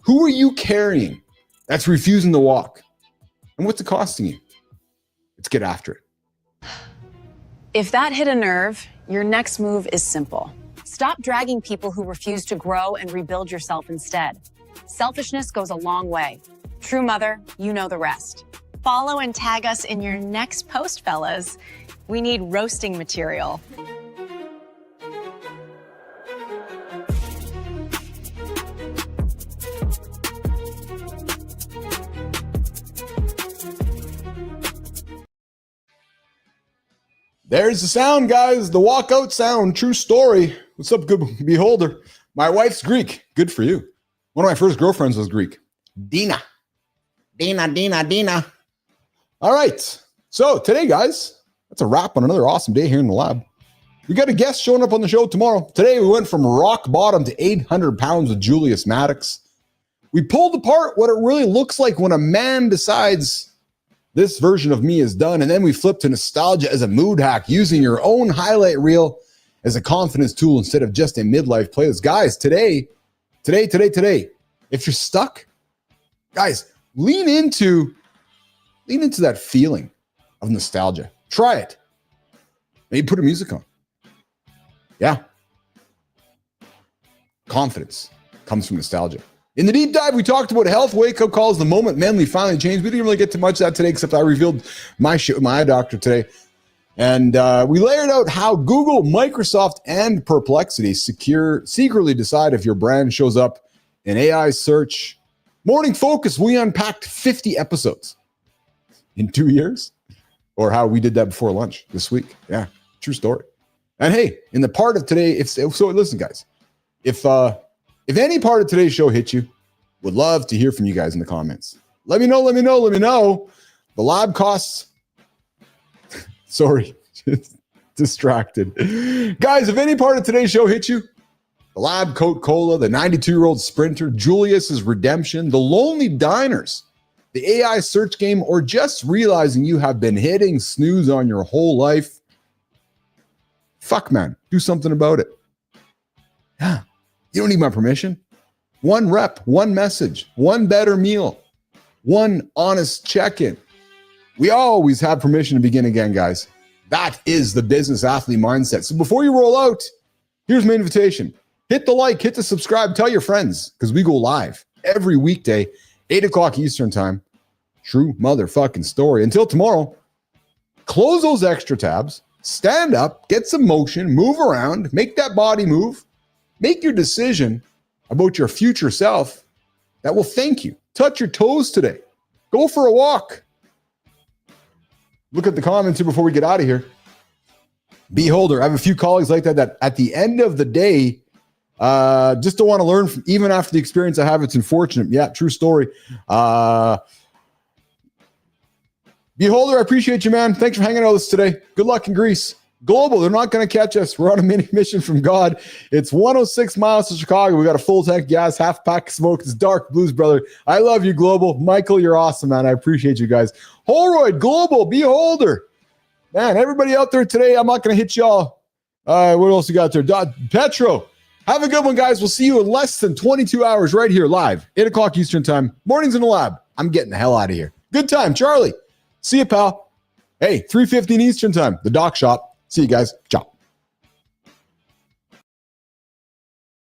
who are you carrying that's refusing to walk? And what's it costing you? Let's get after it. If that hit a nerve, your next move is simple. Stop dragging people who refuse to grow and rebuild yourself instead. Selfishness goes a long way. True mother, you know the rest. Follow and tag us in your next post, fellas. We need roasting material. There's the sound, guys. The walkout sound. True story. What's up, good beholder? My wife's Greek. Good for you. One of my first girlfriends was Greek. Dina. All right. So today, guys, that's a wrap on another awesome day here in the lab. We got a guest showing up on the show tomorrow. Today, we went from rock bottom to 800 pounds with Julius Maddox. We pulled apart what it really looks like when a man decides this version of me is done. And then we flip to nostalgia as a mood hack, using your own highlight reel as a confidence tool instead of just a midlife playlist. Guys, today, if you're stuck, guys, lean into that feeling of nostalgia. Try it. Maybe put a music on. Yeah. Confidence comes from nostalgia. In the deep dive, we talked about health wake-up calls, the moment mentally finally changed. We didn't really get to much of that today, except I revealed my shit with my eye doctor today. And we layered out how Google, Microsoft, and Perplexity secretly decide if your brand shows up in AI search. Morning Focus, we unpacked 50 episodes in 2 years, or how we did that before lunch this week. Yeah, true story. And hey, in the part of today, listen, guys, if any part of today's show hit you, would love to hear from you guys in the comments. Let me know. The lab costs, sorry, distracted. Guys, if any part of today's show hit you, the lab Coat Cola, the 92-year-old sprinter, Julius's redemption, the lonely diners, the AI search game, or just realizing you have been hitting snooze on your whole life, fuck, man, do something about it. Yeah, you don't need my permission. One rep, one message, one better meal, one honest check-in. We always have permission to begin again, guys. That is the business athlete mindset. So before you roll out, here's my invitation. Hit the like, hit the subscribe, tell your friends, because we go live every weekday, 8 o'clock Eastern time. True motherfucking story. Until tomorrow, close those extra tabs, stand up, get some motion, move around, make that body move, make your decision about your future self that will thank you. Touch your toes today. Go for a walk. Look at the comments here before we get out of here. Beholder, I have a few colleagues like that at the end of the day, just don't want to learn from, even after the experience I have. It's unfortunate. Yeah, true story. Beholder, I appreciate you, man. Thanks for hanging out with us today. Good luck in Greece. Global, they're not going to catch us. We're on a mini mission from God. It's 106 miles to Chicago. We got a full tank of gas, half pack of smoke. It's dark, Blues brother. I love you, Global. Michael, you're awesome, man. I appreciate you guys. Holroyd, Global, Beholder. Man, everybody out there today, I'm not going to hit y'all. What else you got there? Petro, have a good one, guys. We'll see you in less than 22 hours right here live, 8 o'clock Eastern time. Mornings in the lab. I'm getting the hell out of here. Good time. Charlie, see you, pal. Hey, 3:15 Eastern time, the doc shop. See you guys. Ciao.